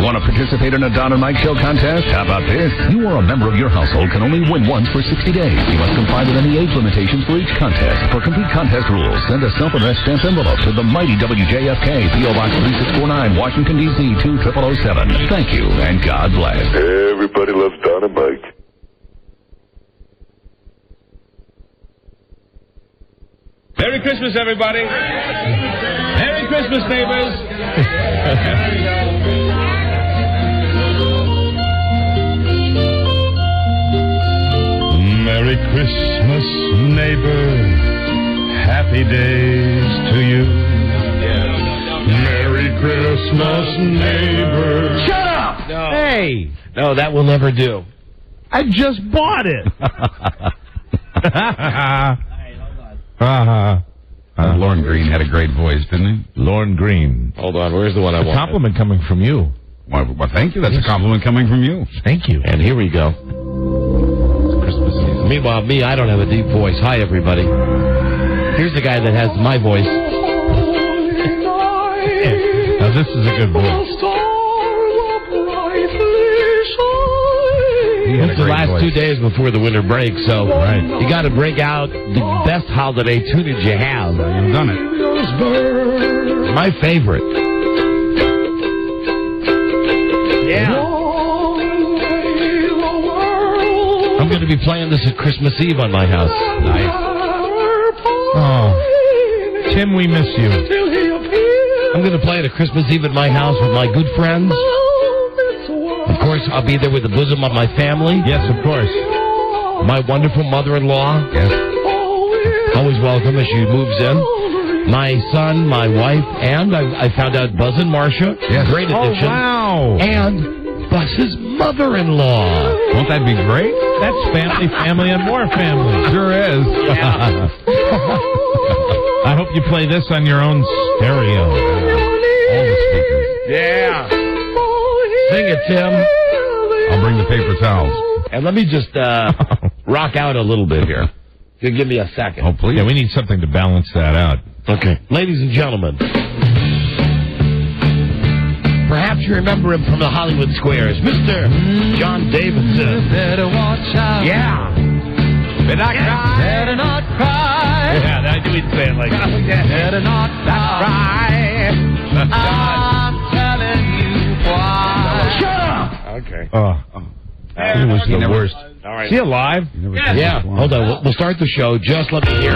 Want to participate in a Don and Mike Show contest? How about this? You or a member of your household can only win once for 60 days. You must comply with any age limitations for each contest. For complete contest rules, send a self-addressed stamped envelope to the mighty WJFK, P.O. Box 3649, Washington, D.C. 20007. Thank you, and God bless. Everybody loves Don and Mike. Merry Christmas, everybody. Merry Christmas, neighbors. There we go. Merry Christmas, neighbor. Happy days to you. Merry Christmas, neighbor. Shut up! No. Hey, No, that will never do. I just bought it. Lorne Green had a great voice, didn't he? Lorne Green. Hold on, where's the one I want? Compliment coming from you. Well, thank you. That's a compliment coming from you. Thank you. And here we go. Christmas season. Meanwhile, me, I don't have a deep voice. Hi, everybody. Here's the guy that has my voice. Now, this is a good voice. It's the last 2 days before the winter break, so you got to break out the best holiday tunage you have. You've done it. My favorite. Yeah. I'm going to be playing this at Christmas Eve on my house. Nice. Oh, Tim, we miss you. I'm going to play it at Christmas Eve at my house with my good friends. Of course, I'll be there with the bosom of my family. Yes, of course. My wonderful mother-in-law. Yes. Always welcome as she moves in. My son, my wife, and I found out Buzz and Marcia. Yes. Great Oh, addition. wow. And Buzz's mother-in-law. Won't that be great? That's family, and more family. Sure is. Yeah. I hope you play this on your own stereo. All the speakers. Yeah. Sing it, Tim. I'll bring the paper towels. And let me just rock out a little bit here. You give me a second. Oh, please. Yeah, we need something to balance that out. Okay. Ladies and gentlemen, perhaps you remember him from the Hollywood Squares, Mr. John Davidson. Better watch out. Yeah. Better not cry. Better not cry. Yeah, I knew he'd say it like that. Better not cry. I'm telling you why. Shut up! Okay. He was the never- worst. All right. Is he alive? Yeah. Hold on. We'll start the show. Just let me hear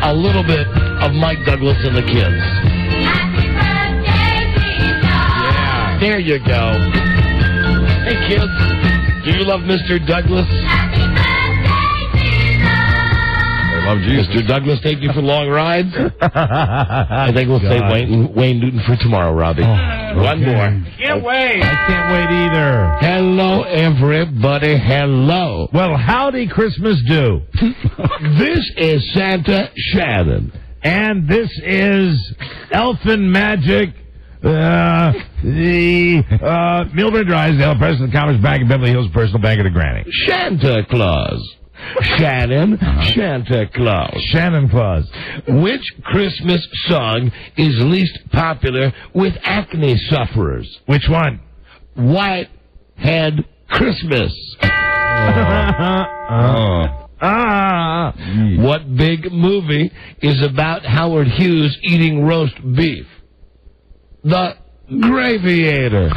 a little bit of Mike Douglas and the kids. Happy birthday, Jesus. Yeah. There you go. Hey, kids. Do you love Mr. Douglas? Happy birthday, Jesus. I love Jesus. Mr. Douglas, take you for long rides? I think we'll say Wayne Newton for tomorrow, Robbie. One more. Can't wait. I can't wait either. Hello, everybody. Hello. Well, howdy Christmas do. This is Santa Shannon. And this is Elfin Magic, Mildred Drysdale, President of the Commerce Bank of Beverly Hills, Personal Bank of the Granny. Santa Claus. Shannon, Santa Claus. Shannon Claus. Which Christmas song is least popular with acne sufferers? Which one? Whitehead Christmas. What big movie is about Howard Hughes eating roast beef? The Graviator.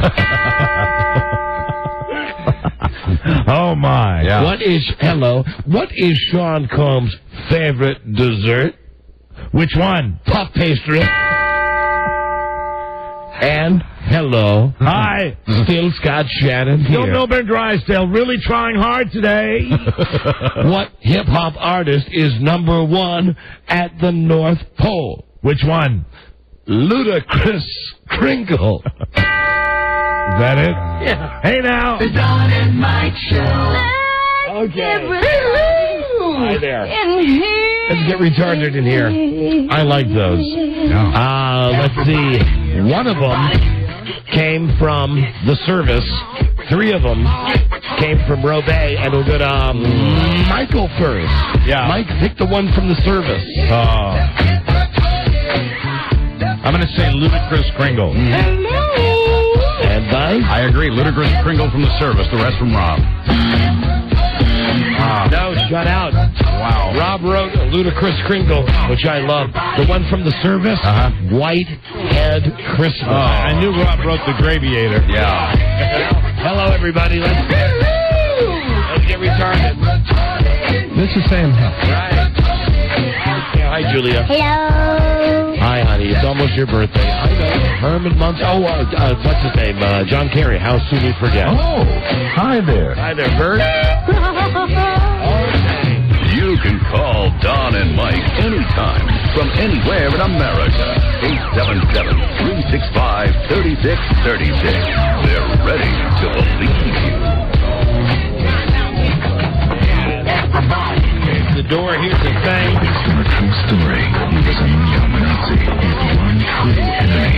Oh, my. Yeah. What is Sean Combs' favorite dessert? Which one? Puff pastry. And hello. Hi. Still Scott Shannon Still here. Milburn Drysdale, really trying hard today. What hip-hop artist is number one at the North Pole? Which one? Ludacris Kringle. Is that it? Yeah. Hey, now. The Don and Mike Show. Okay. Hi there. In here. Let's get retarded in here. I like those. Let's see. One of them came from the service. Three of them came from Robey, and we'll go to Michael first. Yeah. Mike, pick the one from the service. I'm going to say Ludacris Kringle. Hello. And Buzz? I agree. Ludicrous Kringle from the service. The rest from Rob. No, shut out. Wow. Rob wrote a Ludicrous Kringle, which I love. The one from the service, Whitehead Christmas. I knew Rob wrote the Graviator. Yeah. Hello, everybody. Let's get retarded. This is Sam. Right. Yeah, hi, Julia. Hello. Hi, honey. It's almost your birthday. I know. Herman Munch. Oh, what's his name? John Kerry. How soon we forget. Oh, hi there. Hi there, Bert. You can call Don and Mike anytime from anywhere in America. 877-365-3636. They're ready to believe you. The door, here's the thing. Based on a true story, he was a neo-Nazi with one true enemy,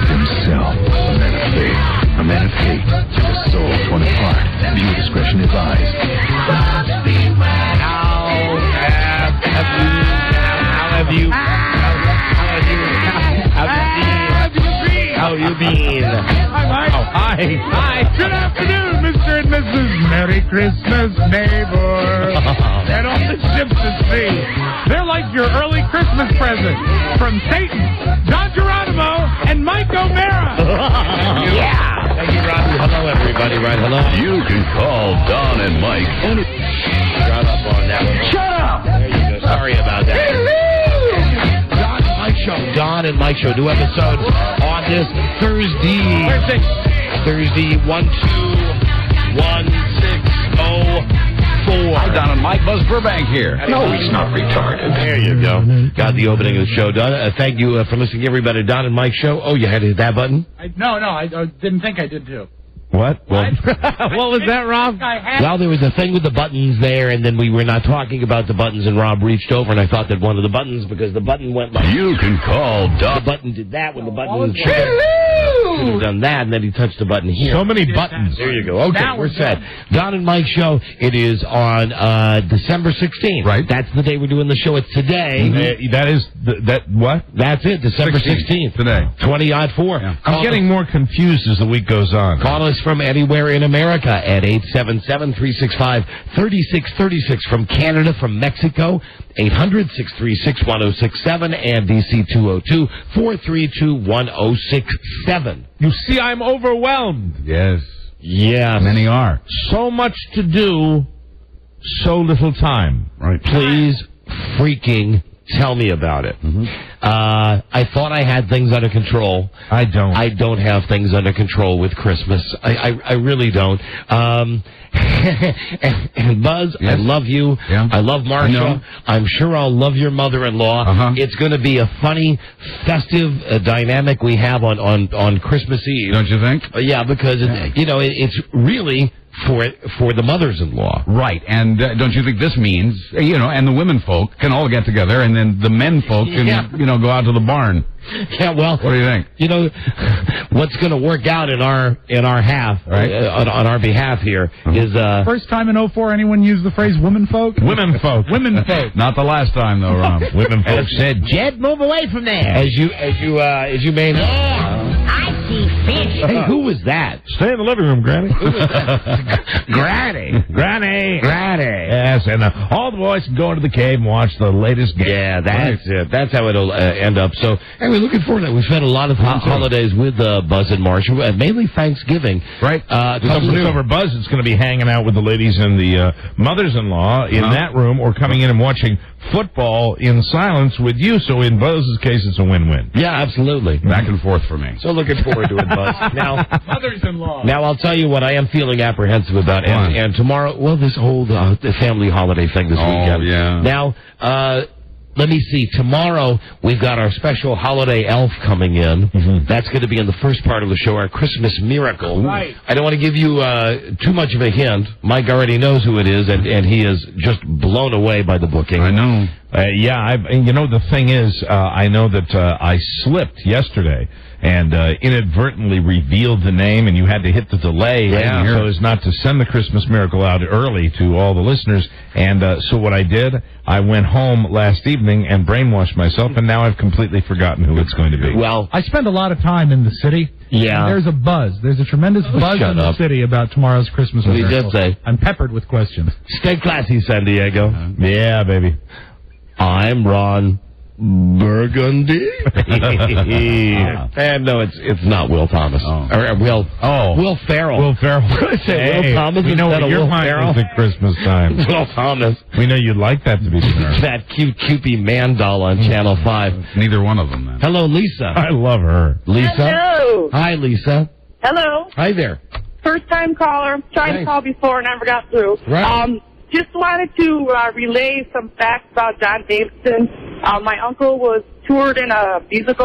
himself. A man of faith, a man of hate, with a soul torn apart. Viewer discretion advised. How you been? Hi, Mike. Oh, hi. Good afternoon, Mr. and Mrs. Merry Christmas, neighbor. And on the ships at sea, they're like your early Christmas present from Satan, Don Geronimo, and Mike O'Mara. Yeah. Thank you, Robbie. Hello, everybody. Right, hello. You can call Don and Mike any... Shut up on that one. Shut up! There you go. Sorry about that. Don and Mike Show, new episode on this Thursday. Thursday, 12-1-6-0-4. Hi, Don and Mike. Buzz Burbank here. No, he's not retarded. There you go. Got the opening of the show done. Thank you for listening, everybody. Don and Mike Show. Oh, you had to hit that button? No, I didn't think I did too. What? What? What was that, Rob? Well, there was a thing with the buttons there, and then we were not talking about the buttons, and Rob reached over, and I thought that one of the buttons, because the button went like... You can call Don... The button did that when the button should have done that, and then he touched the button here. So many buttons. There you go. Okay, we're set. Don and Mike Show. It is on December 16th. Right. That's the day we're doing the show. It's today. That is... what? That's it, December 16th. Today. 20-4. Yeah. I'm getting more confused as the week goes on. Call us from anywhere in America at 877-365-3636. From Canada, from Mexico, 800-636-1067, and DC 202-432-1067. You see, I'm overwhelmed. Yes. Yes. Many are. So much to do, so little time. Right. Please freaking tell me about it. I thought I had things under control. I don't. I don't have things under control with Christmas. I really don't. And Buzz, Yes. I love you. Yeah. I love I Marsha. know. I'm sure I'll love your mother-in-law. Uh-huh. It's going to be a funny, festive dynamic we have on Christmas Eve. Don't you think? Yeah, because it's really for the mothers-in-law. Right, and don't you think this means, and the women folk can all get together, and then the men folk can, go out to the barn. Yeah, well, What do you think? What's going to work out in our half, Right. on our behalf here is First time in 04 anyone used the phrase women folk? Women folk. Women folk. Not the last time, though, Ron. Women folk said, Jed, move away from there. As you may know. I see fish. Hey, who was that? stay in the living room, Granny. Granny. Granny. Granny. Yes, and all the boys can go into the cave and watch the latest game. Yeah, that's it. That's how it'll end up. So, anyway, looking forward to it. We've spent a lot of holidays with Buzz and Marsha, mainly Thanksgiving. Right. Just over Buzz, it's going to be hanging out with the ladies and the mothers-in-law in that room, or coming in and watching football in silence with you. So in Buzz's case, it's a win-win. Yeah, absolutely. Back and forth for me. So looking forward to it, Buzz. Now, Mothers-in-law. Now, I'll tell you what I am feeling apprehensive about. And tomorrow, well, this whole the family holiday thing this weekend. Yeah. Now, let me see. Tomorrow, we've got our special holiday elf coming in. That's going to be in the first part of the show, our Christmas miracle. Right. I don't want to give you too much of a hint. Mike already knows who it is, and he is just blown away by the booking. I know. The thing is, I know that I slipped yesterday and inadvertently revealed the name, and you had to hit the delay so as not to send the Christmas Miracle out early to all the listeners. And so what I did, I went home last evening and brainwashed myself, and now I've completely forgotten who it's going to be. Well, I spend a lot of time in the city. Yeah. There's a buzz. There's a tremendous buzz in the city about tomorrow's Christmas What Miracle. did you say? I'm peppered with questions. Stay classy, San Diego. Yeah, baby. I'm Ron Burgundy. And no, it's not Will Thomas. Or Will Ferrell. Will Ferrell. Will Thomas. We know what your mind is at Christmas time. Will Thomas. We know you'd like that to be there. That cute Cupid man doll on Channel 5. Neither one of them, man. Hello, Lisa. I love her. Lisa. Hello. Hi, Lisa. Hello. Hi there. First time caller. Tried to call before, never got through. Right. Just wanted to relay some facts about John Davidson. My uncle was toured in a Music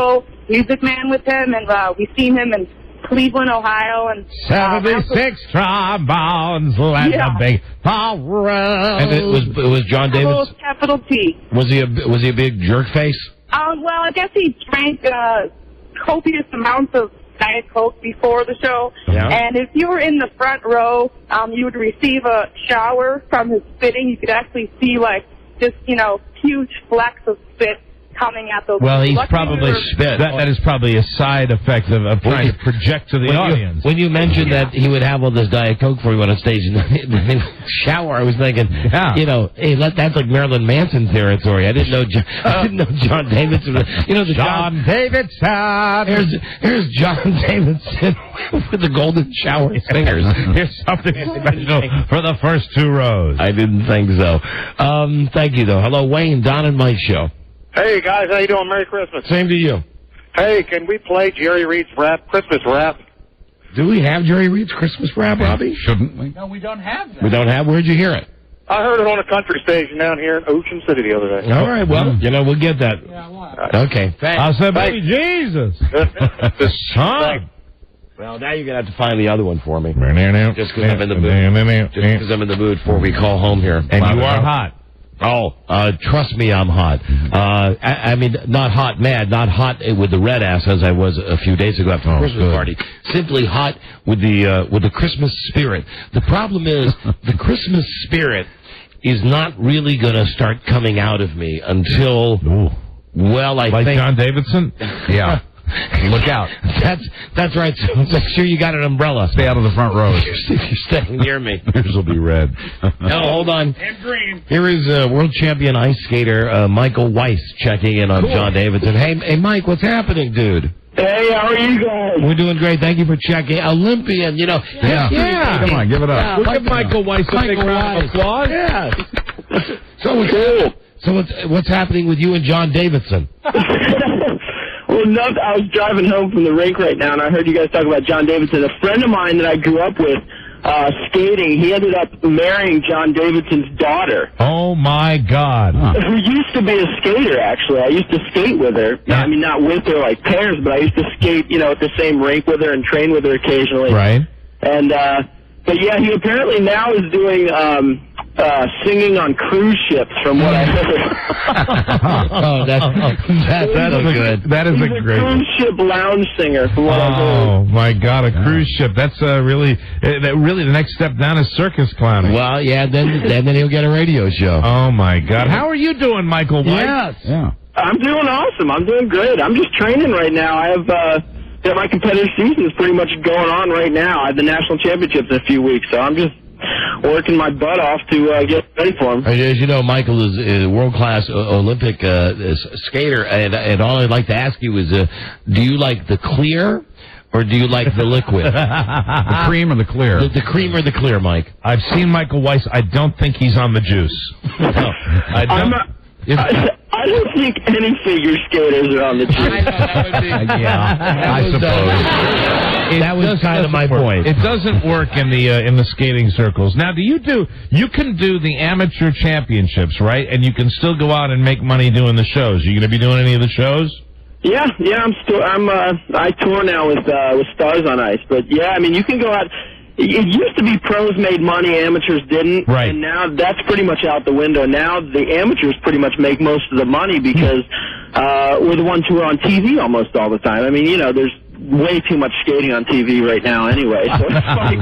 Man with him, and we seen him in Cleveland, Ohio. And 76 trombones, let the big power. And it was John Davidson. Capital T. Was he a big jerk face? Well, I guess he drank copious amounts of Diet Coke before the show. Yeah. And if you were in the front row, you would receive a shower from his spitting. You could actually see, just, huge flecks of spit coming at those. Well, he's probably spit. That is probably a side effect of trying to project to the audience. When you mentioned that he would have all this Diet Coke before he went on stage in the shower, I was thinking, hey, that's like Marilyn Manson territory. I didn't know John Davidson. John Davidson. Here's John Davidson with the Golden Shower Singers. Here's something special for the first two rows. I didn't think so. Thank you, though. Hello, Wayne, Don and Mike show. Hey, guys, how you doing? Merry Christmas. Same to you. Hey, can we play Jerry Reed's Christmas rap? Do we have Jerry Reed's Christmas rap, Robbie? Shouldn't we? No, we don't have that. We don't have? Where'd you hear it? I heard it on a country station down here in Ocean City the other day. All right, well, we'll get that. Yeah, why? Okay, thanks. I said, baby Jesus. Son. Well, now you're going to have to find the other one for me. Just because I'm in the mood. Just because I'm in the mood before we call home here. And you are hot. Oh, trust me, I'm hot. I mean, not hot mad, not hot with the red ass as I was a few days ago after the Christmas party. Simply hot with the Christmas spirit. The problem is, the Christmas spirit is not really going to start coming out of me until, I think... Like John Davidson? Yeah. Look out. That's right. So make sure you got an umbrella. Stay out of the front rows. If you're staying near me. Yours will be red. No, hold on. And green. Here is world champion ice skater Michael Weiss checking in on John Davidson. Hey, Mike, what's happening, dude? Hey, how are you guys? We're doing great. Thank you for checking. Olympian, Yeah. Come on, give it up. Look at Michael Weiss. A big round of applause. Yeah. So what's happening with you and John Davidson? Well, I was driving home from the rink right now, and I heard you guys talk about John Davidson. A friend of mine that I grew up with skating, he ended up marrying John Davidson's daughter. Oh, my God. Who used to be a skater, actually. I used to skate with her. Yeah. I mean, not with her like pairs, but I used to skate, at the same rink with her and train with her occasionally. Right. And, but yeah, he apparently now is doing singing on cruise ships, from what I heard. Oh, that's good. That is He's a great cruise ship lounge singer, from what I heard. Oh, my God, a cruise ship. That's really the next step down is circus clown. Well, yeah, then he'll get a radio show. Oh, my God. How are you doing, Michael White? Yes. Yeah. I'm doing awesome. I'm doing great. I'm just training right now. I have my competitive season is pretty much going on right now. I have the national championships in a few weeks, so I'm just working my butt off to get ready for them. As you know, Michael is a world-class Olympic skater, and all I'd like to ask you is, do you like the clear or do you like the liquid? The cream or the clear? The cream or the clear, Mike? I've seen Michael Weiss. I don't think he's on the juice. No, I don't. I don't think any figure skaters are on the juice. I know, that would be... I suppose. That was kind of my point. It doesn't work in the skating circles. Now, you can do the amateur championships, right? And you can still go out and make money doing the shows. Are you going to be doing any of the shows? Yeah, I tour now with Stars on Ice, but yeah, I mean, you can go out. It used to be pros made money, amateurs didn't. Right. And now that's pretty much out the window. Now the amateurs pretty much make most of the money because we're the ones who are on TV almost all the time. I mean, you know, there's way too much skating on TV right now anyway. So it's like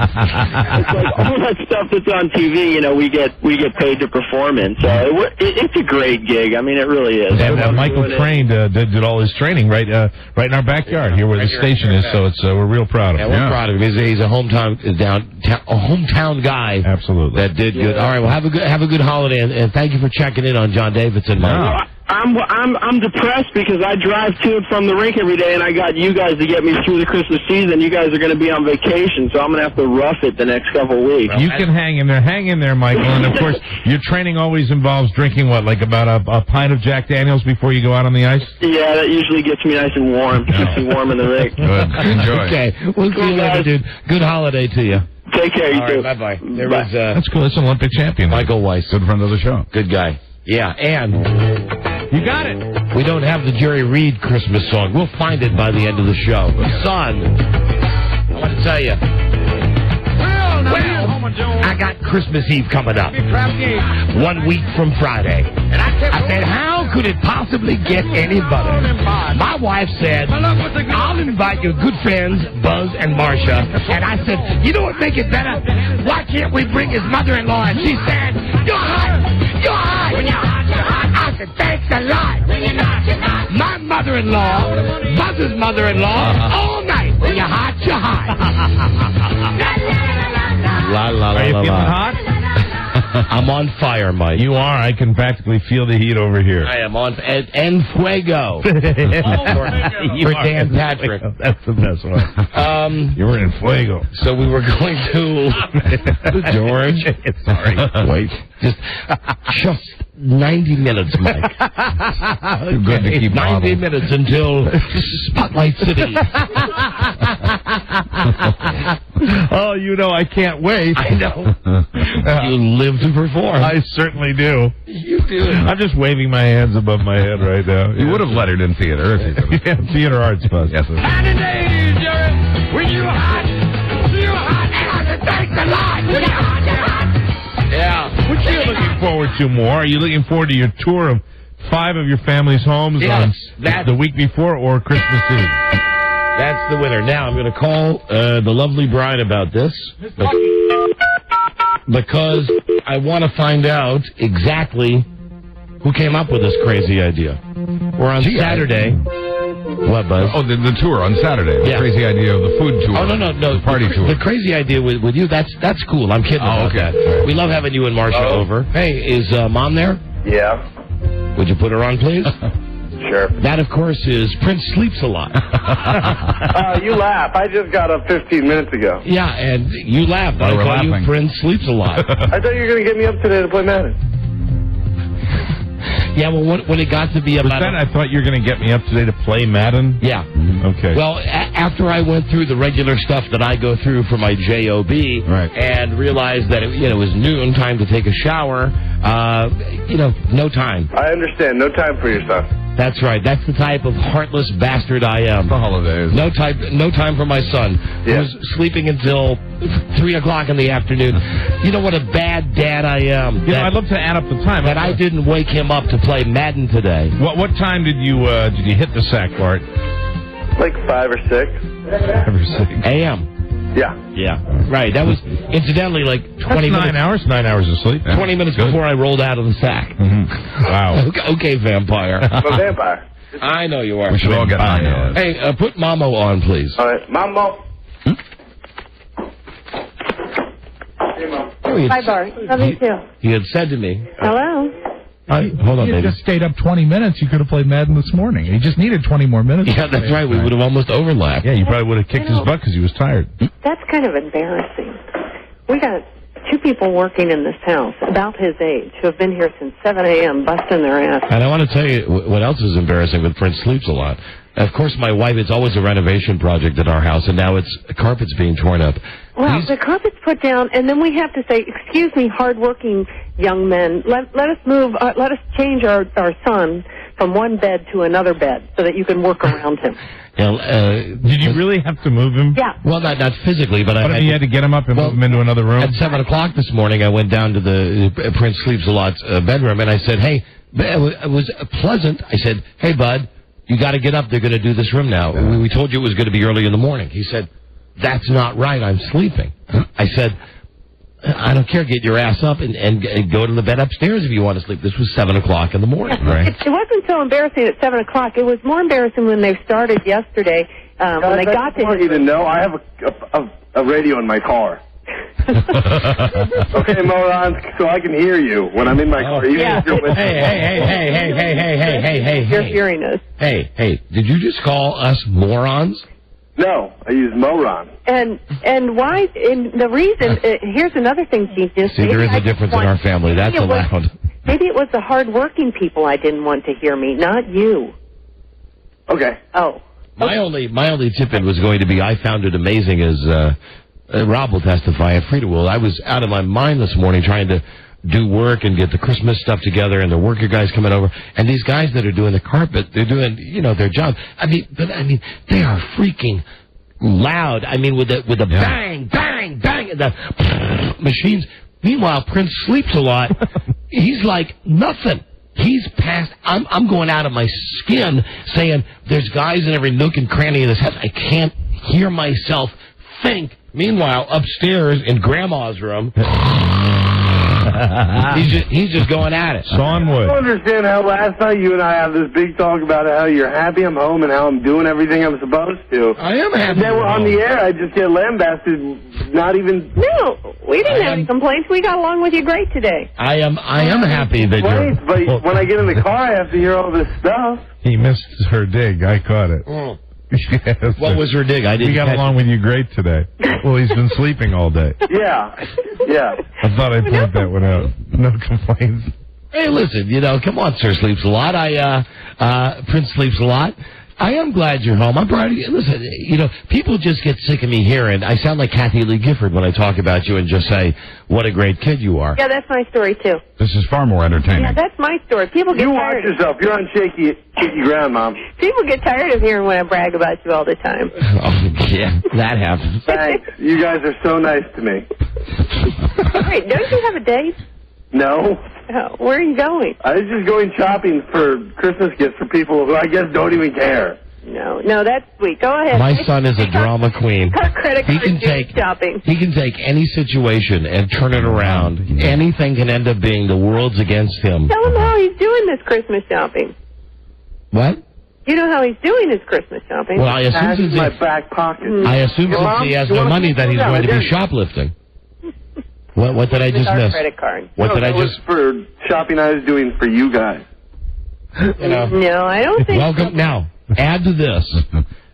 all that stuff that's on TV, you know, we get paid to perform in. So it's a great gig. I mean, it really is. And Michael trained, did all his training right in our backyard here where the station is. So it's we're real proud of him. Yeah, we're proud of him. He's a hometown guy. Absolutely. That did good. All right, well, have a good holiday, and thank you for checking in on John Davidson. Yeah. I'm depressed because I drive to and from the rink every day, and I got you guys to get me through the Christmas season. You guys are going to be on vacation, so I'm going to have to rough it the next couple of weeks. You can hang in there, Michael. And of course, your training always involves drinking what, like about a pint of Jack Daniels before you go out on the ice? Yeah, that usually gets me nice and warm. Keeps me warm in the rink. Good. Enjoy. Okay, we'll see you later, dude. Good holiday to you. Take care, you too. Right, bye-bye. There Bye. was That's cool. That's an Olympic champion. Michael Weiss. Good friend of the show. Good guy. Yeah, and You got it. we don't have the Jerry Reed Christmas song. We'll find it by the end of the show. Son, I want to tell you. Well, I got Christmas Eve coming up. 1 week from Friday. And I said, how could it possibly get any better? My wife said, I'll invite your good friends, Buzz and Marcia. And I said, you know what make it better? Why can't we bring his mother-in-law? And she said, you're hot. You're hot. When you're hot, you're hot. I said, thanks a lot. When you're not, you're not. My mother-in-law, Buzz's mother-in-law, all night. When you're hot, you're hot. La, la, la, Are you la, feeling la. hot? I'm on fire, Mike. You are. I can practically feel the heat over here. I am on en fuego for Dan Patrick. That's the best one. You were in fuego. So we were going to George. Sorry. Wait, just 90 minutes, Mike. Too good to keep 90 minutes until Spotlight City. Oh, you know I can't wait. I know. You live to perform. I certainly do. You do. I'm just waving my hands above my head right now. You would have lettered in theater if you could. Yeah, theater arts bus. Yes, sir. When you're hot, you're hot. And I said, thanks a lot. When you're hot, you're hot. Yeah. What are you looking forward to more? Are you looking forward to your tour of 5 of your family's homes on the week before or Christmas Eve? That's the winner. Now, I'm going to call the lovely bride about this because I want to find out exactly who came up with this crazy idea. We're on Saturday. What, Buzz? Oh, the tour on Saturday. The crazy idea of the food tour. Oh, no. The party tour. The crazy idea with you, that's cool. I'm kidding about okay. that. Right. We love having you and Marcia over. Hey, is Mom there? Yeah, Would you put her on, please? sure. That, of course, is Prince Sleeps a Lot. You laugh. I just got up 15 minutes ago. Yeah, and you laugh. I we're call you laughing. Prince Sleeps a Lot. I thought you were going to get me up today to play Madden. Yeah, well, when it got to be about... I thought you were going to get me up today to play Madden? Yeah. Okay. Well, after I went through the regular stuff that I go through for my JOB and realized that it was noon, time to take a shower, no time. I understand. No time for yourself. That's right. That's the type of heartless bastard I am. The holidays. No time for my son, who was sleeping until 3 o'clock in the afternoon. You know what a bad dad I am. I'd love to add up the time. That I didn't wake him up to play Madden today. What time did you hit the sack, Bart? Like 5 or 6. 5 or 6 a.m. Yeah. Yeah. Right. That was incidentally like 20 minutes. 9 hours. 9 hours of sleep. 20 minutes before I rolled out of the sack. Mm-hmm. Wow. Okay, vampire. I'm a vampire. I know you are. We should all get 9 hours. Hey, put Mamo on, please. All right. Mambo. Hi, Bart. Love you too. He had said to me... Hello? hold on, He baby. just stayed up 20 minutes. You could have played Madden this morning. He just needed 20 more minutes. Yeah, that's right. We would have almost overlapped. Yeah, you probably would have kicked his butt because he was tired. That's kind of embarrassing. We got 2 people working in this house about his age who have been here since 7 a.m. busting their ass. And I want to tell you what else is embarrassing with Prince Sleeps a Lot. Of course, my wife, it's always a renovation project at our house, and now it's carpet's being torn up. Well, the carpet's put down, and then we have to say, excuse me, hardworking young men, let us move, let us change our son from one bed to another bed so that you can work around him. Did you really have to move him? Yeah. Well, not physically, but What if you had to get him up and move him into another room? At 7 o'clock this morning, I went down to the Prince Sleeps a Lot's bedroom, and I said, hey, it was pleasant. I said, hey, bud, you got to get up. They're going to do this room now. We told you it was going to be early in the morning. He said, that's not right. I'm sleeping. I said, I don't care. Get your ass up and go to the bed upstairs if you want to sleep. This was 7 o'clock in the morning. Yeah, right. It wasn't so embarrassing at 7 o'clock. It was more embarrassing when they started yesterday. When they got to I want you to know I have a radio in my car. Okay, morons, so I can hear you when I'm in my car. Yeah. Hey. You're hearing us. Hey, did you just call us morons? No, I use moron. And why? And the reason. Here's another thing, Genius. See, there is a difference in our family. That's allowed. Maybe it was the hard-working people I didn't want to hear me, not you. Okay. Oh. My only tip-in was going to be I found it amazing as Rob will testify at Frida Will. I was out of my mind this morning trying to do work and get the Christmas stuff together, and the worker guys coming over, and these guys that are doing the carpet, they're doing their job. I mean, they are freaking loud. I mean, with the bang, bang, bang, and the machines. Meanwhile, Prince sleeps a lot. He's like nothing. He's past. I'm going out of my skin saying there's guys in every nook and cranny of this house. I can't hear myself think. Meanwhile, upstairs in Grandma's room, he's just going at it. Sawnwood. I don't understand how last night you and I have this big talk about how you're happy I'm home and how I'm doing everything I'm supposed to. I am happy. And then we're on the air. I just get lambasted. Not even. No, we didn't have any complaints. We got along with you great today. I am happy that you're. But when I get in the car, I have to hear all this stuff. He missed her dig. I caught it. Yes. What was her dig? I didn't. We got along with you great today. Well, he's been sleeping all day. Yeah. I thought I'd point that one out. No complaints. Hey, listen, come on, Sir Sleeps a Lot. Prince Sleeps a Lot. I am glad you're home. I'm proud of you. Listen, people just get sick of me hearing. I sound like Kathy Lee Gifford when I talk about you and just say what a great kid you are. Yeah, that's my story too. This is far more entertaining. Yeah, that's my story. People get tired. You watch yourself. You're on shaky ground, Mom. People get tired of hearing when I brag about you all the time. Oh, yeah, that happens. Thanks. You guys are so nice to me. Wait, don't you have a date? No. Oh, where are you going? I was just going shopping for Christmas gifts for people who I guess don't even care. No, that's sweet. Go ahead. My son is a drama queen. Credit card shopping. He can take any situation and turn it around. Anything can end up being the world's against him. Tell him how he's doing this Christmas shopping. What? You know how he's doing his Christmas shopping. Well, I assume since my back pocket. I assume since he has no money that he's going to be shoplifting. What did I just miss? Credit card. What did I just? Was for shopping I was doing for you guys. No, I don't think. Welcome now. Add to this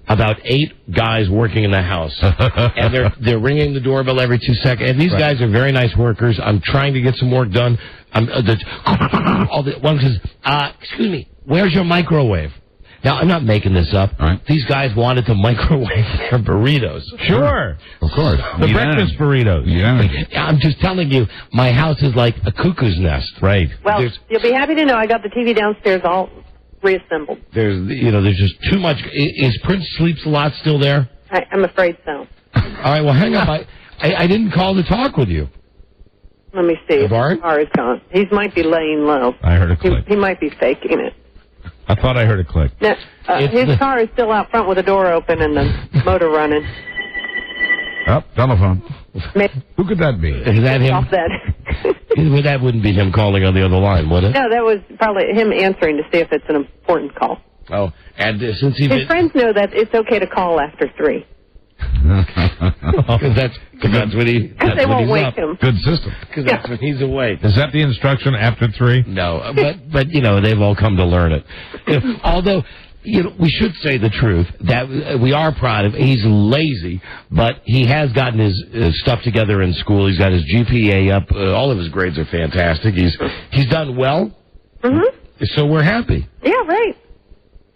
about 8 guys working in the house, and they're ringing the doorbell every 2 seconds. And these guys are very nice workers. I'm trying to get some work done. One says, "Excuse me, where's your microwave?" Now, I'm not making this up. Right. These guys wanted to microwave their burritos. Sure. Of course. The breakfast burritos. Yeah. I'm just telling you, my house is like a cuckoo's nest. Right. Well, you'll be happy to know I got the TV downstairs all reassembled. There's just too much. Is Prince Sleeps a Lot still there? I'm afraid so. All right, well, hang up. I didn't call to talk with you. Let me see. Bart? His car is gone. He might be laying low. I heard a click. He might be faking it. I thought I heard a click. No, his car is still out front with the door open and the motor running. Oh, telephone. Who could that be? Is that him? Off that. Well, that wouldn't be him calling on the other line, would it? No, that was probably him answering to see if it's an important call. Oh, and since his friends know that it's okay to call after 3. Because that's when they won't wake him. Good system. Because that's when he's awake. Is that the instruction after 3? No, but they've all come to learn it. Although, we should say the truth that we are proud of. He's lazy, but he has gotten his stuff together in school. He's got his GPA up. All of his grades are fantastic. He's done well. Mm-hmm. So we're happy. Yeah, right.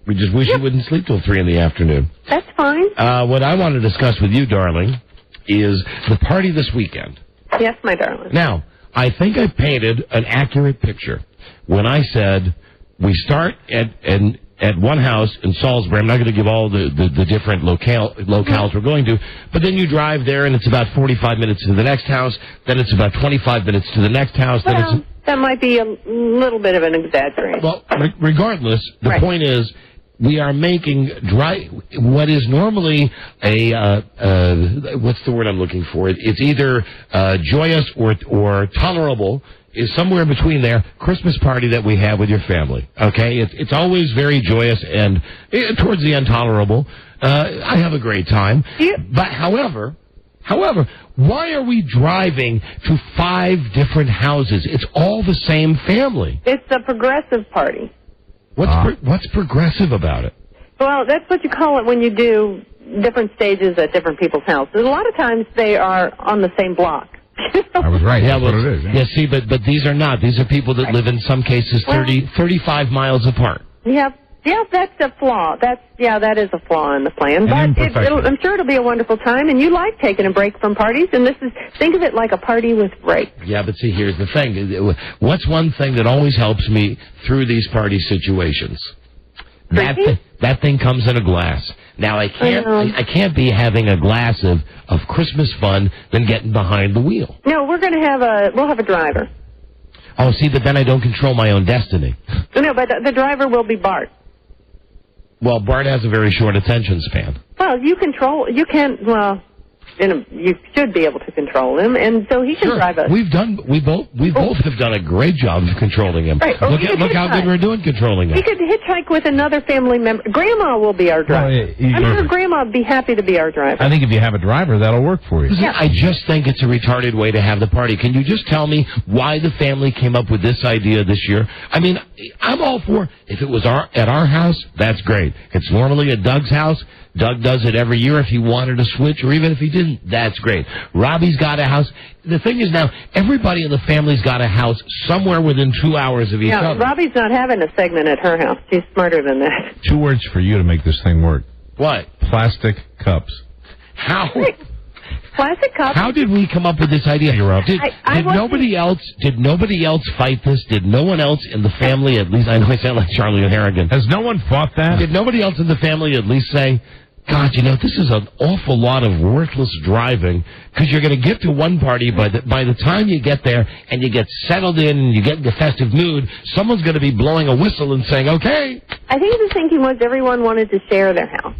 We just wish he wouldn't sleep till 3 in the afternoon. That's fine. What I want to discuss with you, darling, is the party this weekend. Yes, my darling. Now, I think I painted an accurate picture when I said we start at one house in Salisbury. I'm not going to give all the different locales we're going to, but then you drive there and it's about 45 minutes to the next house, then it's about 25 minutes to the next house. Well, that might be a little bit of an exaggeration. Well, regardless, the point is we are making what is normally what's the word I'm looking for? It's either joyous or tolerable, is somewhere between there, Christmas party that we have with your family. Okay? It's always very joyous and towards the intolerable. I have a great time. But however, why are we driving to 5 different houses? It's all the same family. It's a progressive party. What's progressive about it? Well, that's what you call it when you do different stages at different people's houses. A lot of times they are on the same block. I was right. Yeah, That's what it is. Yeah, see, but these are not. These are people that live in some cases 35 miles apart. Yeah, that's a flaw. That is a flaw in the plan. But I'm sure it'll be a wonderful time, and you like taking a break from parties, and think of it like a party with break. Yeah, but see, here's the thing. What's one thing that always helps me through these party situations? That thing comes in a glass. Now, I can't be having a glass of Christmas fun than getting behind the wheel. No, we'll have a driver. Oh, see, but then I don't control my own destiny. No, but the driver will be Bart. Well, Bart has a very short attention span. Well, you should be able to control him, and so he can drive us. We both have done a great job of controlling him. Right. Look how good we're doing controlling him. He could hitchhike with another family member. Grandma will be our driver. I'm sure Grandma would be happy to be our driver. I think if you have a driver, that'll work for you. Yeah. I just think it's a retarded way to have the party. Can you just tell me why the family came up with this idea this year? I mean, I'm all for, if it was at our house, that's great. It's normally at Doug's house. Doug does it every year if he wanted to switch, or even if he didn't, that's great. Robbie's got a house. The thing is now, everybody in the family's got a house somewhere within 2 hours of each other. Robbie's not having a segment at her house. She's smarter than that. 2 words for you to make this thing work. What? Plastic cups. How? Plastic cups? How did we come up with this idea? Did nobody else fight this? Did no one else in the family, at least, I know I sound like Charlie Harrigan. Has no one fought that? Did nobody else in the family at least say, God, this is an awful lot of worthless driving, because you're going to get to one party, by the time you get there and you get settled in and you get in the festive mood, someone's going to be blowing a whistle and saying, okay. I think the thinking was everyone wanted to share their house.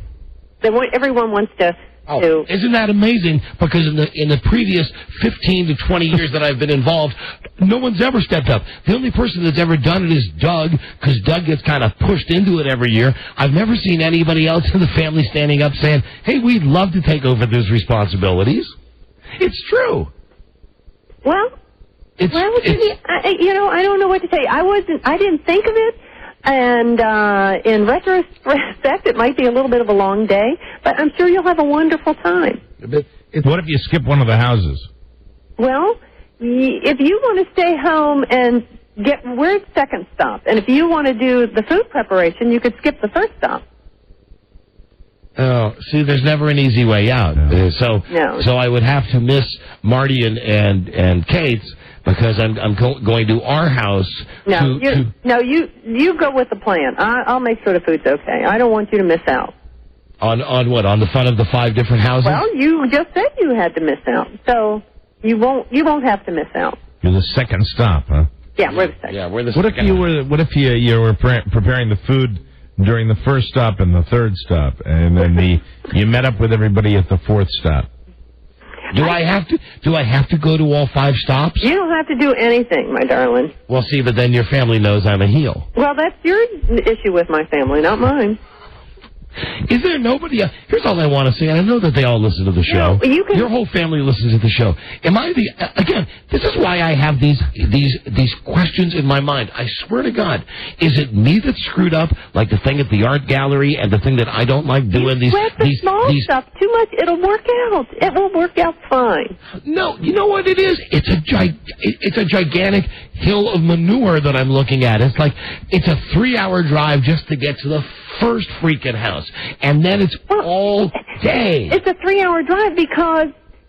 Everyone wants to... Isn't that amazing? Because in the previous 15 to 20 years that I've been involved, no one's ever stepped up. The only person that's ever done it is Doug, because Doug gets kind of pushed into it every year. I've never seen anybody else in the family standing up saying, hey, we'd love to take over those responsibilities. It's true. Well, I don't know what to say. I didn't think of it. And in retrospect, it might be a little bit of a long day, but I'm sure you'll have a wonderful time. What if you skip one of the houses? Well, if you want to stay home and we're at second stop, and if you want to do the food preparation, you could skip the first stop. Oh, see, there's never an easy way out. So I would have to miss Marty and Kate's, because I'm going to our house. You go with the plan. I'll make sure the food's okay. I don't want you to miss out. On what? On the fun of the 5 different houses? Well, you just said you had to miss out, so you won't have to miss out. You're the second stop, huh? Yeah, we're the second. Yeah, we're the What second. What if you were preparing the food during the first stop and the third stop, and then you met up with everybody at the 4th stop? Do I have to go to all 5 stops? You don't have to do anything, my darling. Well, see, but then your family knows I'm a heel. Well, that's your issue with my family, not mine. Is there nobody else? Here's all I want to say, and I know that they all listen to the show. Your whole family listens to the show. Am I again, this is why I have these questions in my mind. I swear to God, is it me that screwed up, like the thing at the art gallery and the thing that I don't like doing? These small stuff too much. It'll work out. It will work out fine. No, you know what it is? It's a gigantic hill of manure that I'm looking at. It's like it's a 3-hour drive just to get to the first freaking house, and then it's all day. It's a 3-hour drive because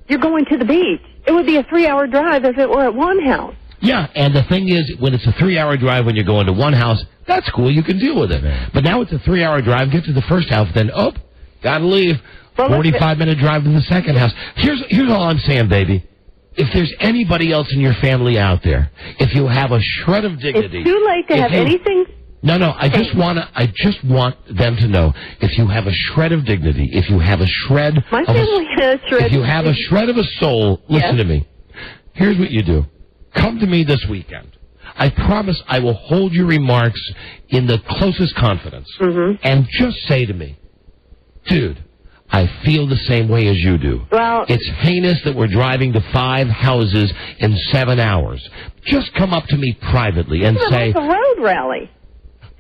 you're going to the beach. It would be a 3-hour drive if it were at one house. Yeah, and the thing is, when it's a 3-hour drive when you're going to one house, that's cool. You can deal with it. But now it's a 3-hour drive. Get to the first house, then, gotta leave. 45-minute drive to the second house. Here's all I'm saying, baby. If there's anybody else in your family out there, if you have a shred of dignity... It's too late to have anything... No, I just want them to know, if you have a shred of dignity, if you have a shred My family has a shred. If you have a shred of a soul, listen to me. Here's what you do. Come to me this weekend. I promise I will hold your remarks in the closest confidence. And just say to me, dude, I feel the same way as you do. Well, it's heinous that we're driving to 5 houses in 7 hours. Just come up to me privately and say... It's a road rally.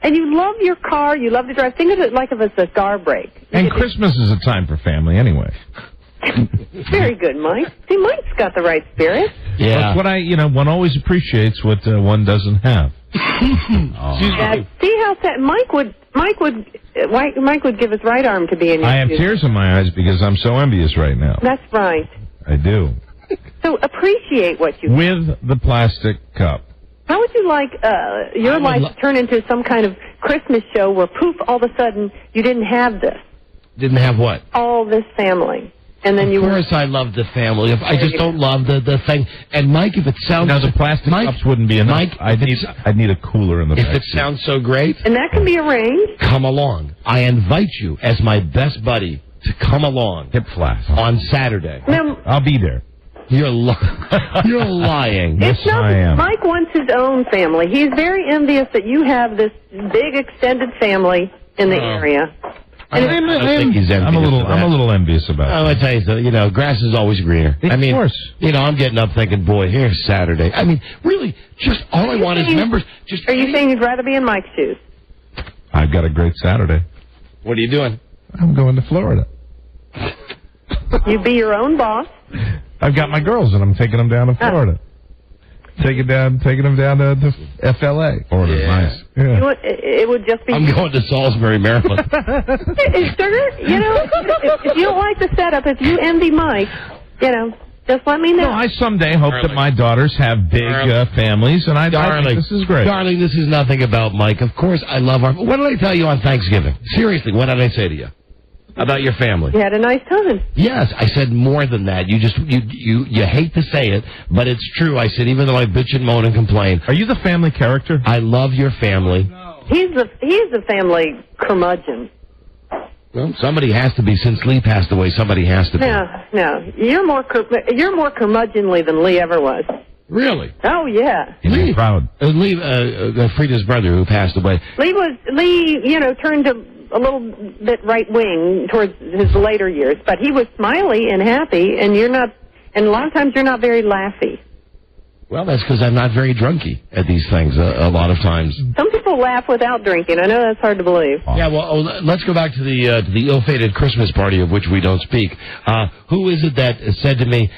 And you love your car, you love to drive. Think of it like a cigar break. And Christmas is a time for family anyway. Very good, Mike. See, Mike's got the right spirit. Yeah. That's what one always appreciates what one doesn't have. See how sad Mike would give his right arm to be in your I have shoes. tears in my eyes because I'm so envious right now. That's right. I do. So appreciate what you With the plastic cup. How would you like your life to turn into some kind of Christmas show where, poof, all of a sudden you didn't have this? Didn't have what? All this family. And then of course I love the family. I just don't love the thing. And, Mike, if it sounds... No, the plastic cups wouldn't be enough. Mike, I'd need a cooler in the back. If it sounds so great... And that can be arranged. Come along. I invite you as my best buddy to come along. Hip flash. On Saturday. Now, I'll be there. You're lying. Yes, I am. Mike wants his own family. He's very envious that you have this big extended family in the area. I don't think he's envious. I'm a little envious about it. I tell you, grass is always greener. Of course. I'm getting up thinking, boy, here's Saturday. I mean, really, just all I want is members. Are you saying you'd rather be in Mike's shoes? I've got a great Saturday. What are you doing? I'm going to Florida. You be your own boss. I've got my girls, and I'm taking them down to Florida. Taking them down to FLA. Florida's nice. Yeah. It would just be... I'm going to Salisbury, Maryland. Sugar, if you don't like the setup, if you envy Mike, just let me know. No, I someday hope that my daughters have big families, and I think this is great. Darling, this is nothing about Mike. Of course, I love our... What did I tell you on Thanksgiving? Seriously, what did I say to you? About your family. You had a nice time. Yes, I said more than that. You hate to say it, but it's true. I said, even though I bitch and moan and complain. Are you the family character? I love your family. He's the family curmudgeon. Well, somebody has to be. Since Lee passed away, somebody has to be. No. You're more curmudgeonly than Lee ever was. Really? Oh, yeah. Lee, proud. Lee, Frida's brother who passed away. Lee, turned to a little bit right wing towards his later years, but he was smiley and happy, and you're not. And a lot of times you're not very laughy. Well, that's because I'm not very drunky at these things a lot of times. Some people laugh without drinking. I know that's hard to believe. Yeah, well, let's go back to the ill-fated Christmas party of which we don't speak. Who is it that said to me,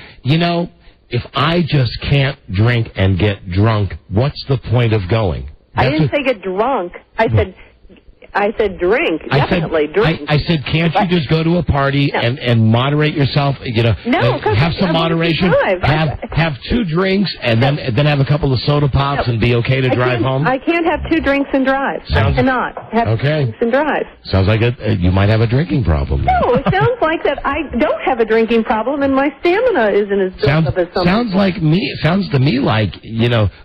if I just can't drink and get drunk, what's the point of going? I didn't say get drunk. I said drink. Definitely drink. I said, can't you just go to a party and moderate yourself? Have some moderation. Have 2 drinks and then have a couple of soda pops and be okay to drive home. I can't have 2 drinks and drive. I cannot have 2 drinks and drive. Sounds like you might have a drinking problem. No, it sounds like that I don't have a drinking problem and my stamina isn't as built up as some. Sounds to me like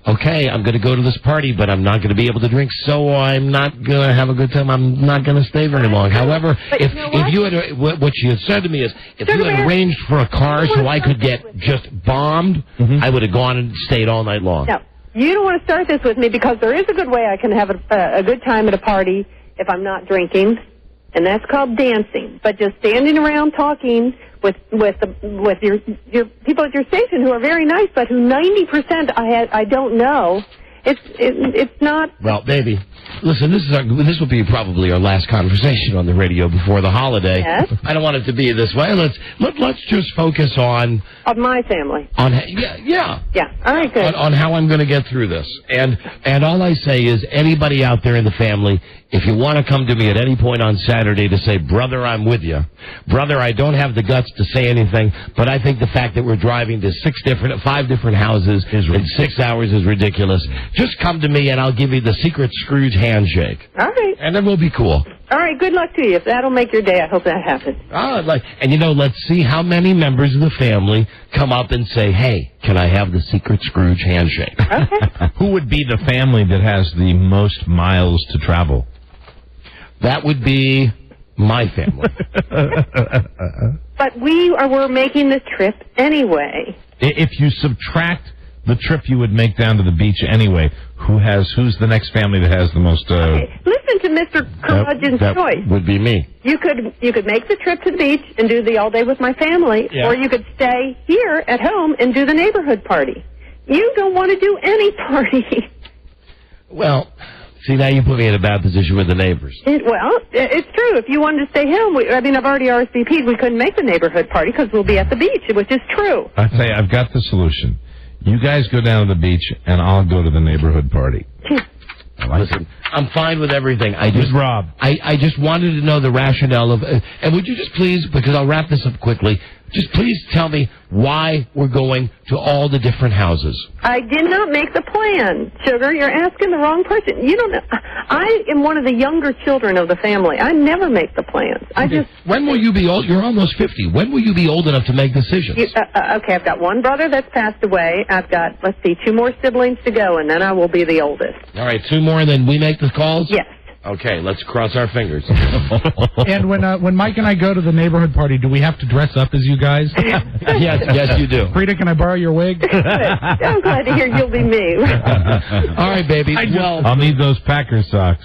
okay, I'm going to go to this party, but I'm not going to be able to drink, so I'm not going to have a good time. I'm not going to stay very long. However, if you had what she had said to me is, if you had arranged for a car so I could get just bombed, I would have gone and stayed all night long. No, you don't want to start this with me because there is a good way I can have a good time at a party if I'm not drinking, and that's called dancing. But just standing around talking with your people at your station who are very nice, but who 90% I don't know. It's not. Well, baby, listen. This will be probably our last conversation on the radio before the holiday. Yes. I don't want it to be this way. Let's just focus on my family. Yeah. All right, good. On how I'm going to get through this, and all I say is anybody out there in the family, If you want to come to me at any point on Saturday to say, brother, I'm with you. Brother, I don't have the guts to say anything, but I think the fact that we're driving to 5 different houses in 6 hours is ridiculous. Just come to me and I'll give you the secret Scrooge handshake. All right. And then we'll be cool. All right, good luck to you. If that'll make your day, I hope that happens. Let's see how many members of the family come up and say, hey, can I have the secret Scrooge handshake? Okay. Who would be the family that has the most miles to travel? That would be my family. But we're making the trip anyway. If you subtract the trip you would make down to the beach anyway, who's the next family that has the most... Okay. Listen to Mr. Curmudgeon's choice. Would be me. You could make the trip to the beach and do the all day with my family, or you could stay here at home and do the neighborhood party. You don't want to do any party. Well, see, now you put me in a bad position with the neighbors. It's true. If you wanted to stay home, I've already RSVP'd. We couldn't make the neighborhood party because we'll be at the beach, which is true. I say, I've got the solution. You guys go down to the beach, and I'll go to the neighborhood party. Listen, I'm fine with everything. Rob. I just wanted to know the rationale of... and would you just please, because I'll wrap this up quickly, just please tell me why we're going to all the different houses. I did not make the plan, Sugar. You're asking the wrong person. You don't know. I am one of the younger children of the family. I never make the plans. When will you be old? You're almost 50. When will you be old enough to make decisions? Okay, I've got one brother that's passed away. I've got, 2 more siblings to go, and then I will be the oldest. All right, 2 more, and then we make the calls? Yes. Okay, let's cross our fingers. And when Mike and I go to the neighborhood party, do we have to dress up as you guys? Yes, you do. Frida, can I borrow your wig? Good. I'm glad to hear you'll be me. All right, baby. I'll need those Packers socks.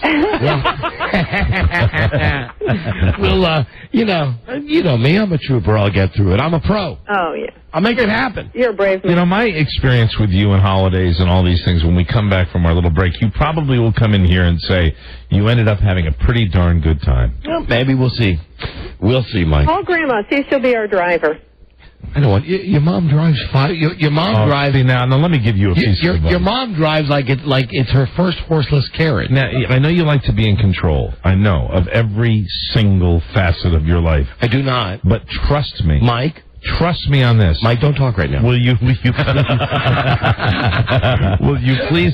You know me. I'm a trooper. I'll get through it. I'm a pro. Oh, yeah. I'll make it happen. You're a brave man. You know, my experience with you and holidays and all these things, when we come back from our little break, you probably will come in here and say you ended up having a pretty darn good time. Well, maybe we'll see. We'll see, Mike. Call Grandma. See if she'll be our driver. I know what. Your mom drives 5. Your mom drives. Now, let me give you a piece of advice. Your mom drives like it's her first horseless carriage. Now, I know you like to be in control. I know, of every single facet of your life. I do not. But trust me. Mike. Trust me on this. Mike, don't talk right now. Will you please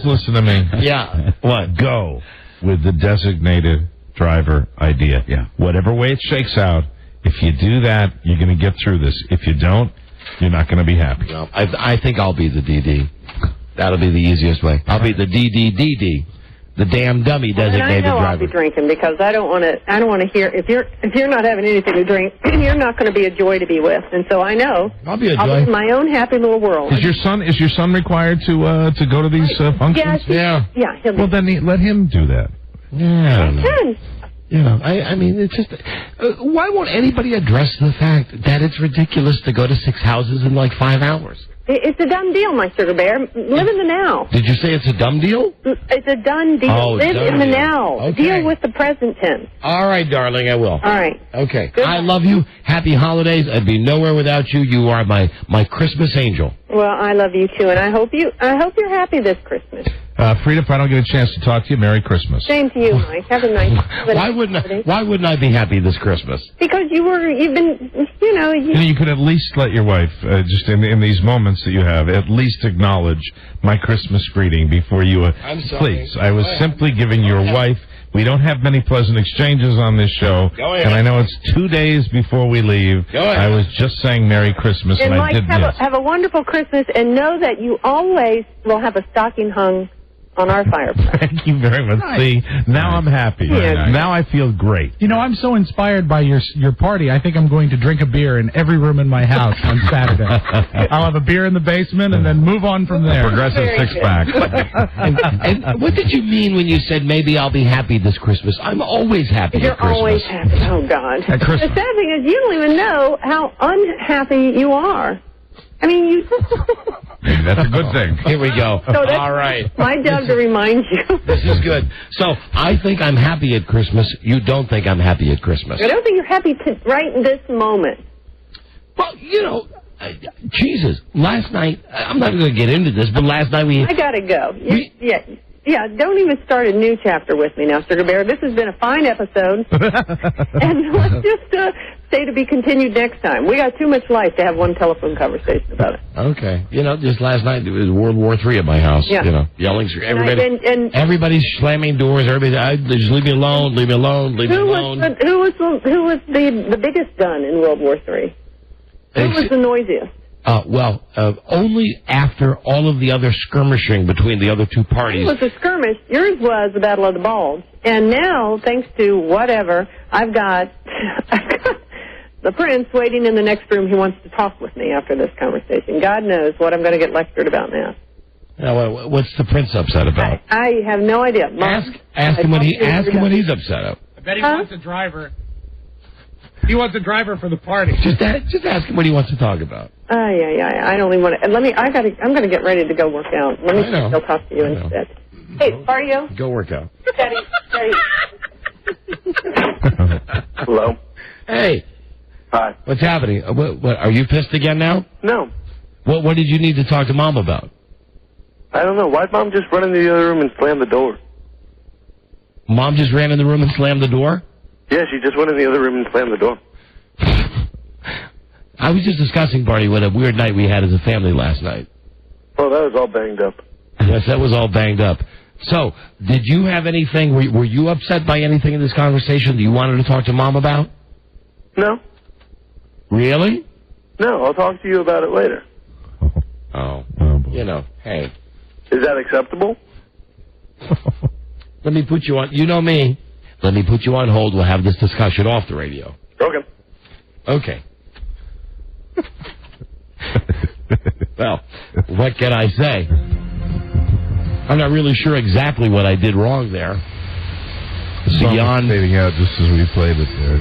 listen to me? Yeah. What? Go with the designated driver idea. Yeah. Whatever way it shakes out, if you do that, you're going to get through this. If you don't, you're not going to be happy. No, I think I'll be the DD. That'll be the easiest way. I'll be the DD. The damn dummy designated driver. I'll be drinking because I don't want to hear if you're not having anything to drink, you're not going to be a joy to be with. And so I know I'll be in my own happy little world. Is your son required to go to these functions? Yeah. He'll be. Well, then let him do that. Yeah. I mean, it's just... why won't anybody address the fact that it's ridiculous to go to 6 houses in like 5 hours? It's a done deal, my sugar bear. Live in the now. Did you say it's a dumb deal? It's a done deal. Live in the now. Okay. Deal with the present tense. All right, darling, I will. All right. Okay. I love you. Happy holidays. I'd be nowhere without you. You are my Christmas angel. Well, I love you too, and I hope you're happy this Christmas. Frida, if I don't get a chance to talk to you, Merry Christmas. Same to you, Mike. Have a nice. Why wouldn't I be happy this Christmas? Because you've been, You could at least let your wife, just in these moments that you have, at least acknowledge my Christmas greeting before you. I'm sorry. Please, I was simply giving your wife. We don't have many pleasant exchanges on this show, and I know it's 2 days before we leave. I was just saying Merry Christmas, and Mike, I did miss. Have a wonderful Christmas, and know that you always will have a stocking hung on our fireplace. Thank you very much. Nice. See, now I'm happy. Yeah. Now I feel great. You know, I'm so inspired by your party. I think I'm going to drink a beer in every room in my house on Saturday. I'll have a beer in the basement and then move on from there. Progressive six-pack. And what did you mean when you said maybe I'll be happy this Christmas? I'm always happy You're at Christmas. always happy. Oh, God. At The Christmas. sad thing is you don't even know how unhappy you are. I mean, you... That's a good thing. Here we go. So that's all right. my job to remind you. This is good. So I think I'm happy at Christmas. You don't think I'm happy at Christmas. I don't think you're happy right in this moment. Well, Jesus. Last night, I'm not going to get into this, but last night I gotta go. don't even start a new chapter with me now, Sugar Bear. This has been a fine episode. And let's just say to be continued next time. We got too much life to have one telephone conversation about it. Okay. Just last night, it was World War III at my house. Yeah. Yelling. And everybody's slamming doors. Everybody, just leave me alone, leave me alone, leave me alone. Who was the biggest gun in World War III? Who was the noisiest? Only after all of the other skirmishing between the other two parties. It was a skirmish. Yours was the Battle of the Bulge. And now, thanks to whatever, I've got the prince waiting in the next room. He wants to talk with me after this conversation. God knows what I'm going to get lectured about now. What's the prince upset about? I have no idea. Ask him what he's upset about. I bet he wants a driver. He wants a driver for the party. Just ask him what he wants to talk about. I don't even want to. I'm going to get ready to go work out. Let me still talk to you instead. Hey, Mario. Go work out. Daddy. Hello. Hey. Hi. What's happening? What? Are you pissed again now? No. What did you need to talk to Mom about? I don't know. Why'd Mom just run into the other room and slam the door? Mom just ran in the room and slammed the door? Yeah, she just went in the other room and slammed the door. I was just discussing, Barney, what a weird night we had as a family last night. Oh, that was all banged up. Yes, that was all banged up. So, did you have anything, were you upset by anything in this conversation that you wanted to talk to Mom about? No. Really? No, I'll talk to you about it later. Oh, hey. Is that acceptable? Let me put you on, you know me. Let me put you on hold. We'll have this discussion off the radio. Okay. Well, what can I say? I'm not really sure exactly what I did wrong there. Beyond fading out just as we played it there.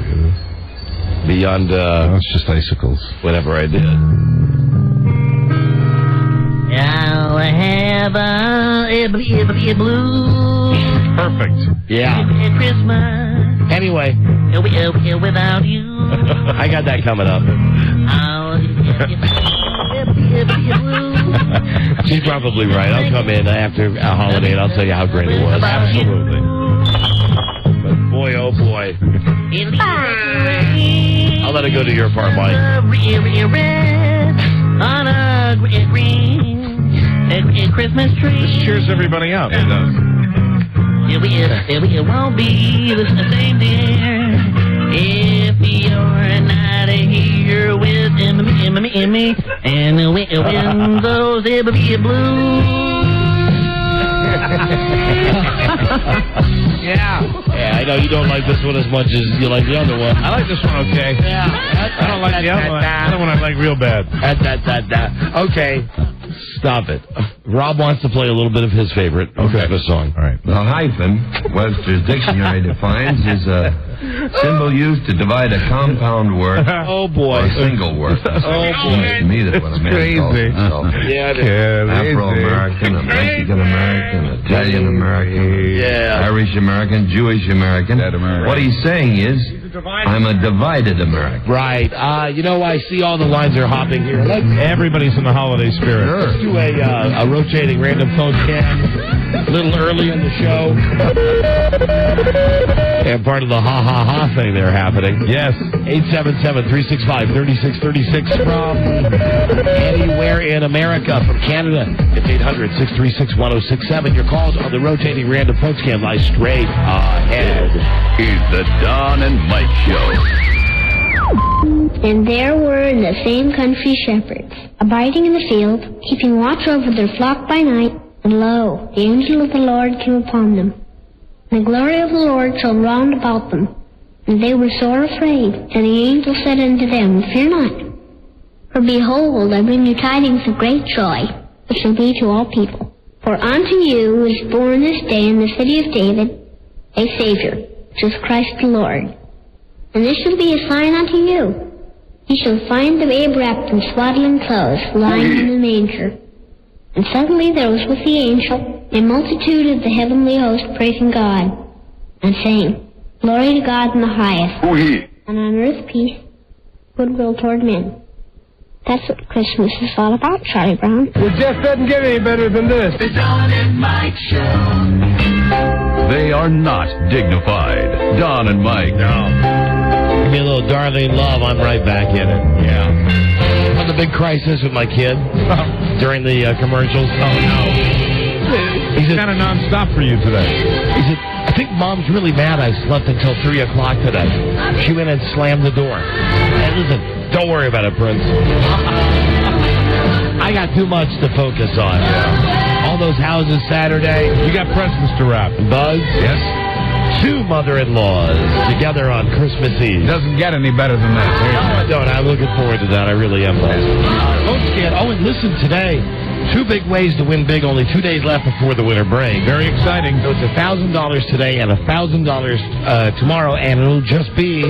Beyond, it's just icicles. Whatever I did. I'll have a blue. Perfect. Yeah. Christmas. Anyway. Without you. I got that coming up. She's probably right. I'll come in after a holiday and I'll tell you how great it was. Absolutely. But boy, oh boy. I'll let it go to your part, Mike. On a green Christmas tree. This cheers everybody up. It does. It won't be the same, dear, if you're not here with me, and the wind blows, it'll be blue. Yeah, I know you don't like this one as much as you like the other one. I like this one okay. Yeah. I don't like the other one. The other one I like real bad. Okay. Stop it. Rob wants to play a little bit of his favorite Christmas song. All right. The hyphen, Webster's Dictionary defines, is a symbol used to divide a compound word oh boy. or a single word. Oh boy. To me, that's what a man calls himself. Yeah, it is. Afro-American, a Mexican-American, Italian-American, Irish-American, Jewish-American. What he's saying is, I'm a divided American. Right. I see all the lines are hopping here. Everybody's in the holiday spirit. Let's do a rotating random phone cam a little early in the show. And part of the ha-ha-ha thing there happening. Yes. 877-365-3636 from anywhere in America. From Canada, it's 800-636-1067. Your calls on the rotating random phone cam lie straight ahead. It's the Don and Mike Show. And there were in the same country shepherds, abiding in the field, keeping watch over their flock by night. And lo, the angel of the Lord came upon them. And the glory of the Lord shone round about them. And they were sore afraid. And the angel said unto them, Fear not. For behold, I bring you tidings of great joy, which shall be to all people. For unto you is born this day in the city of David a Savior, which is Christ the Lord. And this shall be a sign unto you. Ye shall find the babe wrapped in swaddling clothes, lying in a manger. And suddenly there was with the angel a multitude of the heavenly host praising God, and saying, Glory to God in the highest, and on earth peace, goodwill toward men. That's what Christmas is all about, Charlie Brown. It just doesn't get any better than this. The Don and Mike Show. They are not dignified. Don and Mike. No. Give me a little Darlene Love, I'm right back in it. Yeah. On the big crisis with my kid during the commercials. Oh, no. He's kind of nonstop for you today. He said, I think Mom's really mad I slept until 3 o'clock today. She went and slammed the door. Hey, listen, don't worry about it, Prince. I got too much to focus on. Yeah. All those houses Saturday. You got presents to wrap. Buzz? Yes. 2 mother-in-laws together on Christmas Eve. Doesn't get any better than that. No, I don't. I'm looking forward to that. I really am. Oh, and listen, today, 2 big ways to win big. Only 2 days left before the winter break. Very exciting. So it's $1,000 today and $1,000 tomorrow, and it'll just be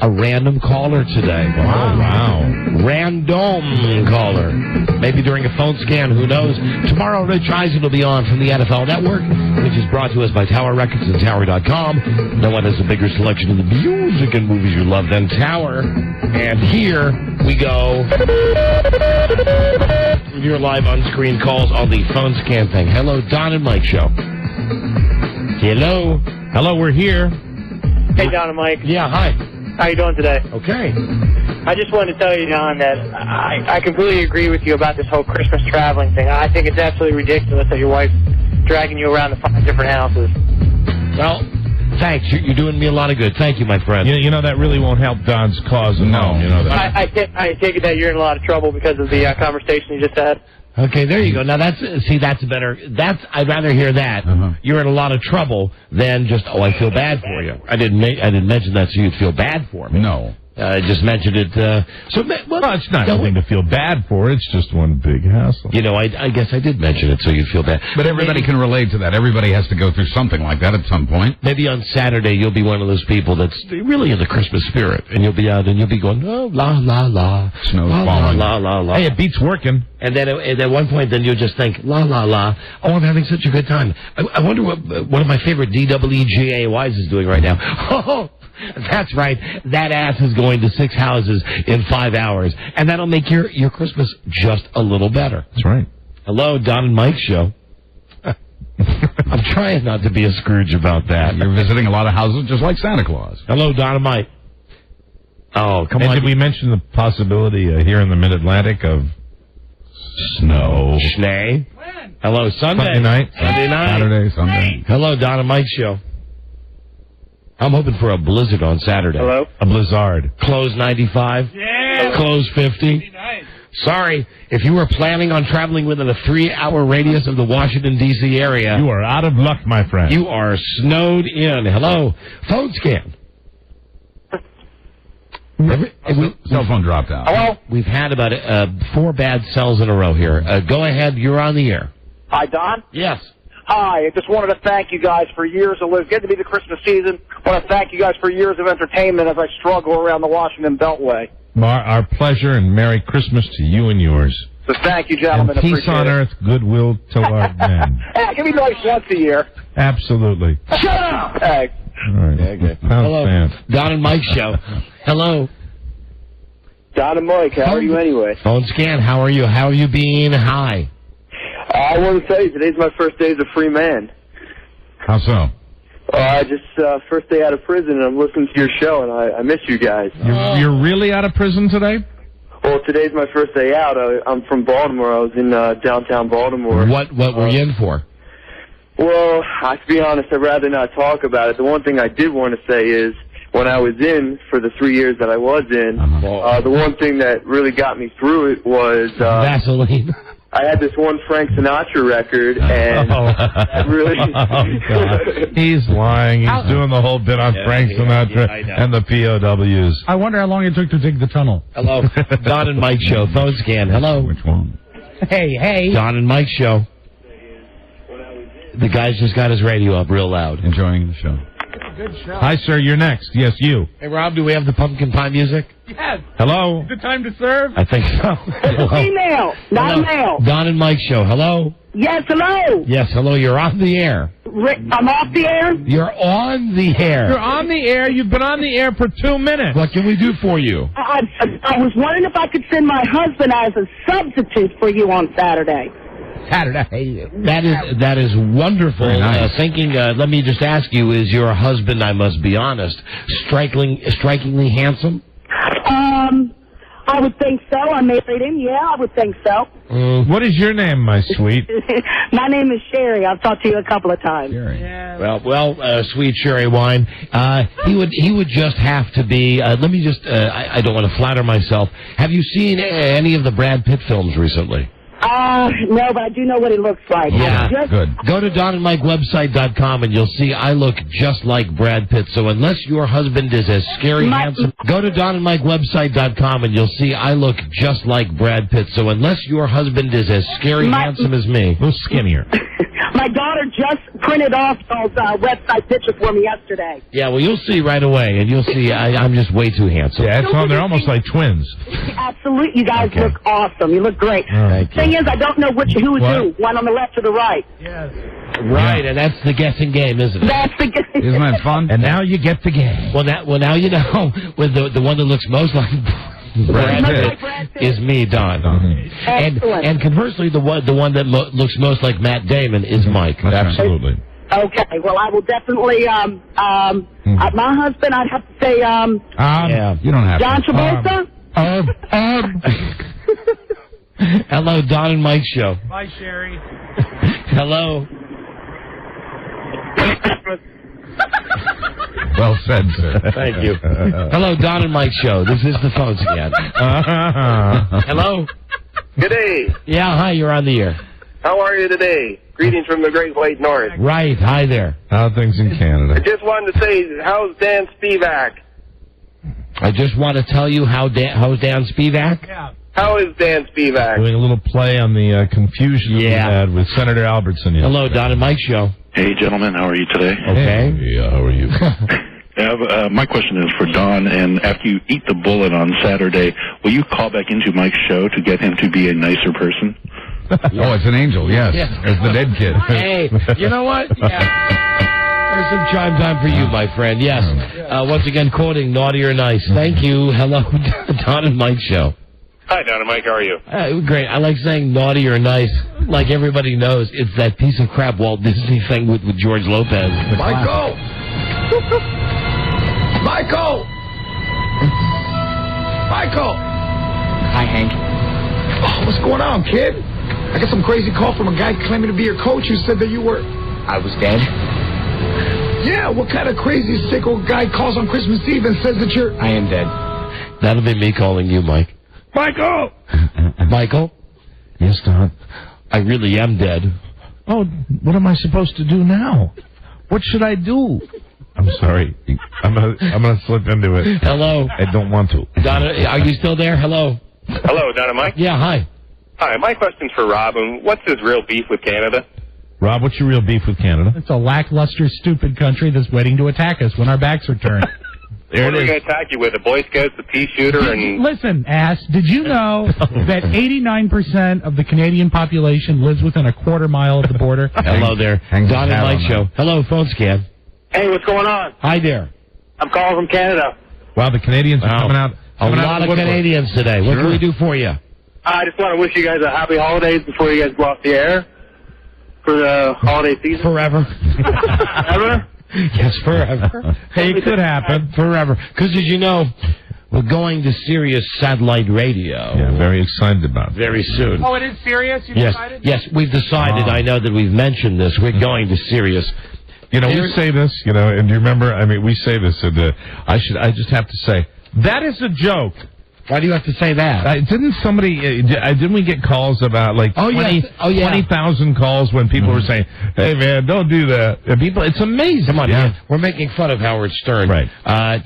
a random caller today. Wow. Random caller. Maybe during a phone scan, who knows? Tomorrow, Rich Eisen will be on from the NFL Network, which is brought to us by Tower Records and Tower.com. No one has a bigger selection of the music and movies you love than Tower. And here we go. Your live on-screen calls on the phone scan thing. Hello, Don and Mike Show. Hello. Hello, we're here. Hey, Don and Mike. Yeah, hi. How you doing today? Okay. I just wanted to tell you, Don, that I completely agree with you about this whole Christmas traveling thing. I think it's absolutely ridiculous that your wife's dragging you around to 5 different houses. Well, thanks. You're doing me a lot of good. Thank you, my friend. You know that really won't help Don's cause at home. You know that. I take it that you're in a lot of trouble because of the conversation you just had. Okay, there you go. Now that's better. I'd rather hear that. You're in a lot of trouble than just I feel bad for you. I didn't mention that so you'd feel bad for me. No. I just mentioned it. Well, it's not anything to feel bad for. It's just one big hassle. You know, I guess I did mention it so you'd feel bad. But everybody can relate to that. Everybody has to go through something like that at some point. Maybe on Saturday you'll be one of those people that's really in the Christmas spirit, and you'll be out and you'll be going, oh, la, la, la. Snow's La, falling. la, la, la. Hey, it beats working. And then at one point, then you'll just think, la, la, la. Oh, I'm having such a good time. I wonder what one of my favorite DWGAYs is doing right now. Oh, that's right. That ass is going to 6 houses in 5 hours. And that'll make your Christmas just a little better. That's right. Hello, Don and Mike Show. I'm trying not to be a Scrooge about that. You're visiting a lot of houses just like Santa Claus. Hello, Don and Mike. Oh, come on. Did we mention the possibility here in the Mid-Atlantic of snow? Schnee. Hello, Sunday. Sunday night. Saturday, Sunday. Hello, Don and Mike Show. I'm hoping for a blizzard on Saturday. Hello? A blizzard. Close 95. Yeah. Close 50. Nice. Sorry, if you were planning on traveling within a 3-hour radius of the Washington, D.C. area. You are out of luck, my friend. You are snowed in. Hello. Phone scan. Cell phone dropped out. Hello? We've had about 4 bad cells in a row here. Go ahead. You're on the air. Hi, Don. Yes. Hi, I just wanted to thank you guys for years of living. Getting to be the Christmas season. I want to thank you guys for years of entertainment as I struggle around the Washington Beltway. Our pleasure, and Merry Christmas to you and yours. So thank you, gentlemen. And peace Appreciate on it. earth, goodwill toward men. Hey, it can be nice once a year. Absolutely. Shut up! Hey. All right. Okay. Pound Hello. fan. Don and Mike Show. Hello. Don and Mike, how are you anyway? Phone scan, how are you? How are you being? Hi. I want to tell you, today's my first day as a free man. How so? First day out of prison, and I'm listening to your show, and I miss you guys. You're really out of prison today? Well, today's my first day out. I'm from Baltimore. I was in downtown Baltimore. What were you in for? Well, to be honest, I'd rather not talk about it. The one thing I did want to say is, when I was in, for the 3 years that I was in, the one thing that really got me through it was... Vaseline. I had this one Frank Sinatra record, and really... God. He's lying. He's doing the whole bit on Frank Sinatra and the POWs. I wonder how long it took to dig the tunnel. Hello. Don and Mike Show. Phone scan. Hello. Which one? Hey. Don and Mike Show. The guy's just got his radio up real loud. Enjoying the show. Good show. Hi, sir. You're next. Yes, you. Hey, Rob, do we have the pumpkin pie music? Yes. Hello. Is it time to serve? I think so. Female, not Hello. male. Don and Mike Show. Hello. Yes, hello. Yes, hello. You're on the air. I'm off the air? You're on the air. You're on the air. You've been on the air for 2 minutes. What can we do for you? I was wondering if I could send my husband as a substitute for you on Saturday. Saturday. That is wonderful. Nice. Let me just ask you: is your husband, I must be honest, strikingly handsome? I would think so. I married him. Yeah, I would think so. What is your name, my sweet? My name is Sherry. I've talked to you a couple of times. Sherry. Yeah. Well, sweet Sherry wine. He would just have to be. Let me just. I don't want to flatter myself. Have you seen any of the Brad Pitt films recently? No, but I do know what he looks like. Yeah, good. Go to DonandMikeWebsite.com and you'll see I look just like Brad Pitt. So unless your husband is as scary handsome, go to DonandMikeWebsite.com and you'll see I look just like Brad Pitt. So unless your husband is as scary handsome as me, a little skinnier. My daughter just printed off those website pictures for me yesterday. Yeah, well, you'll see right away, and you'll see I'm just way too handsome. Yeah, they're almost like twins. Absolutely. You guys look awesome. You look great. Thank you. Thing is, I don't know who do. One on the left or the right. Yes. Right, and that's the guessing game, isn't it? That's the game. Isn't that fun? And now you get the game. Well, now you know with the one that looks most like Brad Pitt is me, Don. Excellent. And conversely, the one that looks most like Matt Damon is Mike. Absolutely. Okay. Well, I will definitely. My husband, I'd have to say. Yeah, you don't have John to. Travolta. Hello, Don and Mike show. Bye, Sherry. Hello. Well said, sir. Thank you. Hello, Don and Mike show. This is the phones again. Hello. Good day. Yeah, hi. You're on the air. How are you today? Greetings from the Great White North. Right. Hi there. How are things in I Canada? just wanted to say, how's Dan Spivak? I just want to tell you how's Dan Spivak? Yeah. How is Dan Spivak? Doing a little play on the confusion we had with Senator Albertson. Hello, Don and Mike show. Hey, gentlemen. How are you today? Okay. Yeah, how are you? My question is for Don, and after you eat the bullet on Saturday, will you call back into Mike's show to get him to be a nicer person? Oh, it's an angel, yes. It's the dead kid. Hey, you know what? Yeah. There's some chime time for you, my friend. Yes. Once again, quoting Naughty or Nice. Thank you. Hello, Don and Mike show. Hi, Don and Mike. How are you? Great. I like saying naughty or nice. Like everybody knows, it's that piece of crap Walt Disney thing with George Lopez. Michael! Michael! Michael! Hi, Hank. Oh, what's going on, kid? I got some crazy call from a guy claiming to be your coach who said that you were... I was dead? Yeah, what kind of crazy sicko guy calls on Christmas Eve and says that you're... I am dead. That'll be me calling you, Mike. Michael! Michael? Yes, Don? I really am dead. Oh, what am I supposed to do now? What should I do? I'm sorry. I'm gonna slip into it. Hello. I don't want to. Donna, are you still there? Hello. Hello, Don and Mike. Yeah, hi. Hi, my question's for Rob. What's his real beef with Canada? Rob, what's your real beef with Canada? It's a lackluster, stupid country that's waiting to attack us when our backs are turned. What are we going to attack you with? The Boy Scouts, the pea shooter, and... Listen, ass, did you know that 89% of the Canadian population lives within a quarter mile of the border? Hello there. Don and Mike show. Hello, phone scan. Hey, what's going on? Hi there. I'm calling from Canada. Wow, the Canadians are coming out. A lot of Canadians today. What can we do for you? I just want to wish you guys a happy holidays before you guys go off the air for the holiday season. Forever. Ever? Yes, forever. Hey, it could happen. Forever. Because, as you know, we're going to Sirius satellite radio. Yeah, I'm very excited about it. Very soon. Oh, it is serious? You decided? Yes, we've decided. I know that we've mentioned this. We're going to Sirius. You know, we say this, you know, and you remember, I mean, we say this, and I just have to say, that is a joke. Why do you have to say that? Didn't somebody, didn't we get calls about, like, 20,000 calls when people were saying, hey, man, don't do that. And people, it's amazing. Come on, man. We're making fun of Howard Stern. Right.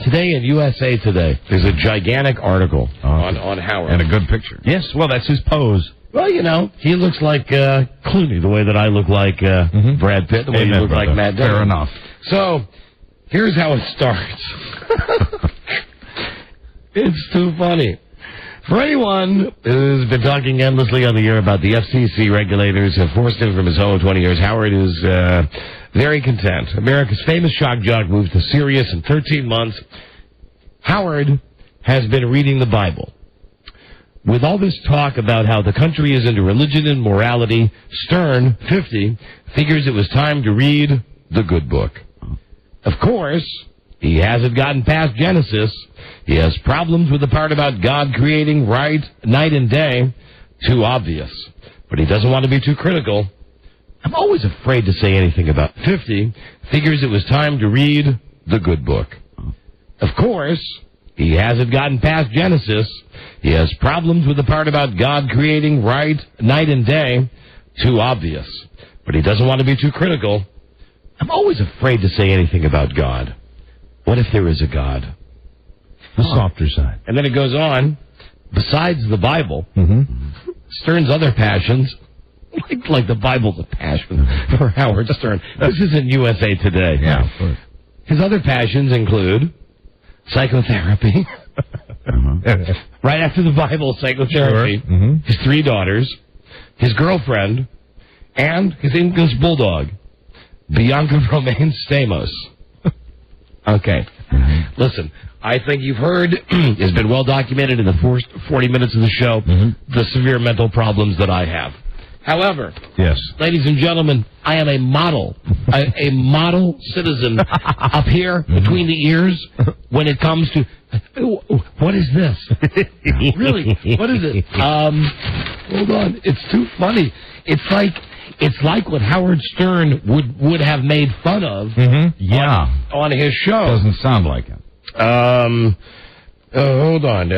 Today in USA Today, there's a gigantic article on Howard. And a good picture. Yes, well, that's his pose. Well, you know, he looks like Clooney, the way that I look like Brad Pitt, the way you look like Matt Damon. Fair enough. So, here's how it starts. It's too funny. For anyone who's been talking endlessly on the air about the FCC regulators have forced him from his home 20 years, Howard is Very content. America's famous shock jock moves to Sirius in 13 months. Howard has been reading the Bible. With all this talk about how the country is into religion and morality, Stern, 50, figures it was time to read the good book. Of course, he hasn't gotten past Genesis. He has problems with the part about God creating night and day. Too obvious. But he doesn't want to be too critical. I'm always afraid to say anything about 50. Figures it was time to read the good book. Of course, he hasn't gotten past Genesis. He has problems with the part about God creating night and day. Too obvious. But he doesn't want to be too critical. I'm always afraid to say anything about God. What if there is a God? The softer side. And then it goes on. Besides the Bible, Stern's other passions, like the Bible's a passion for Howard Stern. This isn't USA Today. Yeah, of course. His other passions include psychotherapy. Right after the Bible, psychotherapy. Sure. His 3 daughters, his girlfriend, and his English bulldog, Bianca Romaine Stamos. Okay. Listen, I think you've heard, it's been well documented in the first 40 minutes of the show, the severe mental problems that I have. However, yes, ladies and gentlemen, I am a model citizen up here between the ears when it comes to, what is this? Really, what is it? Hold on, it's too funny. It's like what Howard Stern would have made fun of on his show. Doesn't sound like it. Hold on.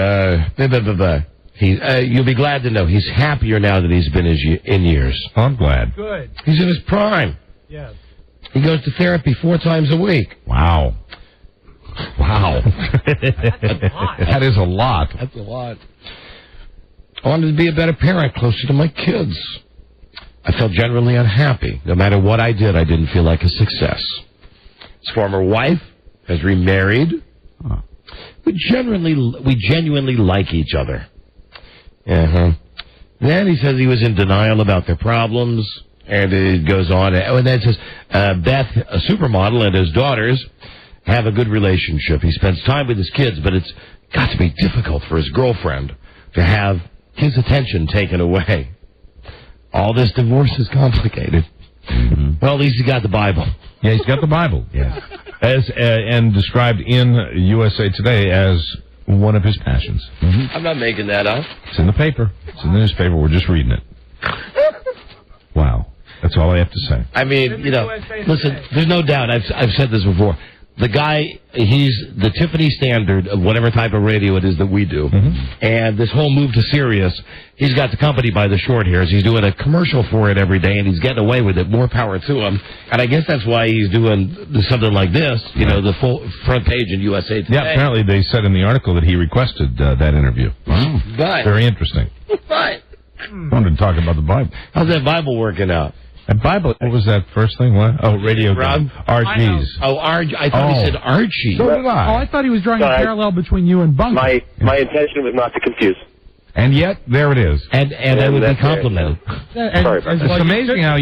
You'll be glad to know he's happier now that he's been in years. I'm glad. Good. He's in his prime. Yes. He goes to therapy 4 times a week. Wow. That is a lot. That's a lot. I wanted to be a better parent, closer to my kids. I felt generally unhappy. No matter what I did, I didn't feel like a success. His former wife has remarried. We genuinely like each other. Then he says he was in denial about their problems, and it goes on. And then it says Beth, a supermodel, and his daughters have a good relationship. He spends time with his kids, but it's got to be difficult for his girlfriend to have his attention taken away. All this divorce is complicated. Well, at least he got the Bible. Yeah, he's got the Bible. Yes. And described in USA Today as one of his passions. I'm not making that up. It's in the paper. It's in the newspaper. We're just reading it. Wow. That's all I have to say. I mean, listen, there's no doubt. I've said this before. The guy, he's the Tiffany standard of whatever type of radio it is that we do. And this whole move to Sirius, he's got the company by the short hairs. He's doing a commercial for it every day, and he's getting away with it. More power to him. And I guess that's why he's doing something like this, the full front page in USA Today. Yeah, apparently they said in the article that he requested that interview. Wow. But, very interesting. But I wanted to talk about the Bible. How's that Bible working out? And Bible, what was that first thing? What? Oh, radio. RGs. Oh, RG. I thought he said Archie. So did I. Oh, I thought he was drawing a parallel between you and Bunker. My intention was not to confuse. And yet, there it is. And I would be complimented. It's amazing how,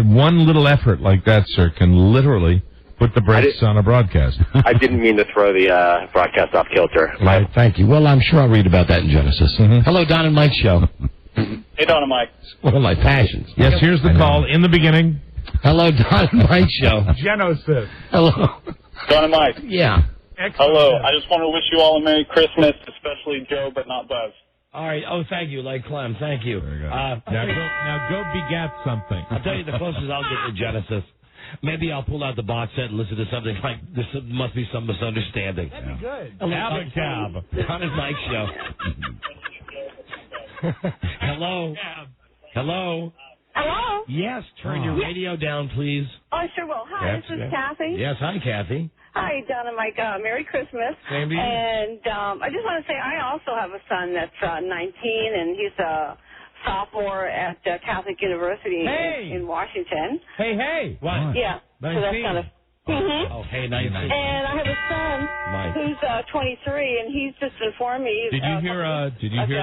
one little effort like that, sir, can literally put the brakes on a broadcast. I didn't mean to throw the broadcast off kilter. Right, thank you. Well, I'm sure I'll read about that in Genesis. Hello, Don and Mike Show. Hey, Don and Mike. One of my passions. Yes, here's the call in the beginning. Hello, Don and Mike Show. Genesis. Hello. Don and Mike. Yeah. Hello. I just want to wish you all a Merry Christmas, especially Joe, but not Buzz. All right. Oh, thank you, like Clem. Thank you. Now go begat something. I'll tell you the closest I'll get to Genesis. Maybe I'll pull out the box set and listen to something like, this must be some misunderstanding. That'd be good. Cab. Don and Mike Show. Hello? Hello? Hello? Yes, turn your radio down, please. Oh, sure will. Hi, this is Kathy. Yes, hi, Kathy. Hi, Don and Mike. Merry Christmas. Same to you. And I just want to say I also have a son that's 19, and he's a sophomore at Catholic University in Washington. Hey. What? Yeah. 19. So that's kind of Oh, hey, 19. And I have a son who's 23, and he's just informed me. Did you hear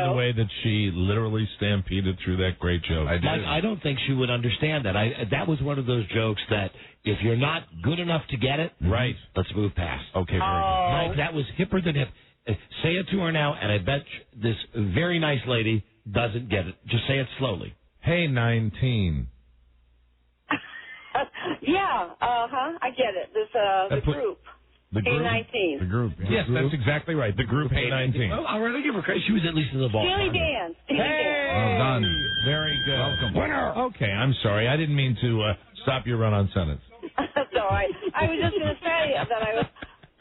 the way that she literally stampeded through that great joke? Mike, I don't think she would understand that. That was one of those jokes that if you're not good enough to get it, right, let's move past. Okay, very good. Mike, that was hipper than hip. Say it to her now, and I bet this very nice lady doesn't get it. Just say it slowly. Hey, 19. Yeah, I get it. This the group. The group. A19. The group. Yes, that's exactly right. The group Hey 19. Well, I'll really give her credit. She was at least in the ball. Steely Dan. Well done. Very good. Welcome. Winner. Okay, I'm sorry. I didn't mean to stop your run-on sentence. That's all right. I was just going to say that I was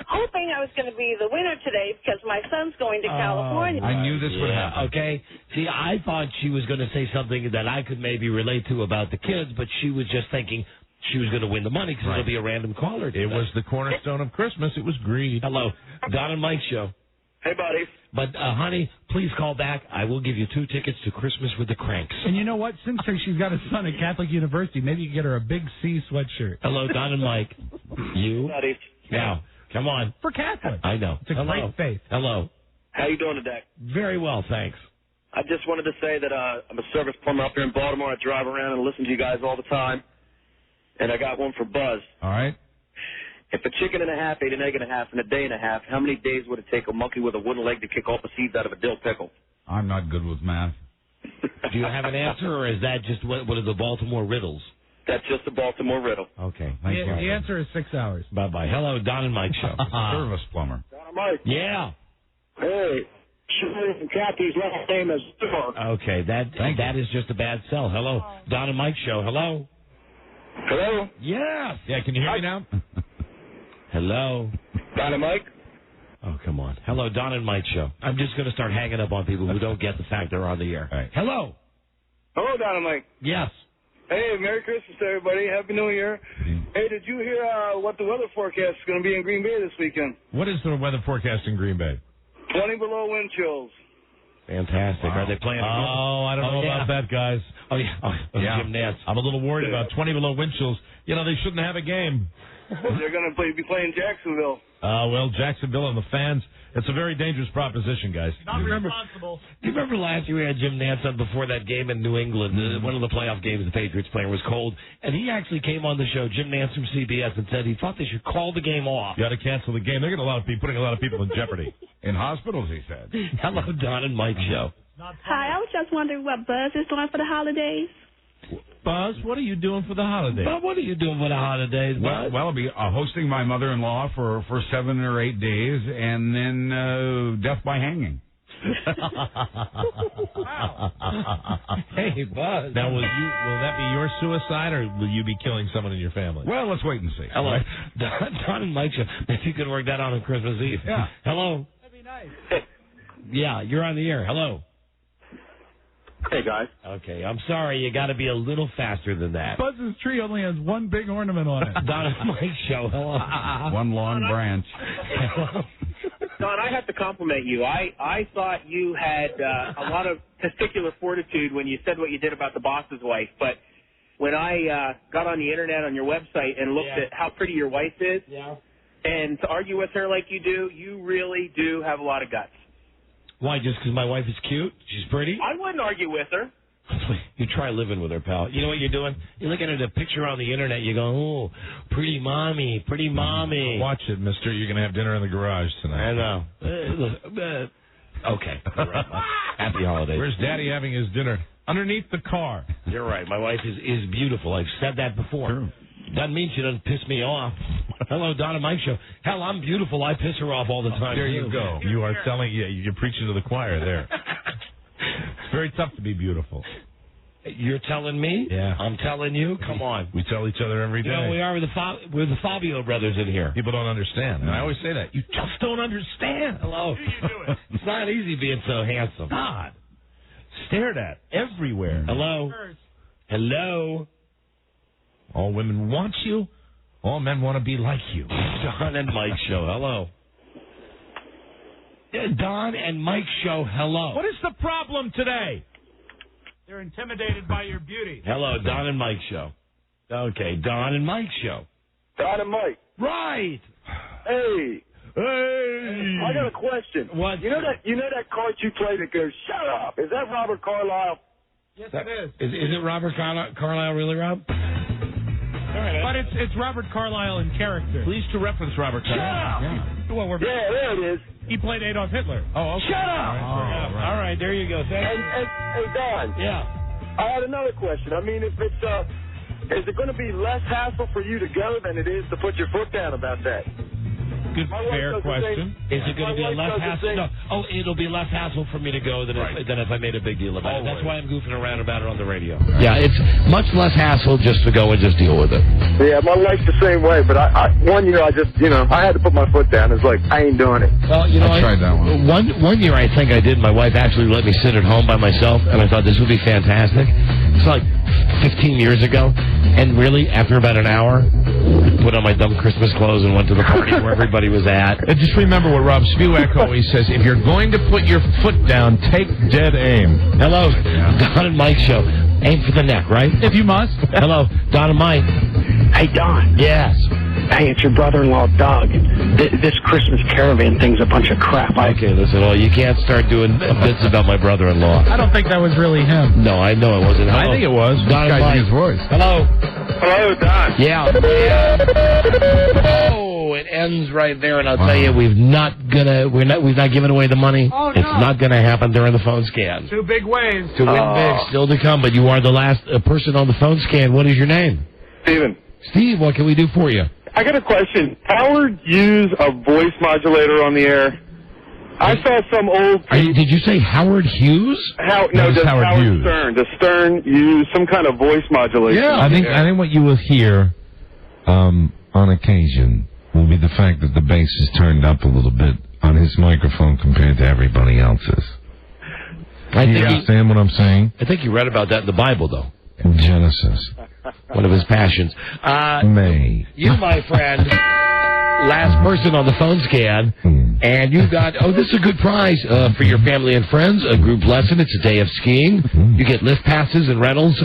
hoping I was going to be the winner today because my son's going to California. I knew this would happen. Okay. See, I thought she was going to say something that I could maybe relate to about the kids, but she was just thinking she was going to win the money because it'll be a random caller today. It was the cornerstone of Christmas. It was greed. Hello. Don and Mike show. Hey, buddy. But, honey, please call back. I will give you 2 tickets to Christmas with the Cranks. And you know what? Since she's got a son at Catholic University, maybe you can get her a big C sweatshirt. Hello, Don and Mike. You? Buddy. Now, come on. For Catholic. I know. It's a great faith. Hello. How you doing today? Very well, thanks. I just wanted to say that I'm a service plumber up here in Baltimore. I drive around and listen to you guys all the time. And I got one for Buzz. All right. If a chicken and a half ate an egg and a half in a day and a half, how many days would it take a monkey with a wooden leg to kick all the seeds out of a dill pickle? I'm not good with math. Do you have an answer, or is that just one of the Baltimore riddles? That's just a Baltimore riddle. Okay. Thank you. The answer is 6 hours. Bye-bye. Hello, Don and Mike show. Service plumber. Don and Mike. Yeah. Hey. Shirley and Kathy's last name is Storm. Okay, that is just a bad sell. Hello, Don and Mike show. Hello. Hello? Yes. Yeah, can you hear me now? Hello. Don and Mike? Oh, come on. Hello, Don and Mike show. I'm just going to start hanging up on people who don't get the fact they're on the air. Right. Hello. Hello, Don and Mike. Yes. Hey, Merry Christmas, everybody. Happy New Year. Hey, did you hear what the weather forecast is going to be in Green Bay this weekend? What is the weather forecast in Green Bay? 20 below wind chills. Fantastic. Wow. Are they playing? Oh, I don't know about that, guys. Oh, yeah. Jim Nance. I'm a little worried about 20 below wind chills. You know, they shouldn't have a game. They're going to be playing Jacksonville. Well, Jacksonville and the fans, it's a very dangerous proposition, guys. Not responsible. Do you remember last year we had Jim Nance on before that game in New England? One of the playoff games the Patriots playing was cold. And he actually came on the show, Jim Nance from CBS, and said he thought they should call the game off. You got to cancel the game. They're going to putting a lot of people in jeopardy. In hospitals, he said. Hello, Don and Mike show. Hi, I was just wondering what Buzz is doing for the holidays. Buzz, what are you doing for the holidays? But what are you doing for the holidays, Buzz? Well, I'll be hosting my mother-in-law for 7 or 8 days, and then death by hanging. Hey, Buzz. Now, will that be your suicide, or will you be killing someone in your family? Well, let's wait and see. Hello, right? Don and Mike show. If you could work that out on Christmas Eve. Yeah. Hello. That'd be nice. Yeah, you're on the air. Hello. Hey, guys. Okay, I'm sorry. You got to be a little faster than that. Buzz's tree only has one big ornament on it. Don and Mike show. Hello. One long branch. Don, I have to compliment you. I thought you had a lot of testicular fortitude when you said what you did about the boss's wife, but when I got on the internet on your website and looked at how pretty your wife is, and to argue with her like you do, you really do have a lot of guts. Why, just because my wife is cute? She's pretty? I wouldn't argue with her. You try living with her, pal. You know what you're doing? You're looking at a picture on the internet. You go, oh, pretty mommy, pretty mommy. Watch it, mister. You're going to have dinner in the garage tonight. I know. Okay. Happy holidays. Where's Daddy having his dinner? Underneath the car. You're right. My wife is beautiful. I've said that before. True. Doesn't mean she doesn't piss me off. Hello, Don and Mike show. Hell, I'm beautiful. I piss her off all the time. There you go. You are telling, you're preaching to the choir there. It's very tough to be beautiful. You're telling me? Yeah. I'm telling you? Come on. We tell each other every day. You know, we're the Fabio brothers in here. People don't understand. And I always say that. You just don't understand. Hello. It's not easy being so handsome. God. Stared at everywhere. Hello. Hello. All women want you. All men want to be like you. Don and Mike show. Hello. Don and Mike show. Hello. What is the problem today? They're intimidated by your beauty. Hello, Don and Mike show. Okay, Don and Mike show. Don and Mike. Right. Hey. Hey. I got a question. What? You know that card you play that goes, shut up. Is that Robert Carlyle? Yes, it is. Is it Robert Carlyle really, Rob? But it's Robert Carlyle in character. Please to reference Robert Carlyle. Yeah. Well, there it is. He played Adolf Hitler. Oh, okay. Shut up! All right, there you go. Thank you. Hey, Don. Yeah. I had another question. I mean, if it's, is it going to be less hassle for you to go than it is to put your foot down about that? Good, fair question. Is it going to be a less hassle? No. Oh, it'll be less hassle for me to go than if I made a big deal about it. That's why I'm goofing around about it on the radio. Yeah, it's much less hassle just to go and just deal with it. Yeah, my wife's the same way, but one year I just, I had to put my foot down. It's like, I ain't doing it. Well, I tried that one. One year I think I did. My wife actually let me sit at home by myself, and I thought this would be fantastic. It's like 15 years ago, and really, after about an hour, I put on my dumb Christmas clothes and went to the party where everybody was at. And just remember what Rob Spewak always says, if you're going to put your foot down, take dead aim. Hello, Don and Mike show. Aim for the neck, right? If you must. Hello, Don and Mike. Hey, Don. Yes. Hey, it's your brother-in-law, Doug. This Christmas caravan thing's a bunch of crap. Okay, listen, you can't start doing bits about my brother-in-law. I don't think that was really him. No, I know it wasn't. Hello. I think it was. Don and Mike. His voice. Hello. Hello, Don. Yeah. Oh, it ends right there, and I'll tell you, we've not given away the money. Oh, no. It's not going to happen during the phone scan. 2 big waves. To win big, still to come, but you are the last person on the phone scan. What is your name? Steven. Steve, what can we do for you? I got a question. Howard used a voice modulator on the air. I saw some old... Did you say Howard Hughes? Howard Hughes. Stern. Does Stern use some kind of voice modulation? Yeah, I think what you will hear on occasion will be the fact that the bass is turned up a little bit on his microphone compared to everybody else's. Do you understand what I'm saying? I think you read about that in the Bible, though. In Genesis. One of his passions. May. You, my friend, last person on the phone scan, and you got, this is a good prize for your family and friends, a group lesson. It's a day of skiing. You get lift passes and rentals,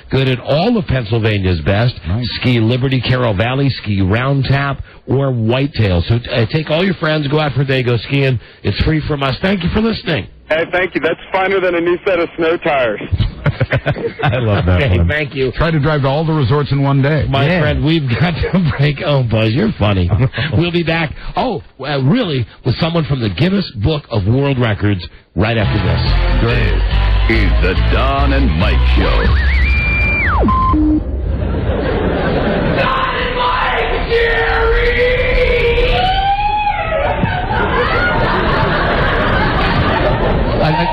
good at all of Pennsylvania's best. Nice. Ski Liberty, Carroll Valley, ski Round Tap, or Whitetail. So take all your friends, go out for a day, go skiing. It's free from us. Thank you for listening. Hey, thank you. That's finer than a new set of snow tires. I love that one. Thank you. Try to drive to all the resorts in one day. My friend, we've got to break. Oh, Buzz, you're funny. We'll be back. Really, with someone from the Guinness Book of World Records right after this. This is the Don and Mike Show. Don and Mike, Jerry!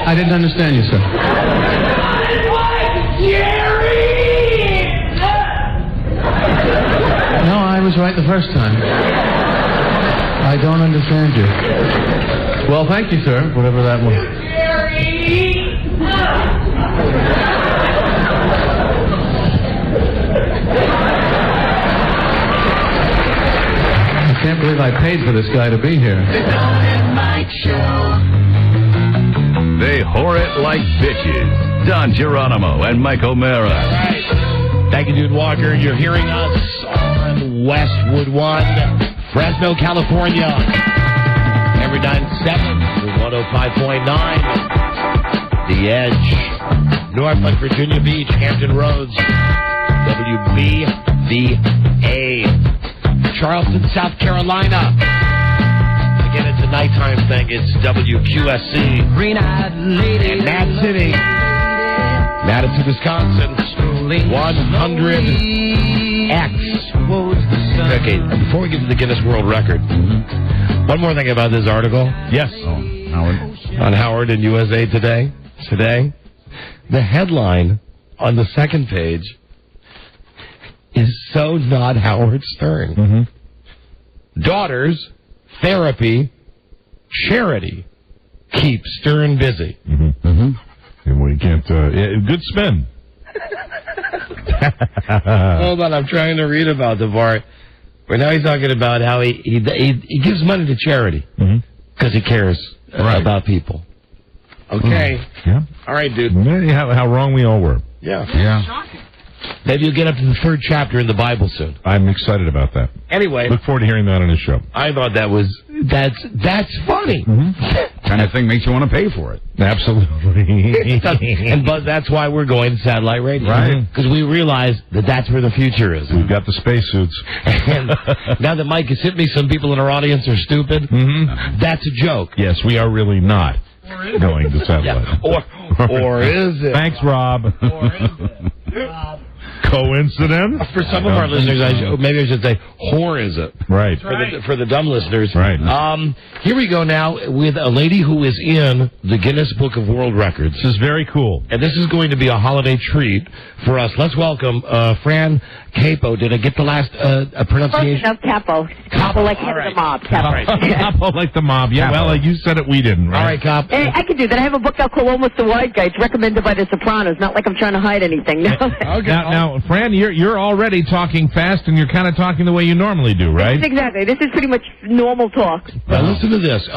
I didn't understand you, sir. Jerry! No, I was right the first time. I don't understand you. Well, thank you, sir, whatever that was. Jerry! I can't believe I paid for this guy to be here. The Don and Mike Show. They whore it like bitches. Don Geronimo and Mike O'Mara. All right. Thank you, Dude Walker. You're hearing us on Westwood 1, Fresno, California. Every 9-7 to 105.9. The Edge. Norfolk, Virginia Beach, Hampton Roads. WBVA. Charleston, South Carolina. Again, it's a nighttime thing. It's WQSC. Green-eyed lady. And Mad City. Madison, Wisconsin. 100X. Okay, before we get to the Guinness World Record, one more thing about this article. Yes. Howard. On Howard and USA Today. The headline on the second page is so not Howard Stern. Daughters, therapy, charity keep Stern busy. We can't. Good spin. Hold on, I'm trying to read about the part where now he's talking about how he gives money to charity because he cares about people. Okay. Yeah. All right, dude. How wrong we all were. Yeah. Yeah. Shocking. Maybe you'll get up to the 3rd chapter in the Bible soon. I'm excited about that. Anyway. Look forward to hearing that on his show. I thought that's funny. Kind of thing makes you want to pay for it. Absolutely. And Buzz, that's why we're going to satellite radio. Right. Because we realize that's where the future is. We've got the spacesuits. And now that Mike has hit me, some people in our audience are stupid. That's a joke. Yes, we are really not going to satellite. Yeah. Or is it? Thanks, Rob. Or is it? Coincidence? For some of our listeners, maybe I should say, whore is it? Right. For the dumb listeners. Right. Here we go now with a lady who is in the Guinness Book of World Records. This is very cool. And this is going to be a holiday treat for us. Let's welcome Fran Capo. Did I get the last pronunciation? No, Capo. Capo like head of the mob. Capo. Capo like the mob. Yeah, well, you said it, we didn't, right? All right, Cap. Hey, I can do that. I have a book out called Almost a Wise Guy. It's recommended by The Sopranos. Not like I'm trying to hide anything. No. Okay. Now, Fran, you're already talking fast, and you're kind of talking the way you normally do, right? Exactly. This is pretty much normal talk. Now, listen to this.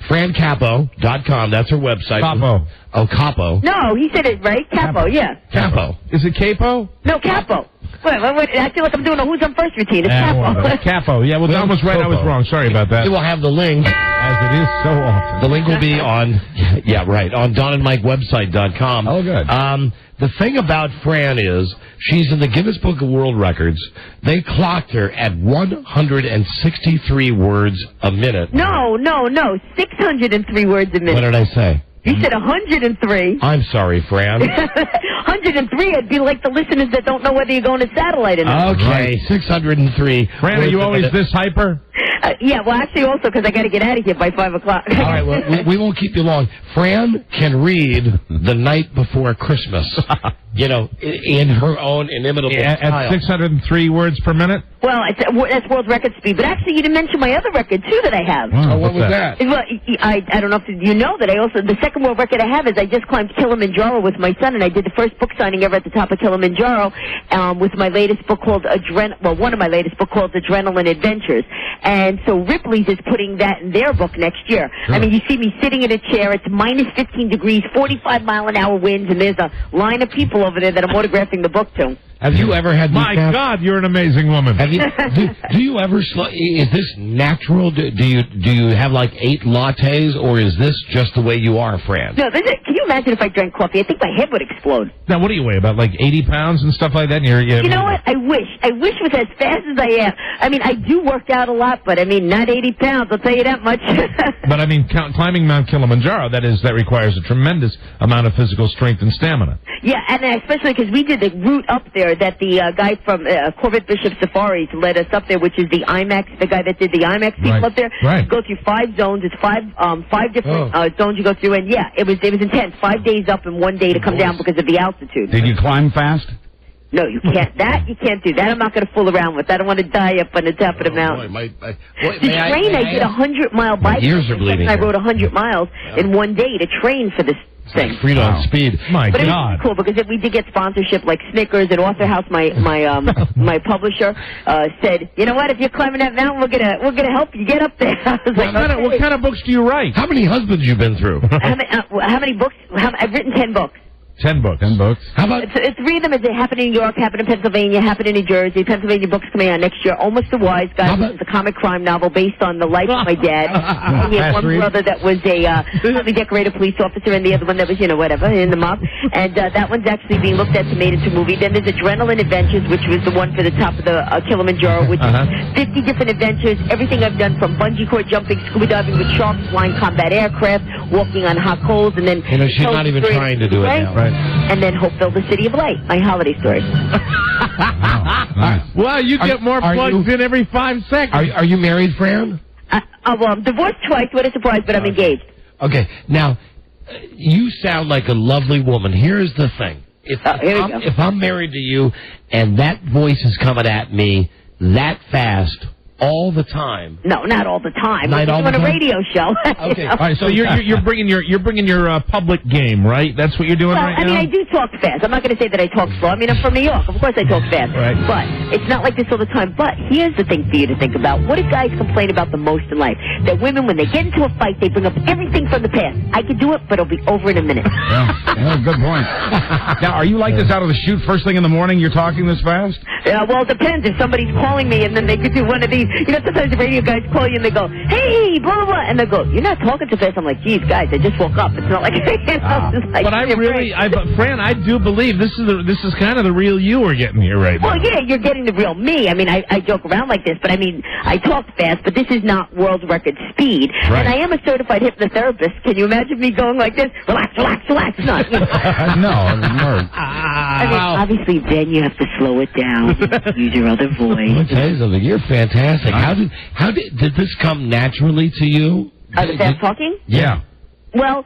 FranCapo.com. That's her website. Capo. Oh, Capo. No, he said it right. Capo, yeah. Capo. Is it Capo? No, Capo. Wait, I feel like I'm doing a Who's On First routine. It's Capo. Capo. Yeah, well, Don was right. I was wrong. Sorry about that. You will have the link. As it is so often. The link will be on, on DonandMikeWebsite.com. Oh, good. The thing about Fran is she's in the Guinness Book of World Records. They clocked her at 163 words a minute. No. 603 words a minute. What did I say? You said 103. I'm sorry, Fran. 103, I'd be like the listeners that don't know whether you're going to satellite or not. Okay, 603. Fran, are you always this hyper? Yeah, well, actually also because I got to get out of here by 5 o'clock. All right, well, we won't keep you long. Fran can read The Night Before Christmas, in her own inimitable style. At 603 words per minute? Well, that's world record speed. But actually, you didn't mention my other record, too, that I have. Wow, what was that? Well, I don't know if you know that the second world record I have is I just climbed Kilimanjaro with my son, and I did the first book signing ever at the top of Kilimanjaro with my latest book called one of my latest book called Adrenaline Adventures. And so Ripley's is putting that in their book next year. Sure. I mean, you see me sitting in a chair. It's minus 15 degrees, 45-mile-an-hour winds, and there's a line of people over there that I'm autographing the book to. Have you ever had? My God, you're an amazing woman. Have you? do you ever? Is this natural? Do you have like 8 lattes, or is this just the way you are, Fran? No, can you imagine if I drank coffee? I think my head would explode. Now, what do you weigh? About like 80 pounds and stuff like that? You know what? I wish it was as fast as I am. I mean, I do work out a lot, but I mean, not 80 pounds. I'll tell you that much. But I mean, climbing Mount Kilimanjaro, that requires a tremendous amount of physical strength and stamina. Yeah, and especially because we did the route up there that the guy from Corbett Bishop Safaris led us up there, which is the IMAX, the guy that did the IMAX people up there. Right. Go through 5 zones. It's 5 different zones you go through, and yeah, it was intense. 5 days up and 1 day to come down because of the altitude. Did you climb fast? No, you can't. You can't do that. I'm not going to fool around with. I don't want to die up on the top of the mountain. I did a 100-mile bike. My ears are bleeding. I rode 100 miles in 1 day to train for this thing. Freedom speed. My but God. it was cool because we did get sponsorship like Snickers and Author House. My publisher said, you know what? If you're climbing that mountain, we're gonna help you get up there. I was What kind of books do you write? How many husbands you been through? How many books? I've written 10 books. 10 books. 10 books. How about? It's 3 of them. It happened in New York, happened in Pennsylvania, happened in New Jersey. Pennsylvania book's coming out next year. Almost a Wise Guy, which is a comic crime novel based on the life of my dad. He had one brother that was a highly decorated police officer, and the other one that was, whatever, in the mob. And that one's actually being looked at to made into a movie. Then there's Adrenaline Adventures, which was the one for the top of the Kilimanjaro, which is 50 different adventures. Everything I've done from bungee cord jumping, scuba diving with sharks, flying combat aircraft, walking on hot coals, and then she's not even trying to do it now, right? And then Hopeville, the City of Light, my holiday story. Well, you get more plugs in every 5 seconds. Are you married, Fran? Well, I'm divorced twice. What a surprise, but I'm engaged. Okay, now, you sound like a lovely woman. Here's the thing. If I'm married to you and that voice is coming at me that fast all the time. No, not all the time. Not all We're the doing a time? radio show. Okay. All right, so you're bringing your public game, right? That's what you're doing Well, right I now? mean, I do talk fast. I'm not going to say that I talk slow. I mean, I'm from New York. Of course I talk fast. Right. But it's not like this all the time. But here's the thing for you to think about. What do guys complain about the most in life? That women, when they get into a fight, they bring up everything from the past. I can do it, but it'll be over in a minute. Yeah, good point. Now, are you like this out of the chute first thing in the morning? You're talking this fast? Yeah, well, it depends. If somebody's calling me and then they could do one of these, you know, sometimes the radio guys call you and they go, hey, blah, blah, blah, and they go, you're not talking too fast. I'm like, geez, guys, I just woke up. It's not like, like But Fran, I do believe this is kind of the real you we're getting here right now. Well, yeah, you're getting the real me. I mean, I joke around like this, but I mean, I talk fast, but this is not world record speed. Right. And I am a certified hypnotherapist. Can you imagine me going like this? Relax, relax, relax. Not, you know. No, I mean, obviously, then you have to slow it down. Use your other voice. Let me tell you something. You're fantastic. How did this come naturally to you? The fast talking? Yeah. Well,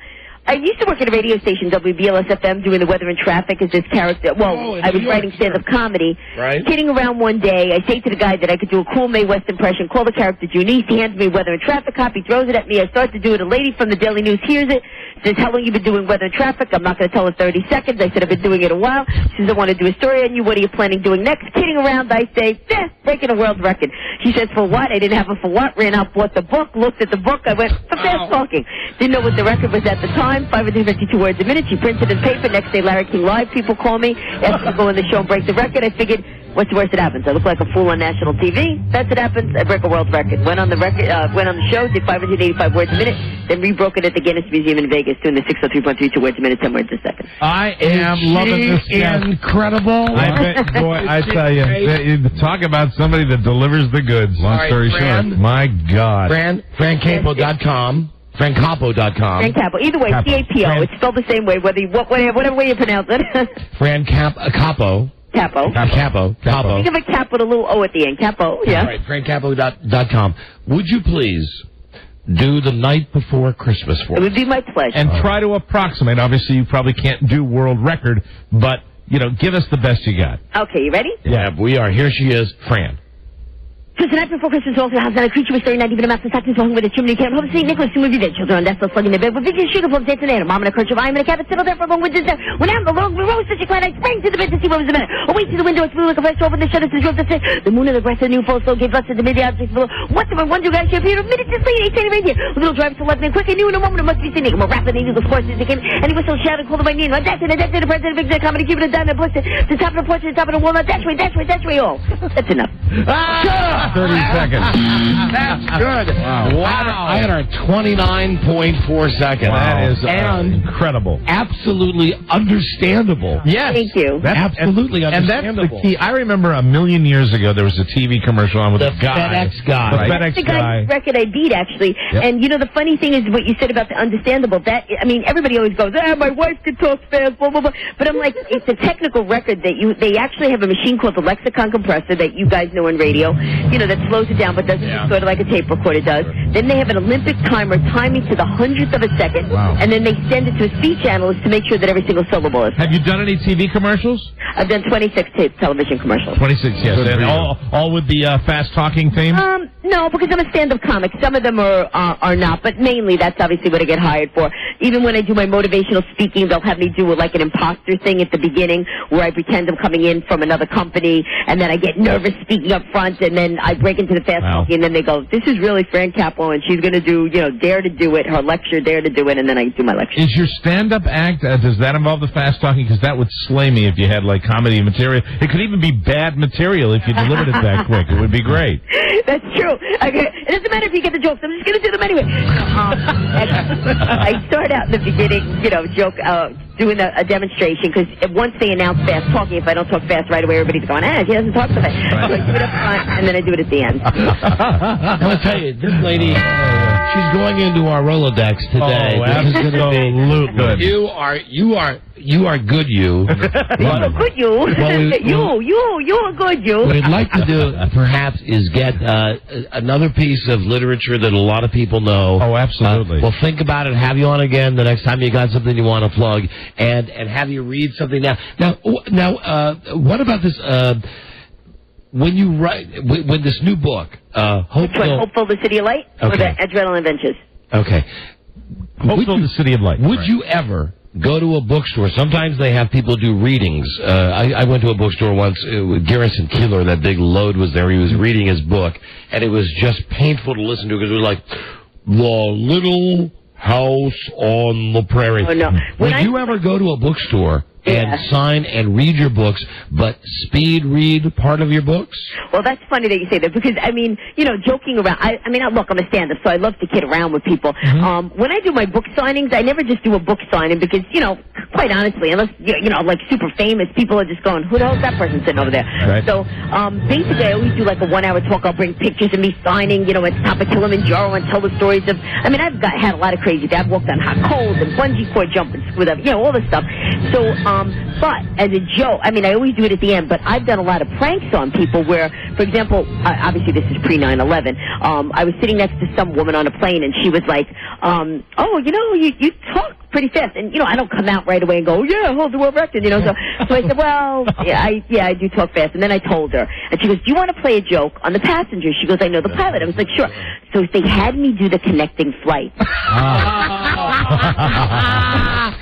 I used to work at a radio station, WBLS-FM, doing the weather and traffic as this character. Well, I was writing stand-up comedy. Right. Kidding around one day, I say to the guy that I could do a cool Mae West impression, call the character Junice. He hands me weather and traffic copy, throws it at me. I start to do it. A lady from the Daily News hears it, says, how long you been doing weather and traffic? I'm not going to tell her 30 seconds. I said, I've been doing it a while. She says, I want to do a story on you. What are you planning doing next? Kidding around, I say, breaking a world record. She says, for what? I didn't have a for what. Ran out, bought the book, looked at the book. I went, for fast talking. Didn't know what the record was at the time. 552 words a minute. She printed in paper. Next day, Larry King Live. People call me, ask me to go on the show and break the record. I figured, what's the worst that happens? I look like a fool on national TV. That's what happens. I break a world record. Went on the show, did 585 words a minute, then rebroke it at the Guinness Museum in Vegas, doing the 603.32 words a minute, 10 words a second. I am loving this guest. Incredible. I tell you, talk about somebody that delivers the goods. Long story short, my God. FranCapo.com. FranCapo.com. Frank Capo. Either way, C-A-P-O. It's spelled the same way, whatever way you pronounce it. Capo. Capo. Capo. Think of a cap with a little O at the end. Capo, yeah. All right, FranCapo.com. Would you please do the night before Christmas for us? It would be my pleasure. And try to approximate. Obviously, you probably can't do world record, but, give us the best you got. Okay, you ready? Yeah, we are. Here she is, Fran. So tonight before Christmas, also has a creature was staring not even a mouse and Saxon's walking with a chimney camp. Hope St. Nicholas to movie their children, that's still slugging their bed. With Vicky sugar plums dancing there. Mom in a kerchief, I'm in a cabin, settle there for a long winter's day. When I'm alone, we rose such a glad I sprang to the bed to see what was the matter. Away to the window, it's blue like a flash, open the shutters to drove the set. The moon and the grass, the new fall slow gave us to the mid objects below. What the wonder guys here appeared a minute to late, 8 reindeer. A little driver to left and quick, I knew in a moment it must be St. Nicholas. More rapid than eagles, horses, they came, and he was so shouted, called him by name. Like that's it, the president, big day comedy, Cuban, a diamond, pushed it. The top of the porch, the top of the walnut, dash way, all. That's enough. 30 seconds. That's good. Wow. I had our 29.4 seconds. That is incredible. Absolutely understandable. Yes. Thank you. Absolutely understandable. And that's the key. I remember a million years ago there was a TV commercial on with the a guy. FedEx guy. The Right. FedEx The guy. guy's record I beat, actually. Yep. And, the funny thing is what you said about the understandable. Everybody always goes, my wife could talk fast, blah, blah, blah. But I'm like, it's a technical record that they actually have a machine called the lexicon compressor that you guys know in radio, that slows it down but doesn't just sort of like a tape recorder does. Then they have an Olympic timer timing to the 100th of a second. Wow. And then they send it to a speech analyst to make sure that every single syllable is. Have you done any TV commercials? I've done 26 television commercials. 26, yes. And all with the fast talking theme? No, because I'm a stand-up comic. Some of them are not, but mainly that's obviously what I get hired for. Even when I do my motivational speaking, they'll have me do like an imposter thing at the beginning where I pretend I'm coming in from another company, and then I get nervous speaking up front, and then I break into the fast talking, and then they go, this is really Fran Capo, and she's going to do, Dare to Do It, her lecture, Dare to Do It, and then I do my lecture. Is your stand-up act, does that involve the fast talking? Because that would slay me if you had, like, comedy material. It could even be bad material if you delivered it that quick. It would be great. That's true. Okay. It doesn't matter if you get the jokes. I'm just going to do them anyway. I start out in the beginning, doing a demonstration, because once they announce fast talking, if I don't talk fast right away, everybody's going, she doesn't talk so fast. So I do it up front, and then I do it at the end. I'm going to tell you, this lady, she's going into our Rolodex today. Oh, absolutely. Good. You are good, you. Well, good you. You are good you. What I'd like to do, perhaps, is get another piece of literature that a lot of people know. Oh, absolutely. Well, think about it. Have you on again the next time you got something you want to plug, and have you read something now. Now, what about this? when you write, when this new book, Hopeful, the City of Light? Or Okay. the Adrenaline Adventures? Okay. Hopeful, the City of Light. Would right. you ever go to a bookstore? Sometimes they have people do readings. I went to a bookstore once with Garrison Keillor. That big load was there. He was reading his book, and it was just painful to listen to because it was like, The Little House on the Prairie. Oh, no. Would you ever go to a bookstore and sign and read your books, but speed read part of your books? Well, that's funny that you say that because, I mean, joking around. I mean, look, I'm a stand-up, so I love to kid around with people. When I do my book signings, I never just do a book signing because, quite honestly, unless, like super famous, people are just going, who the hell is that person sitting over there? Right. So, basically, I always do like a 1 hour talk. I'll bring pictures of me signing, at the top of Kilimanjaro and tell the stories of, I mean, had a lot of crazy things. I've walked on hot coals and bungee cord jumping with them, all this stuff. So, but as a joke, I mean, I always do it at the end, but I've done a lot of pranks on people where, for example, obviously this is pre-9/11, I was sitting next to some woman on a plane and she was like, you talk pretty fast. And, I don't come out right away and go, yeah, hold the world record, so I said, well, I do talk fast. And then I told her, and she goes, do you want to play a joke on the passenger? She goes, I know the pilot. I was like, sure. So they had me do the connecting flight.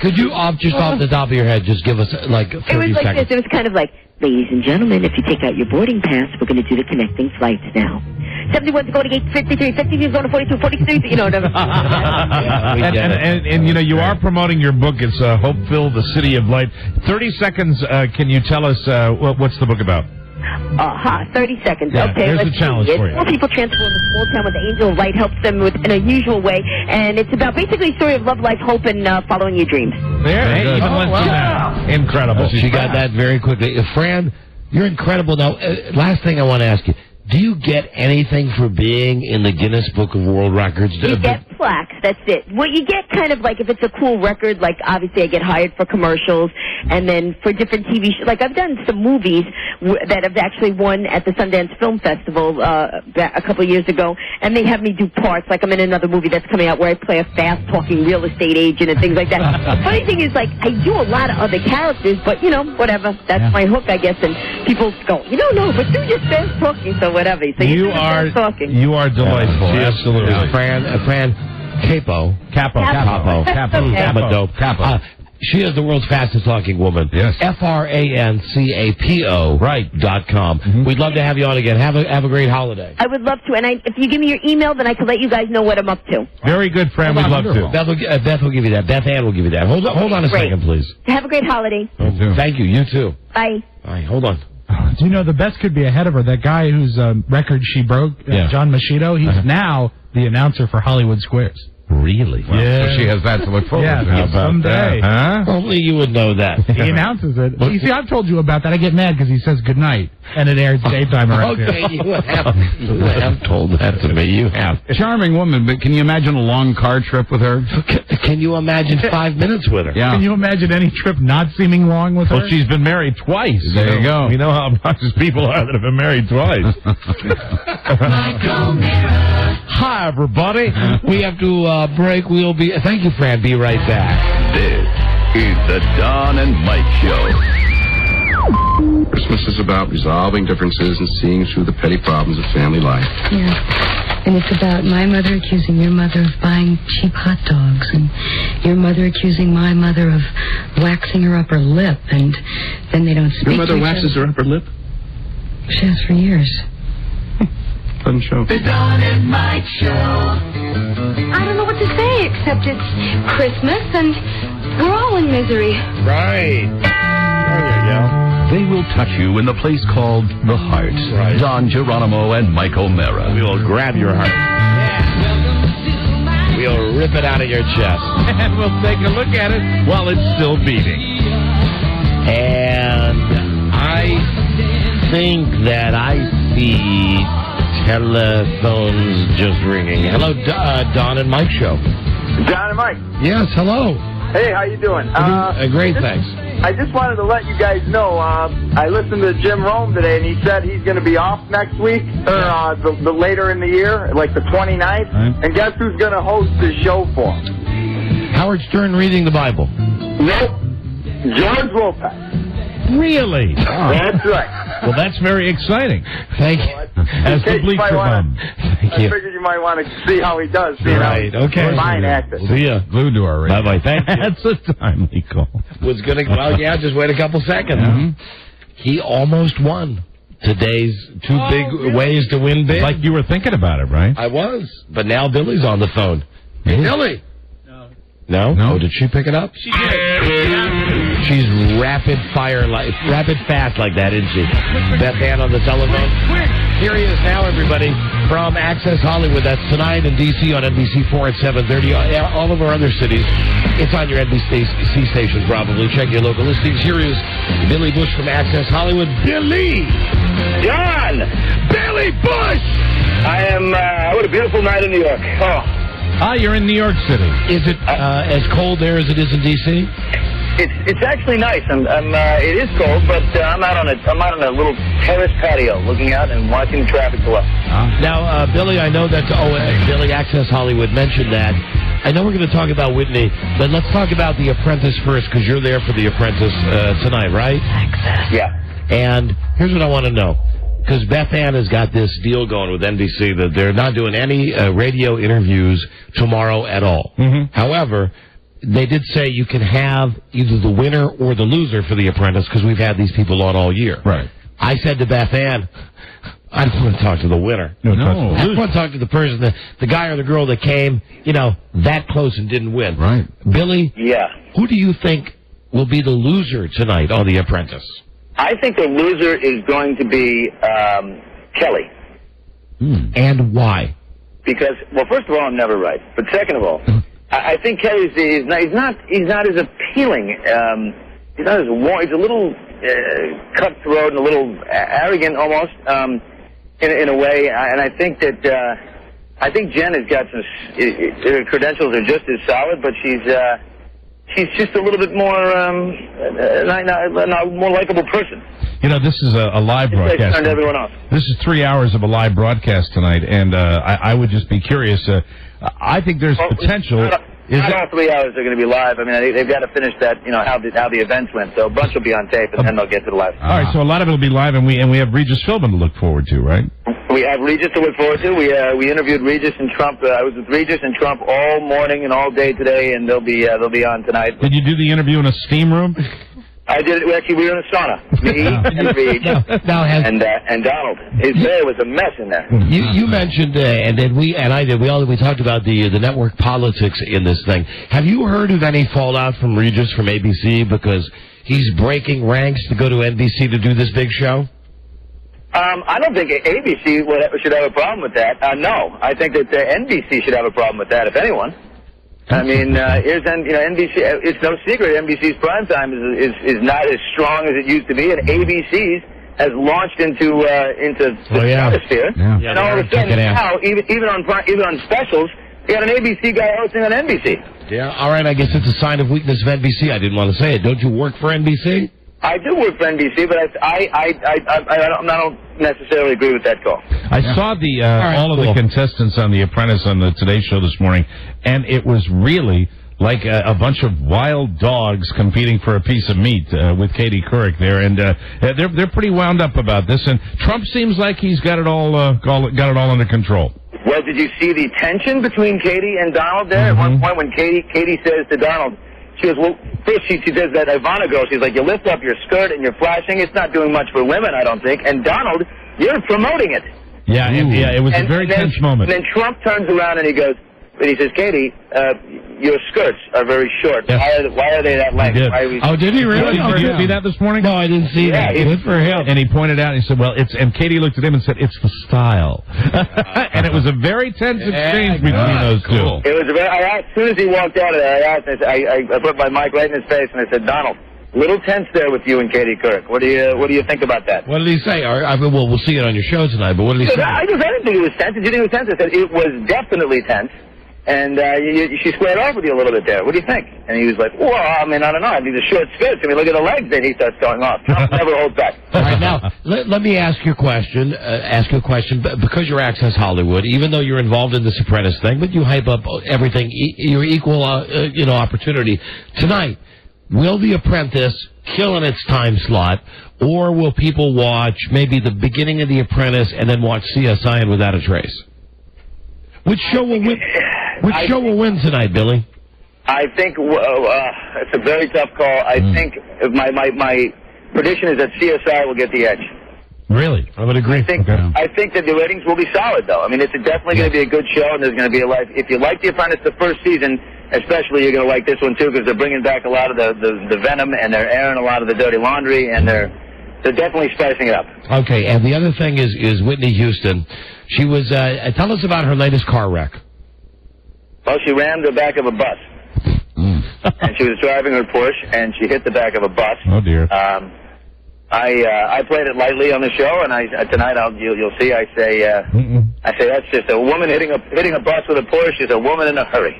Could you, just off the top of your head, just give us, 30 seconds? It was like this. It was kind of like, ladies and gentlemen, if you take out your boarding pass, we're going to do the connecting flights now. 71 to go to gate 53, 52 is going to 42, 43, never. And you are promoting your book. It's Hopeful, the City of Light. 30 seconds, can you tell us what's the book about? 30 seconds. Yeah, Okay, here's let's the challenge see. for you. Four people transform a small town with the angel of light helps them in a unusual way, and it's about basically a story of love, life, hope, and following your dreams. There, even went through that. Incredible. She got that very quickly. Fran, you're incredible. Now, last thing I want to ask you. Do you get anything for being in the Guinness Book of World Records? You get plaques, that's it. Well, you get kind of like, if it's a cool record, like obviously I get hired for commercials, and then for different TV shows. Like I've done some movies that have actually won at the Sundance Film Festival a couple of years ago, and they have me do parts. Like I'm in another movie that's coming out where I play a fast-talking real estate agent and things like that. The funny thing is, like, I do a lot of other characters, but, whatever. That's my hook, I guess, and people go, no, but do just fast-talking, so whatever. So you are delightful. Absolutely. Fran Capo. She is the world's fastest talking woman. Yes. FRANCAPO. .com. We'd love to have you on again. Have a great holiday. I would love to, and if you give me your email, then I can let you guys know what I'm up to. Very good, Fran. We'd love to. Beth will give you that. Beth Ann will give you that. Hold on a second, please. Have a great holiday. Thank you. You too. Bye. All right, hold on. Do you know the best could be ahead of her? That guy whose record she broke, John Machito, he's now the announcer for Hollywood Squares. Really? Well, so she has that to look forward to. Someday. Only you would know that. He announces it. You see, I've told you about that. I get mad because he says goodnight, and it airs daytime around here. Okay, you have told that to me. You have. Charming woman, but can you imagine a long car trip with her? Can you imagine 5 minutes with her? Yeah. Can you imagine any trip not seeming long with her? Well, she's been married twice. There you go. We know how obnoxious people are that have been married twice. Hi, everybody. We have to break. Thank you, Fran. Be right back. This is the Don and Mike Show. Christmas is about resolving differences and seeing through the petty problems of family life. Yeah. And it's about my mother accusing your mother of buying cheap hot dogs, and your mother accusing my mother of waxing her upper lip, and then they don't speak. Your mother to each waxes other. her upper lip? She has for years. Doesn't show. The Don and Mike Show. I don't know what to say except it's Christmas and we're all in misery. Right. There you go. They will touch you in the place called the heart. Right. Don Geronimo and Mike O'Mara. We will grab your heart. Yeah. We'll rip it out of your chest. And we'll take a look at it while it's still beating. And I think that I see telephones just ringing. Hello, Don and Mike Show. Don and Mike. Yes, hello. Hey, how you doing? Great, thanks. I just wanted to let you guys know, I listened to Jim Rome today, and he said he's going to be off next week, or the later in the year, like the 29th. Right. And guess who's going to host the show for him? Howard Stern reading the Bible. Nope. George Lopez. Really? That's right. Well, that's very exciting. Thank you. As the bleacher bum. Thank I figured you might want to see how he does. Right, okay. Fine actor. See ya. Glued to our radio. Bye-bye, thank you. That's a timely call. Well, yeah, just wait a couple seconds. Mhm. He almost won today's two big ways to win big. Like you were thinking about it, right? I was, but now Billy's on the phone. Hey, Billy. No? Oh, did she pick it up? She did. She's rapid fast like that, isn't she? Beth Ann on the telephone. Here he is now, everybody, from Access Hollywood. That's tonight in D.C. on NBC4 at 7:30. All of our other cities, it's on your NBC stations probably. Check your local listings. Here is Billy Bush from Access Hollywood. Billy! John! Billy Bush! I am, what a beautiful night in New York. Oh. You're in New York City. Is it as cold there as it is in D.C.? It's actually nice. It is cold, but I'm out on a little terrace patio, looking out and watching the traffic go up. Now, Billy, I know that Billy Access Hollywood mentioned that. I know we're going to talk about Whitney, but let's talk about The Apprentice first, because you're there for The Apprentice tonight, right? Access. Yeah. And here's what I want to know. Because Beth Ann has got this deal going with NBC that they're not doing any radio interviews tomorrow at all. Mm-hmm. However, they did say you can have either the winner or the loser for The Apprentice because we've had these people on all year. Right. I said to Beth Ann, I don't want to talk to the winner. No. I want to talk to the person, the guy or the girl that came, that close and didn't win. Right. Billy? Yeah. Who do you think will be the loser tonight on The Apprentice? I think the loser is going to be Kelly. And why? Because, well, first of all, I'm never right. But second of all, I think Kelly's he's not as appealing. He's not as warm. He's a little cutthroat and a little arrogant almost in a way. And I think that I think Jen has got some. Her credentials are just as solid, but she's just a little bit more more likable person. This is a live broadcast. Turned everyone off. This is 3 hours of a live broadcast tonight, and I would just be curious. I think there's potential. Not all 3 hours are going to be live. I mean, they've got to finish that. How the events went. So a bunch will be on tape, and then they'll get to the live. All right. So a lot of it will be live, and we have Regis Philbin to look forward to, right? We have Regis to look forward to. We interviewed Regis and Trump. I was with Regis and Trump all morning and all day today, and they'll be on tonight. Did you do the interview in a steam room? I did it. Actually, we were in a sauna. Me and Reed and Donald. His hair was a mess in there. You mentioned, and then we talked about the network politics in this thing. Have you heard of any fallout from Regis from ABC because he's breaking ranks to go to NBC to do this big show? I don't think ABC should have a problem with that. No, I think that NBC should have a problem with that, if anyone. I mean, NBC. It's no secret NBC's primetime is not as strong as it used to be, and ABC's has launched into the stratosphere. Yeah. And all of a sudden now, even on specials, you got an ABC guy hosting on NBC. Yeah. All right. I guess it's a sign of weakness of NBC. I didn't want to say it. Don't you work for NBC? I do work for NBC, but I don't necessarily agree with that call. I saw all of the contestants on The Apprentice on the Today Show this morning, and it was really like a bunch of wild dogs competing for a piece of meat with Katie Couric there, and they're pretty wound up about this. And Trump seems like he's got it all under control. Well, did you see the tension between Katie and Donald there? At one point when Katie says to Donald, she goes, well, first she does that Ivana girl. She's like, you lift up your skirt and you're flashing. It's not doing much for women, I don't think. And Donald, you're promoting it. Yeah, it was a very tense moment. And then Trump turns around and he goes, and he says, Katie, your skirts are very short. Yes. Why are they that length? Did he really? Did you see that this morning? No, I didn't see that. Good for him. And he pointed out, he said, and Katie looked at him and said, it's the style. And it was a very tense exchange between those two. It was as soon as he walked out of there, I put my mic right in his face and I said, Donald, little tense there with you and Katie Couric. What do you think about that? What did he say? Well, we'll see it on your show tonight, but what did he say? I didn't think it was tense. Did you think it was tense? I said, it was definitely tense. And she squared off with you a little bit there. What do you think? And he was like, well, I mean, I don't know. I mean, the short skirts. I mean, look at the legs. Then he starts going off. Trump never holds back. All right, now, let me ask you a question. Because you're Access Hollywood, even though you're involved in this Apprentice thing, but you hype up everything, your equal, opportunity. Tonight, will The Apprentice kill in its time slot, or will people watch maybe the beginning of The Apprentice and then watch CSI and Without a Trace? Which show will win? Which show will win tonight, Billy? I think it's a very tough call. I think my prediction is that CSI will get the edge. Really? I would agree. I think that the ratings will be solid, though. I mean, it's definitely going to be a good show, and there's going to be a life. If you like The Apprentice the first season, especially, you're going to like this one too, because they're bringing back a lot of the venom, and they're airing a lot of the dirty laundry, and they're definitely spicing it up. Okay, and the other thing is Whitney Houston. She was. Tell us about her latest car wreck. Well, she rammed the back of a bus. And she was driving her Porsche, and she hit the back of a bus. Oh, dear. I played it lightly on the show, and tonight you'll see. I say that's just a woman hitting a bus with a Porsche is a woman in a hurry.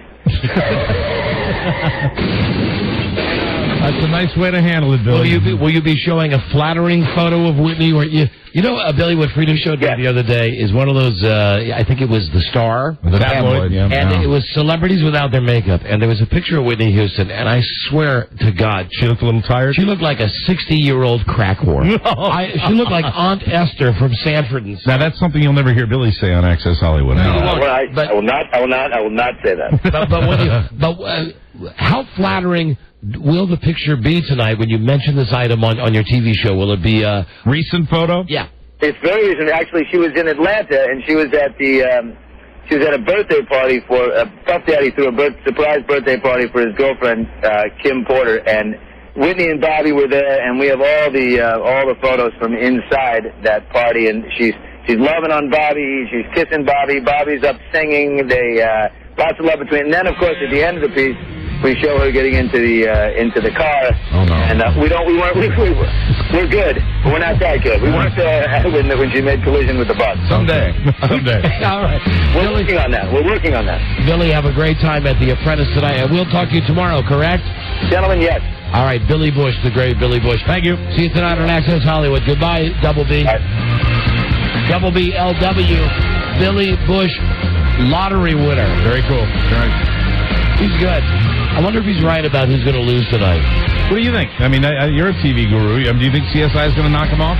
That's a nice way to handle it, Billy. Will you be showing a flattering photo of Whitney? Where Billy, what Frida showed me the other day is one of those. I think it was the Star, the tabloid, and it was celebrities without their makeup. And there was a picture of Whitney Houston, and I swear to God, she looked a little tired. She looked like a 60-year-old crack whore. She looked like Aunt Esther from Sanford and Son. Now that's something you'll never hear Billy say on Access Hollywood. I will not say that. But how flattering will the picture be tonight when you mention this item on your TV show? Will it be a recent photo? Yeah. It's very recent. Actually, she was in Atlanta, and she was at a birthday party for Puff Daddy threw a surprise birthday party for his girlfriend Kim Porter, and Whitney and Bobby were there, and we have all the photos from inside that party, and she's loving on Bobby, she's kissing Bobby, Bobby's up singing, lots of love between, and then of course at the end of the piece we show her getting into the car. Oh no! And we're good, but we're not that good. We weren't when she made collision with the bus. Someday. All right. We're working on that. Billy, have a great time at The Apprentice tonight, and we'll talk to you tomorrow, correct? Gentlemen, yes. All right, Billy Bush, the great Billy Bush. Thank you. See you tonight on Access Hollywood. Goodbye, Double B. Double B LW, Billy Bush, lottery winner. Very cool. He's good. I wonder if he's right about who's going to lose tonight. What do you think? I mean, you're a TV guru. Do you think CSI is going to knock him off?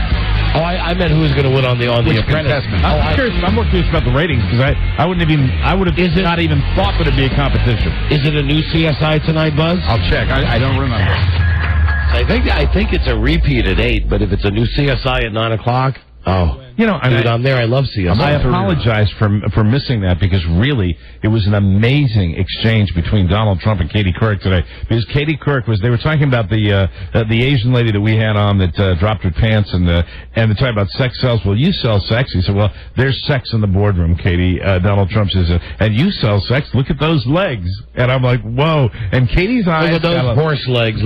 Oh, I meant who's going to win on the Apprentice. I'm more curious about the ratings because I would have not even thought that it'd be a competition. Is it a new CSI tonight, Buzz? I'll check. I don't remember. I think it's a repeat at 8, but if it's a new CSI at 9 o'clock, I'm there. I love CSI. I apologize for missing that because really it was an amazing exchange between Donald Trump and Katie Couric today. Because Katie Couric they were talking about the Asian lady that we had on that dropped her pants and they're talking about sex sells. Well, you sell sex. He said, well, there's sex in the boardroom, Katie. Donald Trump says, and you sell sex. Look at those legs. And I'm like, whoa. And Katie's eyes. Look at those horse legs.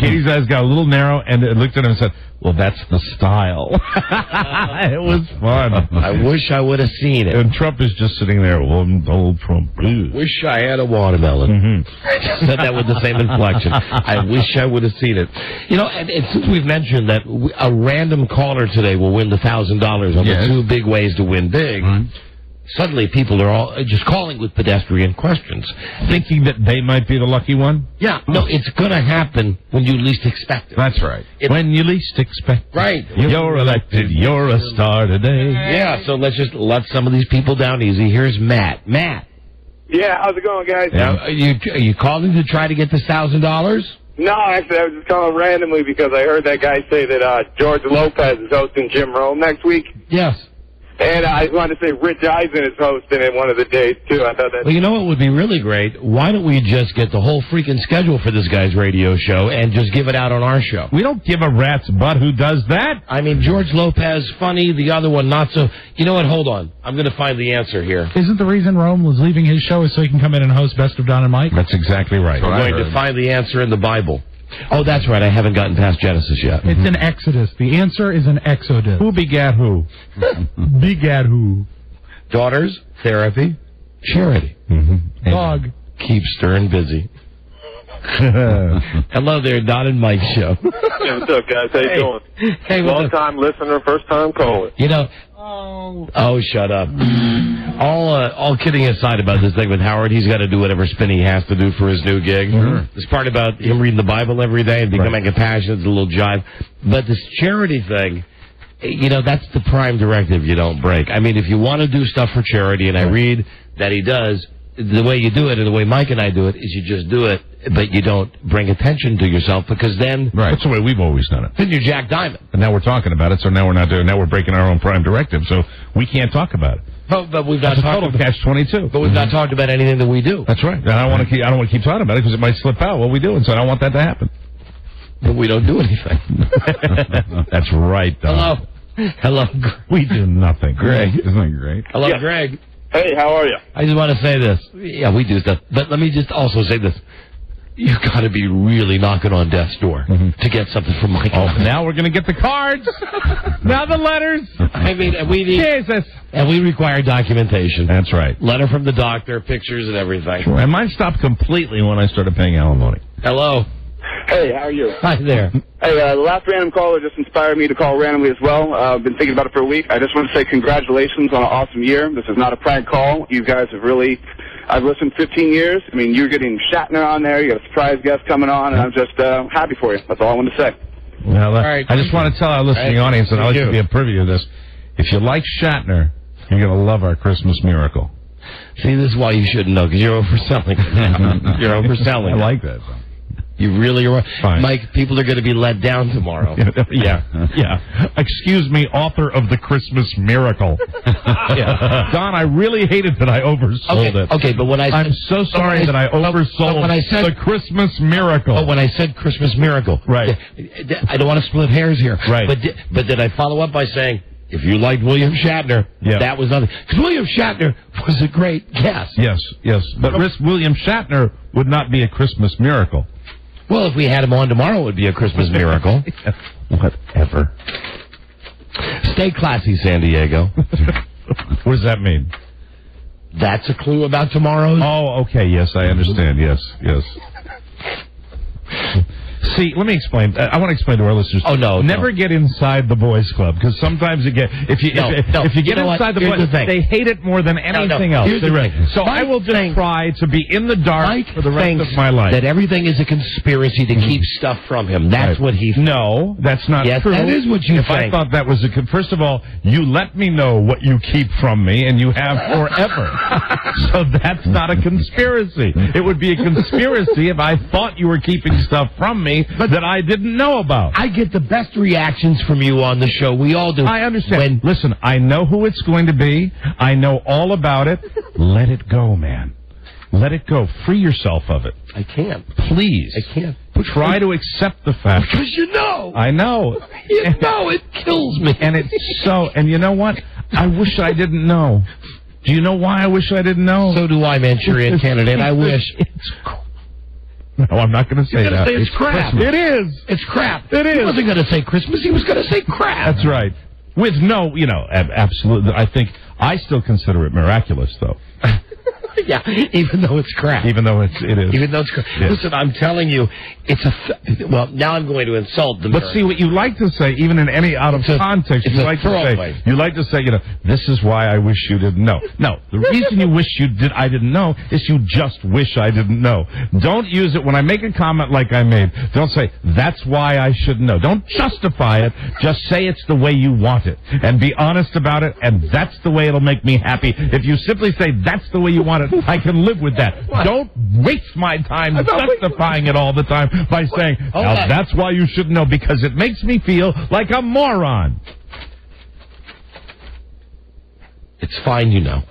Katie's eyes got a little narrow and looked at him and said, well, that's the style. It was fun. I wish I would have seen it. And Trump is just sitting there. Well, Donald Trump. Wish I had a watermelon. Mm-hmm. Said that with the same inflection. I wish I would have seen it. And since we've mentioned that a random caller today will win the $1,000 on the 2 big ways to win big, suddenly people are all just calling with pedestrian questions. Thinking that they might be the lucky one? Yeah. No, it's going to happen when you least expect it. That's right. When you least expect it. Right. You're elected. You're a star today. Yeah, so let's just let some of these people down easy. Here's Matt. Matt. Yeah, how's it going, guys? Yeah. Are you calling to try to get this $1,000? No, actually, I was just calling randomly because I heard that guy say that George Lopez is hosting Jim Rome next week. Yes. And I wanted to say Rich Eisen is hosting it one of the days, too. I thought that. Well, you know what would be really great? Why don't we just get the whole freaking schedule for this guy's radio show and just give it out on our show? We don't give a rat's butt who does that. I mean, George Lopez, funny, the other one not so. You know what? Hold on. I'm going to find the answer here. Isn't the reason Rome was leaving his show is so he can come in and host Best of Don and Mike? That's exactly right. We're going to find the answer in the Bible. Oh, that's right. I haven't gotten past Genesis yet. It's an Exodus. The answer is an Exodus. Who begat who? Begat who? Daughters, therapy, charity. Mm-hmm. Dog. Keep Stern busy. Hello there, Don and Mike show. Hey, what's up, guys? How you doing? Hey, long time listener, first time caller. You know, Oh, shut up. All kidding aside about this thing with Howard, he's got to do whatever spin he has to do for his new gig. This part about him reading the Bible every day and becoming compassionate is a little jive. But this charity thing, you know, that's the prime directive you don't break. I mean, if you want to do stuff for charity, and I read that he does, the way you do it and the way Mike and I do it is you just do it, but you don't bring attention to yourself because then... Right. That's the way we've always done it. Then you're Jack Diamond. And now we're talking about it, so now we're not doing. Now we're breaking our own prime directive, so we can't talk about it. But we've not That's talked a total catch-22. But we've not talked about anything that we do. That's right. And I don't want to keep talking about it because it might slip out what we do, and so I don't want that to happen. But we don't do anything. That's right, though. Hello. We do nothing. Greg. Isn't that great? Hello, Greg. Hey, how are you? I just want to say this. Yeah, we do stuff. But let me just also say this. You got to be really knocking on death's door to get something from Mike. Oh, now we're going to get the cards. Now the letters. I mean, we need... Jesus. And we require documentation. That's right. Letter from the doctor, pictures and everything. Sure. And mine stopped completely when I started paying alimony. Hello. Hey, how are you? Hi there. Hey, the last random caller just inspired me to call randomly as well. I've been thinking about it for a week. I just want to say congratulations on an awesome year. This is not a prank call. You guys have really... I've listened 15 years. I mean, you're getting Shatner on there. You got a surprise guest coming on, and I'm just happy for you. That's all I want to say. Well, right. I just want to tell our listening audience, and I'll let you be a preview of this. If you like Shatner, you're going to love our Christmas miracle. See, this is why you shouldn't know, because you're overselling. You're overselling. I like that. You really are. Fine. Mike, people are going to be let down tomorrow. Yeah. Excuse me, author of the Christmas Miracle. Don, I really hated that I oversold it. Okay, but when I'm so sorry that I oversold the Christmas Miracle. But when I said Christmas Miracle, right? I don't want to split hairs here, right? But did I follow up by saying, if you liked William Shatner, that was nothing. Because William Shatner was a great guest. Yes. But William Shatner would not be a Christmas miracle. Well, if we had him on tomorrow, it would be a Christmas miracle. Whatever. Stay classy, San Diego. What does that mean? That's a clue about tomorrow's. Oh, okay. Yes, I understand. Yes. See, let me explain. I want to explain to our listeners. Oh no! Never get inside the boys' club because sometimes if you get inside the boys, they hate it more than anything else. So I will just try to be in the dark for the rest of my life. That everything is a conspiracy to keep stuff from him. That's what he. No, that's not true. That is what you think. I thought that was first of all, you let me know what you keep from me, and you have forever. So that's not a conspiracy. It would be a conspiracy if I thought you were keeping stuff from me that I didn't know about. I get the best reactions from you on the show. We all do. I understand. Listen, I know who it's going to be. I know all about it. Let it go, man. Let it go. Free yourself of it. I can't. Please. I can't. Try to accept the fact. Because you know. I know. You know it kills me. And it's so. And you know what? I wish I didn't know. Do you know why I wish I didn't know? So do I, Manchurian Candidate. I wish. No, I'm not going to say that. Say it's crap. Christmas. It is. It's crap. It is. He wasn't going to say Christmas. He was going to say crap. That's right. With no, absolutely. I think I still consider it miraculous, though. Yeah, even though it's crap. Even though it is. Even though it's crap. Yes. Listen, I'm telling you, well, now I'm going to insult the But see, what you like to say, even in any out of context, you like to say, this is why I wish you didn't know. No, the reason you wish I didn't know is you just wish I didn't know. Don't use it when I make a comment like I made. Don't say, that's why I should know. Don't justify it. Just say it's the way you want it. And be honest about it, and that's the way it'll make me happy. If you simply say, that's the way you want it, I can live with that. What? Don't waste my time justifying it all the time by saying, now that's why you should know, because it makes me feel like a moron. It's fine, you know.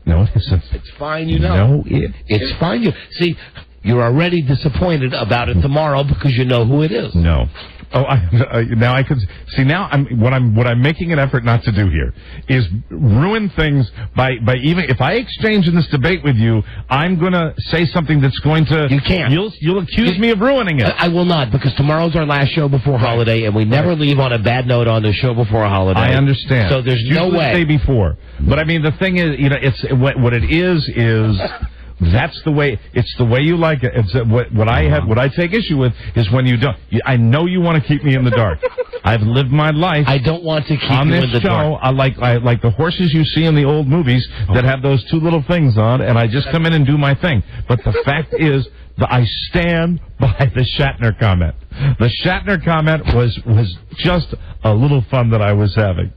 No, it isn't. It's fine, you know. No, it's fine. See, you're already disappointed about it tomorrow because you know who it is. No. Oh, now I can see. Now what I'm making an effort not to do here is ruin things by even if I exchange in this debate with you, I'm going to say something that's going to. You can't. You'll accuse me of ruining it. I will not, because tomorrow's our last show before holiday, and we never leave on a bad note on the show before a holiday. I understand. So there's no way. Say before, but I mean the thing is, it's what it is. That's the way. It's the way you like it. It's what I take issue with is when you don't. I know you want to keep me in the dark. I've lived my life. I don't want to keep on you this in the show. dark. I like the horses you see in the old movies that have those two little things on, and I just come in and do my thing. But the fact is, I stand by the Shatner comment. The Shatner comment was just a little fun that I was having.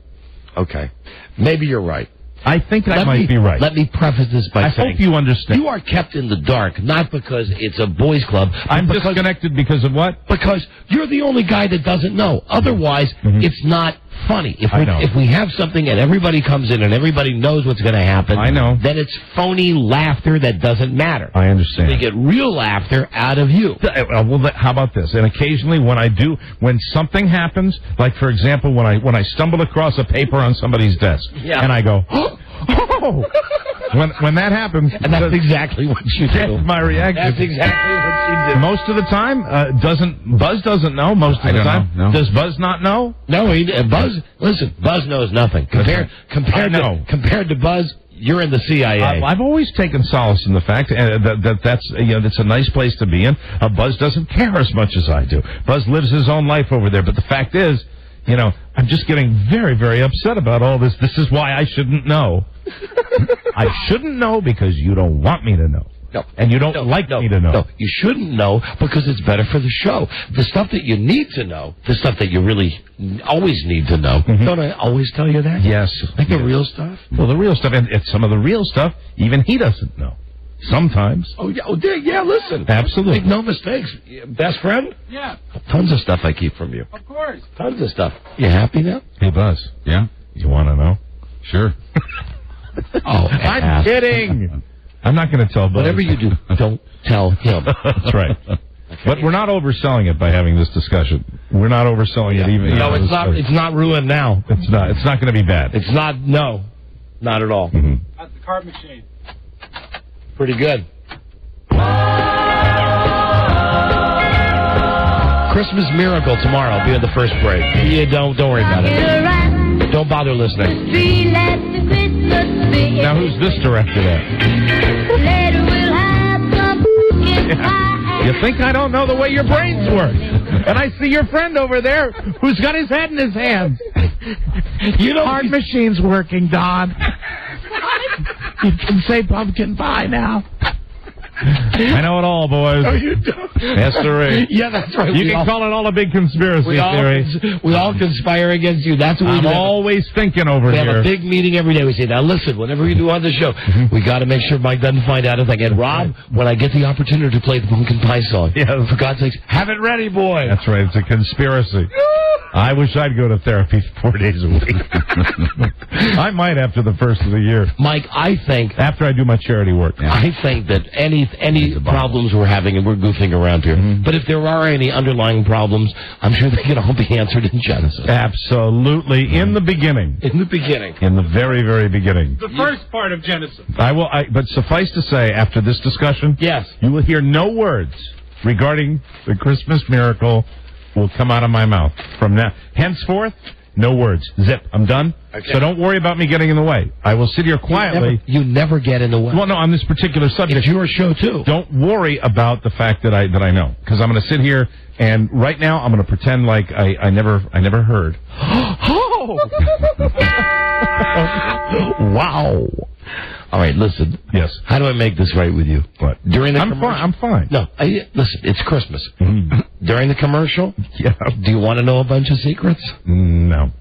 Okay, maybe you're right. I think I might be right. Let me preface this by saying... I hope you understand. You are kept in the dark, not because it's a boys' club. I'm disconnected because of what? Because you're the only guy that doesn't know. Otherwise, it's not funny. If we have something and everybody comes in and everybody knows what's going to happen... I know. Then it's phony laughter that doesn't matter. I understand. We get real laughter out of you. Well, how about this? And occasionally when something happens, like, for example, when I stumble across a paper on somebody's desk, and I go... Oh! When that happens... And that's exactly what you do. That's my reaction. That's exactly what you do. Most of the time, Buzz doesn't know most of the time. No. Does Buzz not know? No, Buzz knows nothing. Compared to Buzz, you're in the CIA. I've always taken solace in the fact that's a nice place to be in. Buzz doesn't care as much as I do. Buzz lives his own life over there, but the fact is, I'm just getting very, very upset about all this. This is why I shouldn't know. I shouldn't know because you don't want me to know. No. And you don't like me to know. No, you shouldn't know because it's better for the show. The stuff that you need to know, the stuff that you really always need to know. Don't I always tell you that? Yes. Like the real stuff? Well, the real stuff, and some of the real stuff, even he doesn't know. Sometimes. Oh, yeah, listen. Absolutely. Make no mistakes. Best friend? Yeah. Tons of stuff I keep from you. Of course. Tons of stuff. You happy now? Hey, Buzz. Yeah? You want to know? Sure. I'm kidding. I'm not going to tell Buzz. Whatever you do, don't tell him. That's right. But we're not overselling it by having this discussion. We're not overselling it even. No, it's not. It's not ruined now. It's not. It's not going to be bad. It's not. No, not at all. That's the card machine. Pretty good. Christmas Miracle tomorrow. I'll be in the first break. Yeah, don't worry about it. Don't bother listening. Now, who's this directed at? You think I don't know the way your brains work? And I see your friend over there who's got his head in his hands. Card machine's working, Don. You can say pumpkin pie now. I know it all, boys. No, you don't. Yes, sir. Yeah, that's right. You can call it all a big conspiracy theory. We all conspire against you. That's what I'm always thinking over here. We here. have a big meeting every day. We say, now listen, whatever we do on the show, we got to make sure Mike doesn't find out. And Rob, when I get the opportunity to play the pumpkin pie song, for God's sakes, have it ready, boy. That's right. It's a conspiracy. I wish I'd go to therapy 4 days a week. I might after the first of the year. Mike, I think... After I do my charity work. Yeah. I think that any problems we're having, and we're goofing around here, but if there are any underlying problems, I'm sure they can all be answered in Genesis. Absolutely. In the beginning. In the beginning. In the very, very beginning. The first part of Genesis. But suffice to say, after this discussion, yes, you will hear no words regarding the Christmas miracle will come out of my mouth from now. Henceforth, no words. Zip. I'm done. Okay. So don't worry about me getting in the way. I will sit here quietly. You never get in the way. Well, no, on this particular subject. It's your show, too. Don't worry about the fact that I know. Because I'm going to sit here, and right now I'm going to pretend like I never heard. Oh! Wow. All right, listen. Yes. How do I make this right with you? What? During the I'm fine. No, listen, it's Christmas. During the commercial? Yeah. Do you want to know a bunch of secrets? No.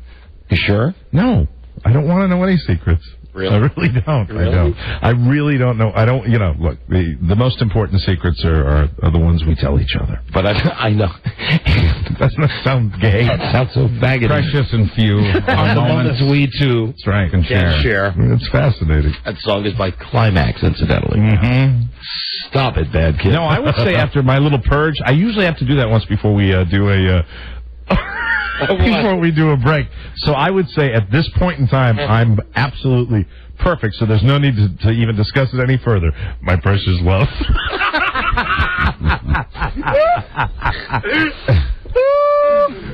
You sure? No. I don't want to know any secrets. Really? I really don't. Really? I don't. I really don't know. I don't, look, the most important secrets are the ones we tell each other. But I know. Doesn't that sound gay? That sounds so faggoty. Precious and few are the moments we too That's right, can share. It's fascinating. That song is by Climax, incidentally. Stop it, bad kid. No, I would say after my little purge, I usually have to do that once before we do a... before we do a break. So I would say at this point in time, I'm absolutely perfect. So there's no need to even discuss it any further. My precious love.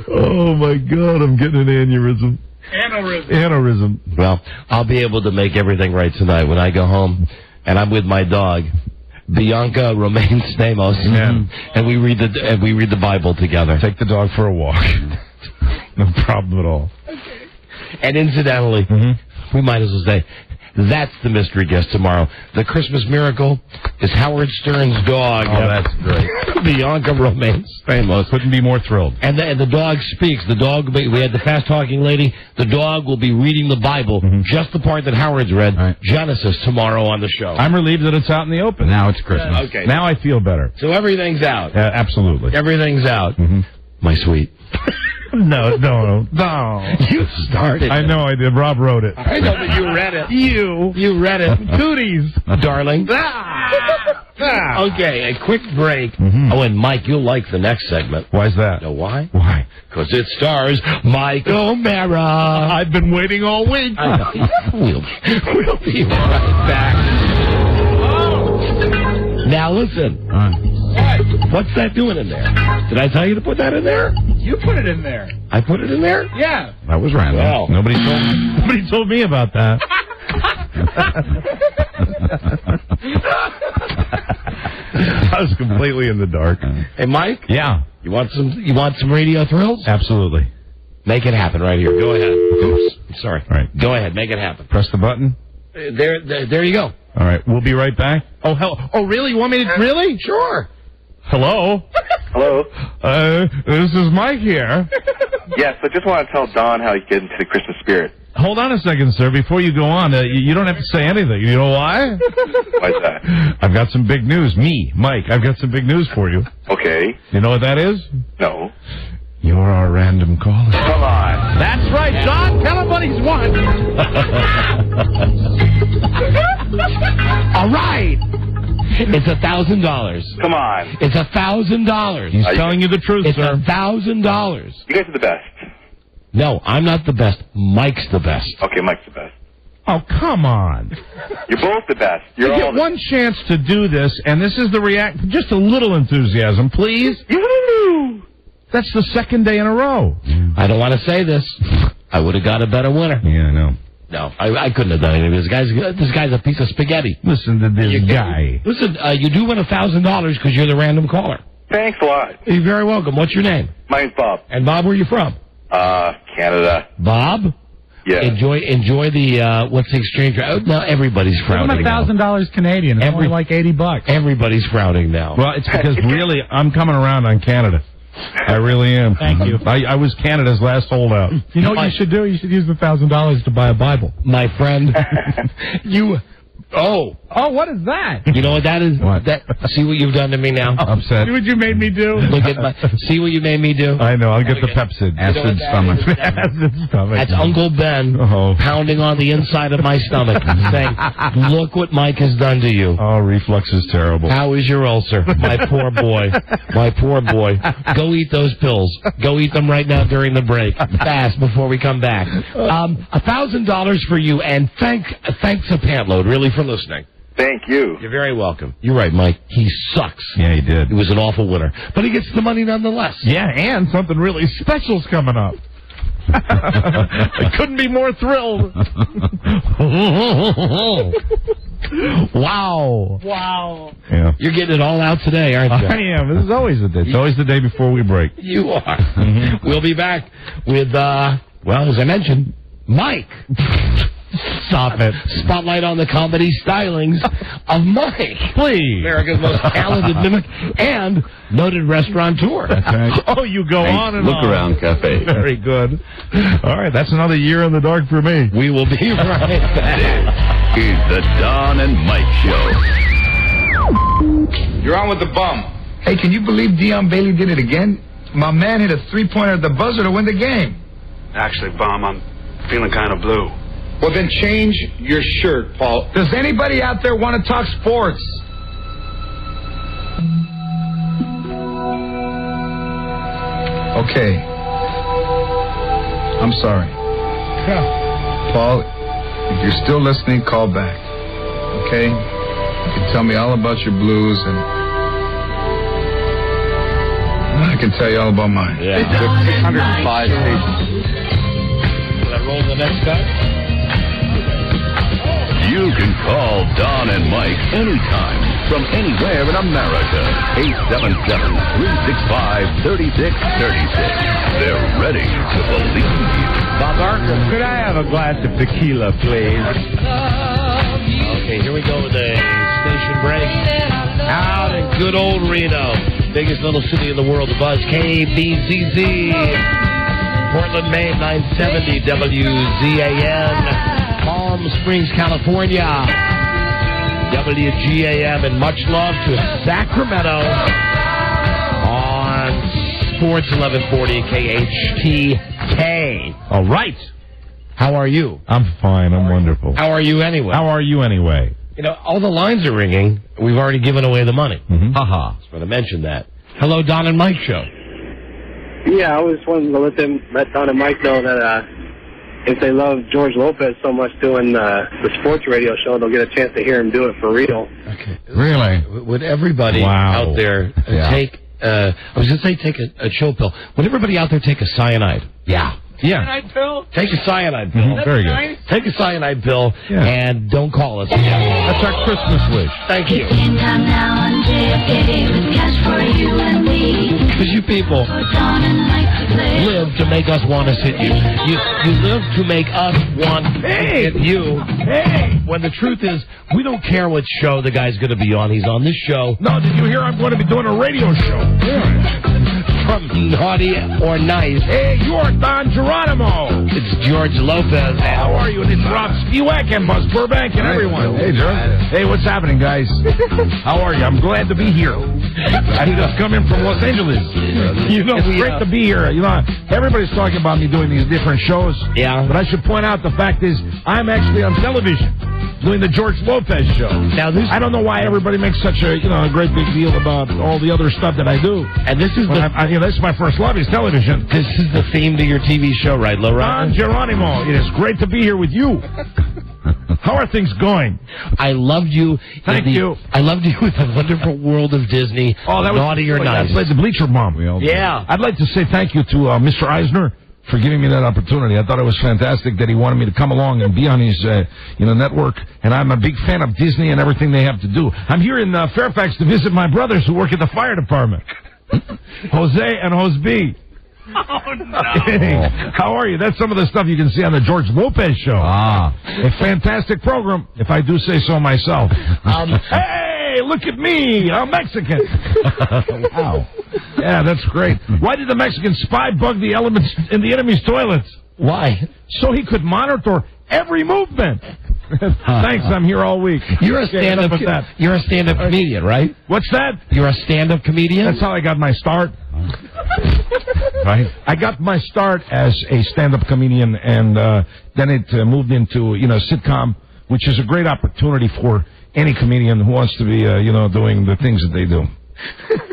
Oh, my God. I'm getting an aneurysm. Aneurysm. Well, I'll be able to make everything right tonight when I go home and I'm with my dog. Bianca Romaine Stamos, and we read the Bible together. Take the dog for a walk. No problem at all. And incidentally, we might as well say, that's the mystery guest tomorrow. The Christmas miracle is Howard Stern's dog. Oh, that's great. Bianca Romaine Stamos. Couldn't be more thrilled. And the dog speaks. The dog, we had the fast-talking lady. The dog will be reading the Bible, just the part that Howard's read, Genesis, tomorrow on the show. I'm relieved that it's out in the open. Now it's Christmas. Okay. Now I feel better. So everything's out. Absolutely. Everything's out. My sweet. No. You started. I know I did. Rob wrote it. I know, but you read it. You read it. Cooties. Darling. Okay, a quick break. Oh, and Mike, you'll like the next segment. Why's that? Know why? Why? Because it stars Mike O'Mara. I've been waiting all week. I know. We'll be right back. Now listen. What's that doing in there? Did I tell you to put that in there? You put it in there. I put it in there? Yeah. That was random. Well. Nobody told me about that. I was completely in the dark. Hey, Mike? Yeah. You want some radio thrills? Absolutely. Make it happen right here. Go ahead. Oops. Sorry. All right. Go ahead. Make it happen. Press the button. There you go. All right. We'll be right back. Oh, hell. Oh, really? You want me to? Really? Sure. Hello? Hello? This is Mike here. Yes, I just want to tell Don how he gets into the Christmas spirit. Hold on a second, sir. Before you go on, you don't have to say anything. You know why? Why's that? I've got some big news. Me, Mike, I've got some big news for you. Okay. You know what that is? No. You're our random caller. Come on. That's right, Don. Tell him what he's won. All right. It's $1,000. Come on. It's $1,000. He's telling you the truth, it's sir. $1,000. You guys are the best. No, I'm not the best. Mike's the best. Okay, Mike's the best. Oh, come on. You're both the best. You get one chance to do this, and this is the react. Just a little enthusiasm, please. That's the second day in a row. I don't want to say this. I would have got a better winner. Yeah, I know. No, I couldn't have done anything. This guy's a piece of spaghetti. Listen to this guy. Listen, you do win $1,000 because you're the random caller. Thanks a lot. You're very welcome. What's your name? My name's Bob. And Bob, where are you from? Canada. Bob? Yeah. Enjoy the what's the exchange rate? Now everybody's frowning. Give him $1,000 Canadian. It's only like $80. Everybody's frowning now. Well, it's because really I'm coming around on Canada. I really am. Thank you. I was Canada's last holdout. You know what you should do? You should use the $1,000 to buy a Bible. My friend, you. Oh, what is that? You know what that is? What? See what you've done to me now? Upset. See what you made me do? Look at see what you made me do? I know. I'll get the Pepsid. Acid stomach. Acid stomach. That's Uncle Ben pounding on the inside of my stomach saying, look what Mike has done to you. Oh, reflux is terrible. How is your ulcer? My poor boy. My poor boy. Go eat those pills. Go eat them right now during the break. Fast before we come back. $1,000 for you, and thanks a pantload, really, for listening. Thank you. You're very welcome. You're right, Mike. He sucks. Yeah, he did. He was an awful winner. But he gets the money nonetheless. Yeah, and something really special's coming up. I couldn't be more thrilled. Wow. Yeah. You're getting it all out today, aren't you? I am. This is always the day. It's always the day before we break. You are. We'll be back with, as I mentioned, Mike. Stop it. Spotlight on the comedy stylings of Mike. Please. America's most talented mimic and noted restaurateur. That's right. Oh, you go on and Look on. Around Cafe. Very good. All right, that's another year in the dark for me. We will be right back. This is the Don and Mike Show. You're on with the bum. Hey, can you believe Dion Bailey did it again? My man hit a three-pointer at the buzzer to win the game. Actually, Bum, I'm feeling kind of blue. Well, then change your shirt, Paul. Does anybody out there want to talk sports? Okay. I'm sorry. Paul, if you're still listening, call back. Okay? You can tell me all about your blues, and I can tell you all about mine. Yeah. 605 pages. Will I roll the next guy? You can call Don and Mike anytime from anywhere in America. 877-365-3636. They're ready to believe you. Bob Barker, could I have a glass of tequila, please? Okay, here we go with a station break. Out in good old Reno, biggest little city in the world, the Buzz, KBZZ. Portland, Maine, 970 WZAN. Palm Springs, California, WGAM, and much love to Sacramento on Sports 1140 KHTK. All right. How are you? I'm fine. I'm wonderful. How are you anyway? How are you anyway? You know, all the lines are ringing. We've already given away the money. Haha. Just want to mention that. Hello, Don and Mike show. Yeah, I was wanting to let Don and Mike know that if they love George Lopez so much doing the sports radio show, they'll get a chance to hear him do it for real. Okay. Really? Would everybody out there take, I was going to say take a chill pill. Would everybody out there take a cyanide? Yeah. Cyanide pill? Take a cyanide pill. Very good. Nice. Take a cyanide pill and don't call us. That's our Christmas wish. Thank you. Game time now on JFK with cash for you and me. Because you people Don and Mike to play. live to make us want to sit you. You live to make us want to hit you. Hey! When the truth is, we don't care what show the guy's going to be on. He's on this show. No, did you hear I'm going to be doing a radio show? From Naughty or Nice. Hey, you're Don Geronimo. It's George Lopez. How are you? And it's Rob Spiewak and Buzz Burbank and everyone. Hey, George. Hey, what's happening, guys? How are you? I'm glad to be here. I just come in from Los Angeles. It's great to be here. You know, everybody's talking about me doing these different shows. Yeah. But I should point out the fact is I'm actually on television doing the George Lopez show. Now, I don't know why everybody makes such a a great big deal about all the other stuff that I do. And this is this is my first love is television. This is the theme to your TV show, right, Lorraine? Don Geronimo, it is great to be here with you. How are things going? I loved you. Thank you. I loved you with the Wonderful World of Disney. Oh, that was Naughty or Nice. I played the Bleacher Bomb. Yeah. I'd like to say thank you to Mr. Eisner for giving me that opportunity. I thought it was fantastic that he wanted me to come along and be on his network. And I'm a big fan of Disney and everything they have to do. I'm here in Fairfax to visit my brothers who work at the fire department. Jose and Jose. Oh, no. Hey, how are you? That's some of the stuff you can see on the George Lopez show. A fantastic program, if I do say so myself. Hey, look at me. I'm Mexican. Wow. Yeah, that's great. Why did the Mexican spy bug the elements in the enemy's toilets? Why? So he could monitor every movement. Thanks, I'm here all week. You're a stand-up comedian, right? What's that? You're a stand-up comedian? That's how I got my start. Right? I got my start as a stand-up comedian, and then it moved into, sitcom, which is a great opportunity for any comedian who wants to be, doing the things that they do.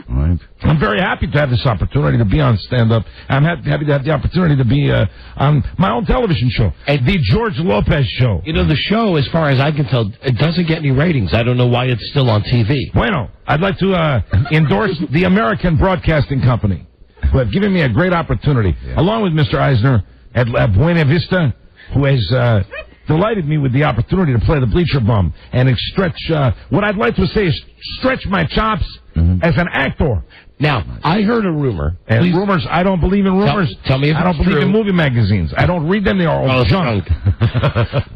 Right. I'm very happy to have this opportunity to be on stand-up. I'm happy to have the opportunity to be on my own television show, the George Lopez Show. You know, the show, as far as I can tell, it doesn't get any ratings. I don't know why it's still on TV. Bueno, I'd like to endorse the American Broadcasting Company, who have given me a great opportunity, along with Mr. Eisner at Buena Vista, who has delighted me with the opportunity to play the Bleacher Bum and stretch, what I'd like to say is stretch my chops as an actor. Now, I heard a rumor. And rumors, I don't believe in rumors. Tell me if I don't it's believe true. in movie magazines. I don't read them. They are all junk.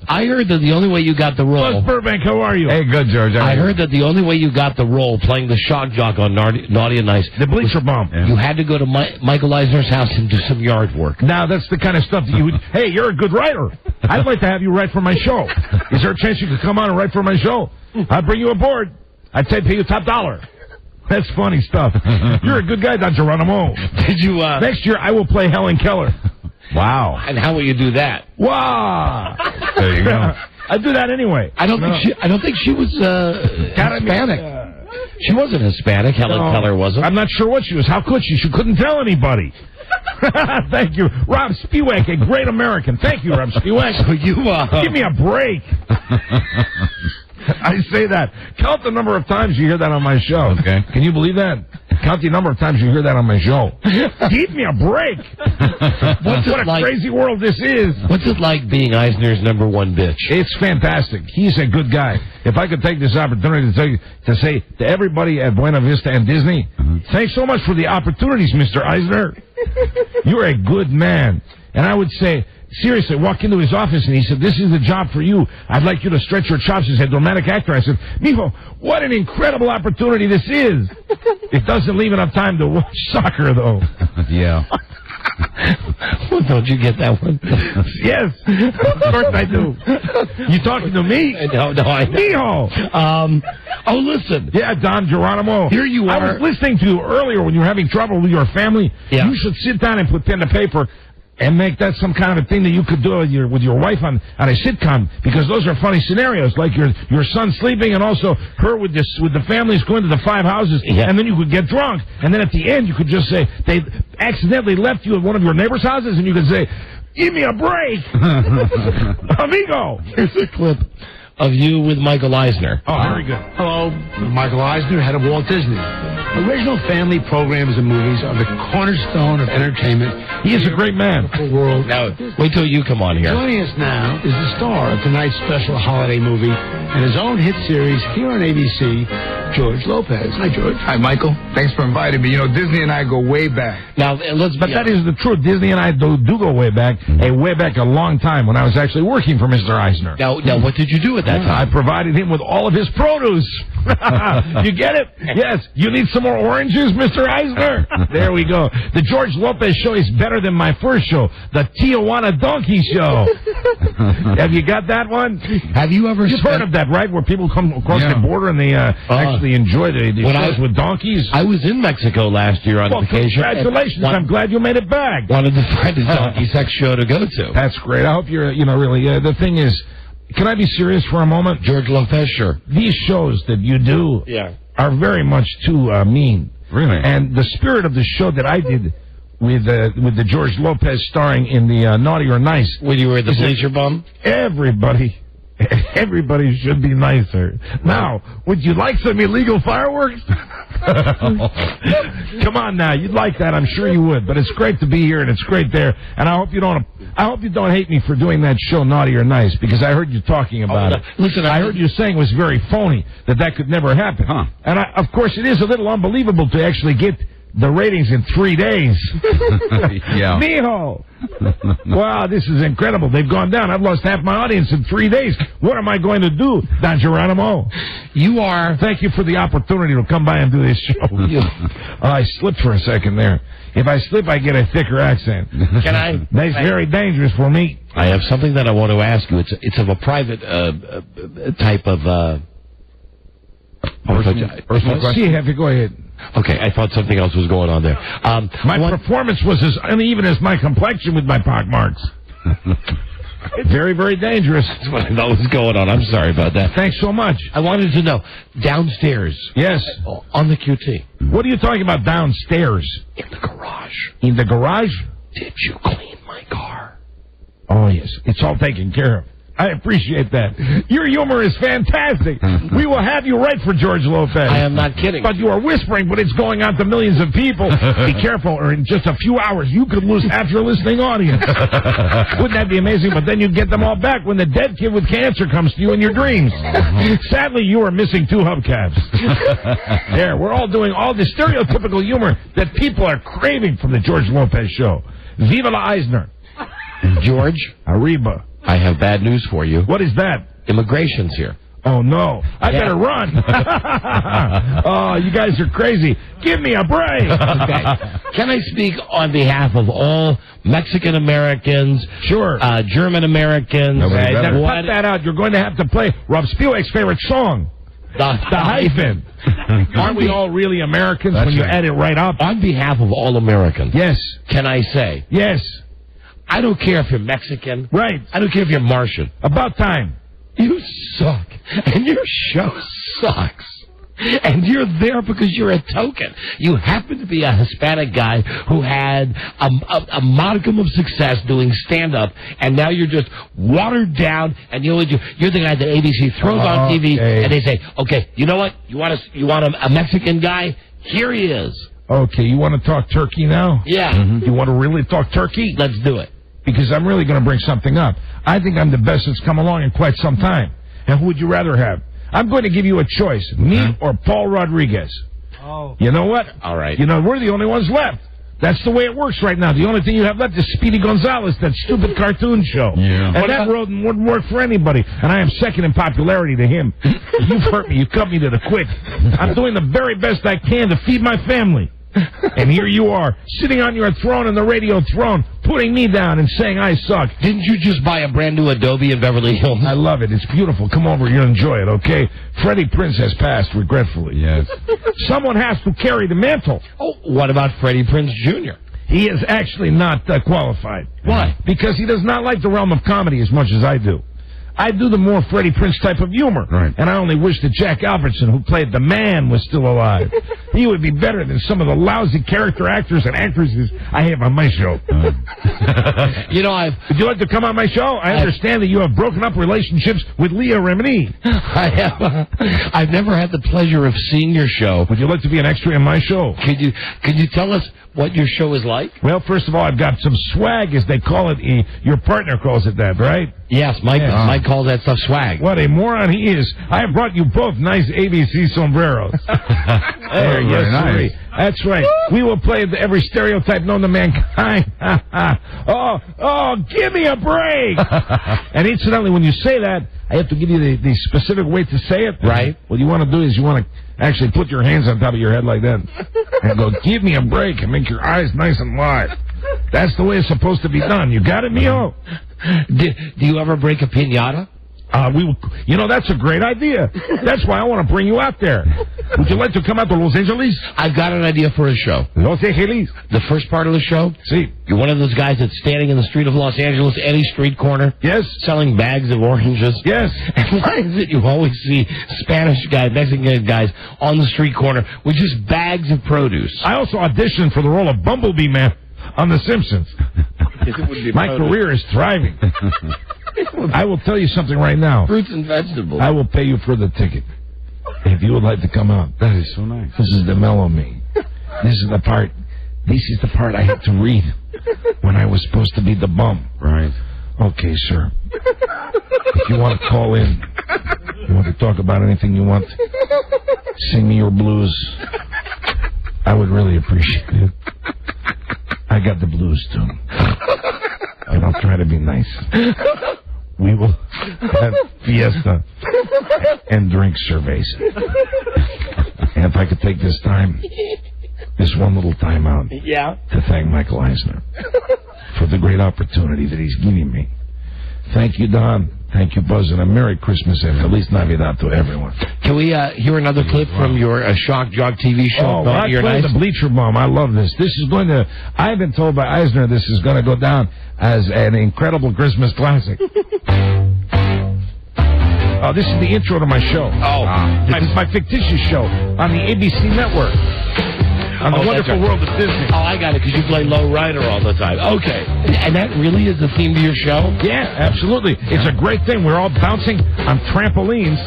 I heard that the only way you got the role... Buzz Burbank, how are you? Hey, good, George. I heard that the only way you got the role playing the shock jock on Naughty and Nice... The Bleacher Bum. You had to go to Michael Eisner's house and do some yard work. Now, that's the kind of stuff that you would... Hey, you're a good writer. I'd like to have you write for my show. Is there a chance you could come on and write for my show? I'd bring you aboard. I'd say pay you top dollar. That's funny stuff. You're a good guy, Don Geronimo. Did you, Next year, I will play Helen Keller. Wow. And how will you do that? Wow. There you go. I'd do that anyway. I don't think she was Hispanic. She wasn't Hispanic. Helen Keller wasn't. I'm not sure what she was. How could she? She couldn't tell anybody. Thank you. Rob Spiewak, a great American. Thank you, Rob Spiewak. Give me a break. I say that. Count the number of times you hear that on my show. Okay. Can you believe that? count the number of times you hear that on my show. Give me a break. What a crazy world this is. What's it like being Eisner's number one bitch? It's fantastic. He's a good guy. If I could take this opportunity to say to everybody at Buena Vista and Disney, thanks so much for the opportunities, Mr. Eisner. You're a good man. And I would say, seriously, walk into his office and he said, this is the job for you. I'd like you to stretch your chops as a dramatic actor. I said, Mijo, what an incredible opportunity this is. It doesn't leave enough time to watch soccer, though. Yeah. Well, don't you get that one? Yes. Of course I do. You talking to me? No, I Mijo. Oh, listen. Yeah, Don Geronimo. Here you are. I was listening to you earlier when you were having trouble with your family. Yeah. You should sit down and put pen to paper and make that some kind of a thing that you could do with your wife on a sitcom, because those are funny scenarios, like your son sleeping and also her with the families going to the 5 houses, and then you could get drunk, and then at the end you could just say they accidentally left you at one of your neighbors' houses, and you could say, give me a break. Amigo. Here's a clip of you with Michael Eisner. Oh, very good. Hello, Michael Eisner, head of Walt Disney. Original family programs and movies are the cornerstone of entertainment. He is a great man. World. Now, wait till you come on here. Joining us now is the star of tonight's special holiday movie and his own hit series here on ABC, George Lopez. Hi, George. Hi, Michael. Thanks for inviting me. You know, Disney and I go way back. Now, but that is the truth. Disney and I do go way back, way back a long time when I was actually working for Mr. Eisner. Now, what did you do at that time? I provided him with all of his produce. You get it? Yes. You need some more oranges, Mr. Eisner? There we go. The George Lopez show is better than my first show, the Tijuana Donkey Show. Have you got that one? Have you ever You've heard of that, right? Where people come across the border and they actually enjoy the shows with donkeys? I was in Mexico last year on vacation. Congratulations. I'm glad you made it back. Wanted to find a donkey sex show to go to. That's great. I hope you're, really, the thing is, can I be serious for a moment? George Lopez, sure. These shows that you do are very much too mean. Really? And the spirit of the show that I did with the George Lopez starring in the Naughty or Nice. When you were the bleacher bum? Everybody should be nicer. Now, would you like some illegal fireworks? Come on now, you'd like that, I'm sure you would. But it's great to be here, and it's great there. And I hope you don't hate me for doing that show, Naughty or Nice, because I heard you talking about it. Listen, I heard you saying it was very phony, that could never happen. Huh. And of course, it is a little unbelievable to actually get the ratings in 3 days. Yeah. Mijo! Wow, this is incredible. They've gone down. I've lost half my audience in 3 days. What am I going to do, Don Geronimo? Thank you for the opportunity to come by and do this show. I slipped for a second there. If I slip, I get a thicker accent. Can I? That's very dangerous for me. I have something that I want to ask you. It's of a private type of... personal question? Go ahead. Okay, I thought something else was going on there. My performance was as uneven as my complexion with my pockmarks. Very, very dangerous. That's what I thought was going on. I'm sorry about that. Thanks so much. I wanted to know, downstairs. Yes. On the QT. What are you talking about downstairs? In the garage. In the garage? Did you clean my car? Oh, yes. It's all taken care of. I appreciate that. Your humor is fantastic. We will have you right for George Lopez. I am not kidding. But you are whispering, but it's going out to millions of people. Be careful, or in just a few hours, you could lose half your listening audience. Wouldn't that be amazing? But then you'd get them all back when the dead kid with cancer comes to you in your dreams. Sadly, you are missing 2 hubcaps. There, we're all doing all the stereotypical humor that people are craving from the George Lopez show. Viva la Eisner. George? Arriba. I have bad news for you. What is that? Immigration's here. Oh, no. I better run. Oh, you guys are crazy. Give me a break. Okay. Can I speak on behalf of all Mexican Americans? Sure. German Americans? Cut that out. You're going to have to play Rob Spielweig's favorite song. The hyphen. Aren't we all really Americans when you add it right up? On behalf of all Americans. Yes. Can I say? Yes. I don't care if you're Mexican. Right. I don't care if you're Martian. About time. You suck. And your show sucks. And you're there because you're a token. You happen to be a Hispanic guy who had a modicum of success doing stand-up, and now you're just watered down, and you're the guy that ABC throws on TV, and they say, okay, you know what? You want a Mexican guy? Here he is. Okay, you want to talk turkey now? Yeah. You want to really talk turkey? Let's do it. Because I'm really going to bring something up. I think I'm the best that's come along in quite some time. And who would you rather have? I'm going to give you a choice, me or Paul Rodriguez. Oh. You know what? All right. You know, we're the only ones left. That's the way it works right now. The only thing you have left is Speedy Gonzales, that stupid cartoon show. Yeah. And that road wouldn't work for anybody. And I am second in popularity to him. You've hurt me. You cut me to the quick. I'm doing the very best I can to feed my family. And here you are, sitting on your throne, on the radio throne, putting me down and saying I suck. Didn't you just buy a brand new Adobe in Beverly Hills? I love it. It's beautiful. Come over. You'll enjoy it, okay? Freddie Prinze has passed, regretfully. Yes. Someone has to carry the mantle. Oh, what about Freddie Prinze Jr.? He is actually not qualified. Why? Because he does not like the realm of comedy as much as I do. I do the more Freddie Prinze type of humor. Right. And I only wish that Jack Albertson, who played the man, was still alive. He would be better than some of the lousy character actors and actresses I have on my show. You know, Would you like to come on my show? I understand that you have broken up relationships with Leah Remini. I have. I've never had the pleasure of seeing your show. Would you like to be an extra in my show? Could you tell us what your show is like? Well, first of all, I've got some swag, as they call it. Your partner calls it that, right? Yes, Mike calls that stuff swag. What a moron he is. I have brought you both nice ABC sombreros. There, yes, nice. That's right. We will play every stereotype known to mankind. Oh, give me a break. And incidentally, when you say that, I have to give you the specific way to say it. Right. What you want to do is you want to actually put your hands on top of your head like that and go, give me a break, and make your eyes nice and wide. That's the way it's supposed to be done. You got it, Mio? Do you ever break a piñata? That's a great idea. That's why I want to bring you out there. Would you like to come out to Los Angeles? I've got an idea for a show. Los Angeles. The first part of the show? See. You're one of those guys that's standing in the street of Los Angeles, any street corner. Yes. Selling bags of oranges. Yes. And why is it you always see Spanish guys, Mexican guys on the street corner with just bags of produce? I also auditioned for the role of Bumblebee Man on The Simpsons. My career is thriving. I will tell you something right now. Fruits and vegetables. I will pay you for the ticket if you would like to come out. That is so nice. This is the mellow me. This is the part I had to read when I was supposed to be the bum. Right. Okay, sir. If you want to call in, you want to talk about anything you want, sing me your blues, I would really appreciate it. I got the blues, too. And I'll try to be nice. We will have fiesta and drink surveys. And if I could take this one little time out to thank Michael Eisner for the great opportunity that he's giving me. Thank you, Don. Thank you, Buzz, and a Merry Christmas and Feliz Navidad to everyone. Can we hear another clip from your Shock Jock TV show? Oh, I play the Bleacher Bum. I love this. This is going to... I've been told by Eisner this is going to go down as an incredible Christmas classic. Oh, this is the intro to my show. Oh. My fictitious show on the ABC network. On the Wonderful World of Disney. Oh, I got it, because you play Low Rider all the time. Okay. And that really is the theme to your show? Yeah, absolutely. It's a great thing. We're all bouncing on trampolines,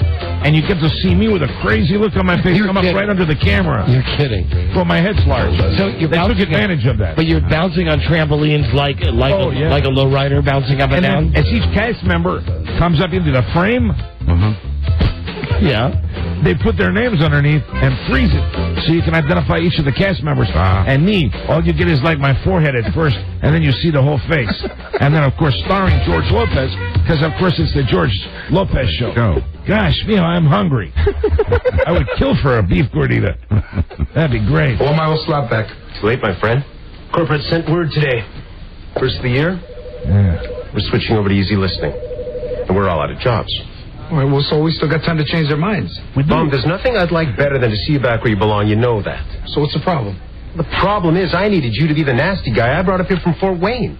and you get to see me with a crazy look on my face come up right under the camera. You're kidding. Well, my head's large. So they took advantage of that. But you're bouncing on trampolines like a low rider bouncing up and down? As each cast member comes up into the frame, they put their names underneath and freeze it so you can identify each of the cast members. And me, all you get is like my forehead at first, and then you see the whole face. And then, of course, starring George Lopez, because, of course, it's the George Lopez show. Gosh, I'm hungry. I would kill for a beef gordita. That'd be great. Or my old slap back. Too late, my friend. Corporate sent word today. First of the year, we're switching over to easy listening. And we're all out of jobs. Well, so we still got time to change their minds. Mom, there's nothing I'd like better than to see you back where you belong. You know that. So what's the problem? The problem is I needed you to be the nasty guy I brought up here from Fort Wayne.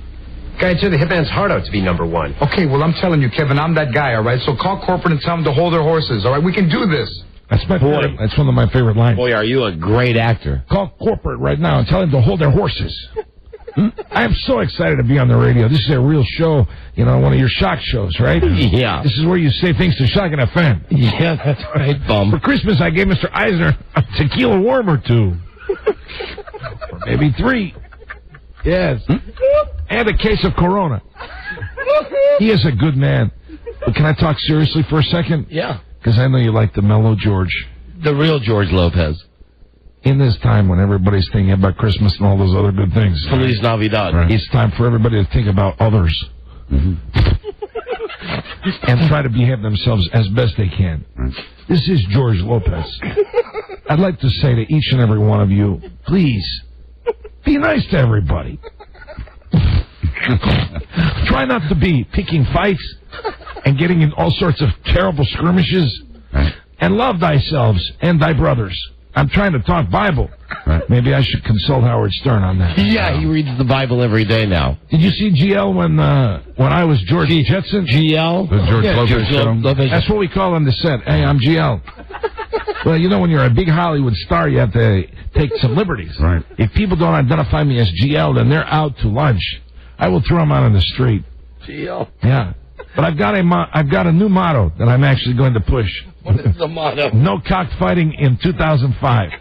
Guy tear the hitman's heart out to be number one. Okay, well, I'm telling you, Kevin, I'm that guy, all right? So call corporate and tell them to hold their horses, all right? We can do this. That's that's one of my favorite lines. Boy, are you a great actor. Call corporate right now and tell them to hold their horses. I am so excited to be on the radio. This is a real show, one of your shock shows, right? Yeah. This is where you say things to shock and offend. Yeah, that's right, bum. For Christmas, I gave Mr. Eisner a tequila worm or two. Or maybe 3. Yes. And a case of Corona. He is a good man. But can I talk seriously for a second? Yeah. Because I know you like the mellow George. The real George Lopez. In this time when everybody's thinking about Christmas and all those other good things. Feliz Navidad. Right. It's time for everybody to think about others. And try to behave themselves as best they can. This is George Lopez. I'd like to say to each and every one of you, please, be nice to everybody. Try not to be picking fights and getting in all sorts of terrible skirmishes. And love thyself and thy brothers. I'm trying to talk Bible. Maybe I should consult Howard Stern on that. Yeah, he reads the Bible every day now. Did you see GL when I was George Jetson? GL? The George Lopez show? That's what we call on the set. Hey, I'm GL. Well, you know, when you're a big Hollywood star, you have to take some liberties. Right. If people don't identify me as GL, then they're out to lunch. I will throw them out on the street. GL? Yeah. But I've got a new motto that I'm actually going to push. What is the motto? No cockfighting in 2005.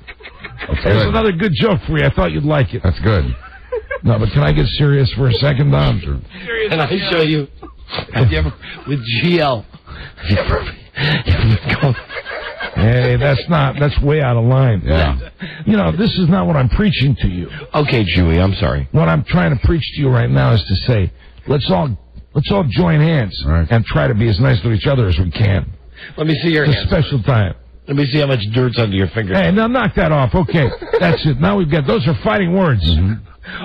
There's another good joke for you. I thought you'd like it. That's good. No, but can I get serious for a second, Don? Sure. Can I show you? Have you ever, with GL, have you ever gone? Hey, that's way out of line. Yeah. You know, this is not what I'm preaching to you. Okay, Chewie, I'm sorry. What I'm trying to preach to you right now is to say, let's all join hands and try to be as nice to each other as we can. Let me see your It's hands. a special time. Let me see how much dirt's under your fingers. Hey, now knock that off. Okay, that's it. Now we've got, those are fighting words.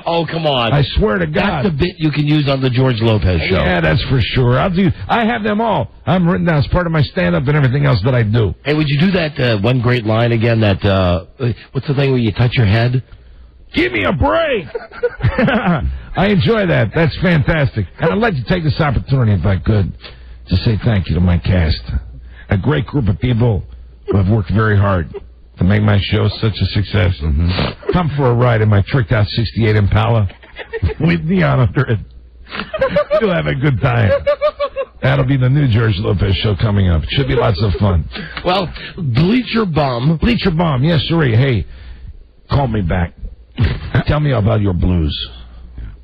Oh, come on. I swear to God. That's a bit you can use on the George Lopez show. Yeah, that's for sure. I have them all. I'm written down as part of my stand-up and everything else that I do. Hey, would you do that one great line again, that, what's the thing where you touch your head? Give me a break! I enjoy that. That's fantastic. And I'd like to take this opportunity, if I could, to say thank you to my cast. A great group of people who have worked very hard to make my show such a success. Come for a ride in my tricked-out 68 Impala with neon under it. You'll have a good time. That'll be the new George Lopez show coming up. It should be lots of fun. Well, Bleacher Bum. Bleacher Bum, yes, sirree. Hey, call me back. Tell me about your blues.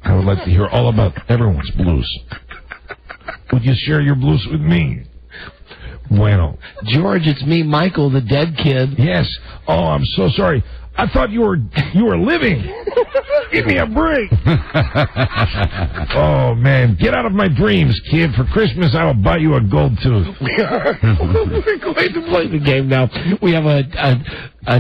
I would like to hear all about everyone's blues. Would you share your blues with me? Bueno. George, it's me, Michael, the dead kid. Yes. Oh, I'm so sorry. I thought you were living. Give me a break. Oh, man. Get out of my dreams, kid. For Christmas, I will buy you a gold tooth. We're going to play the game now. We have a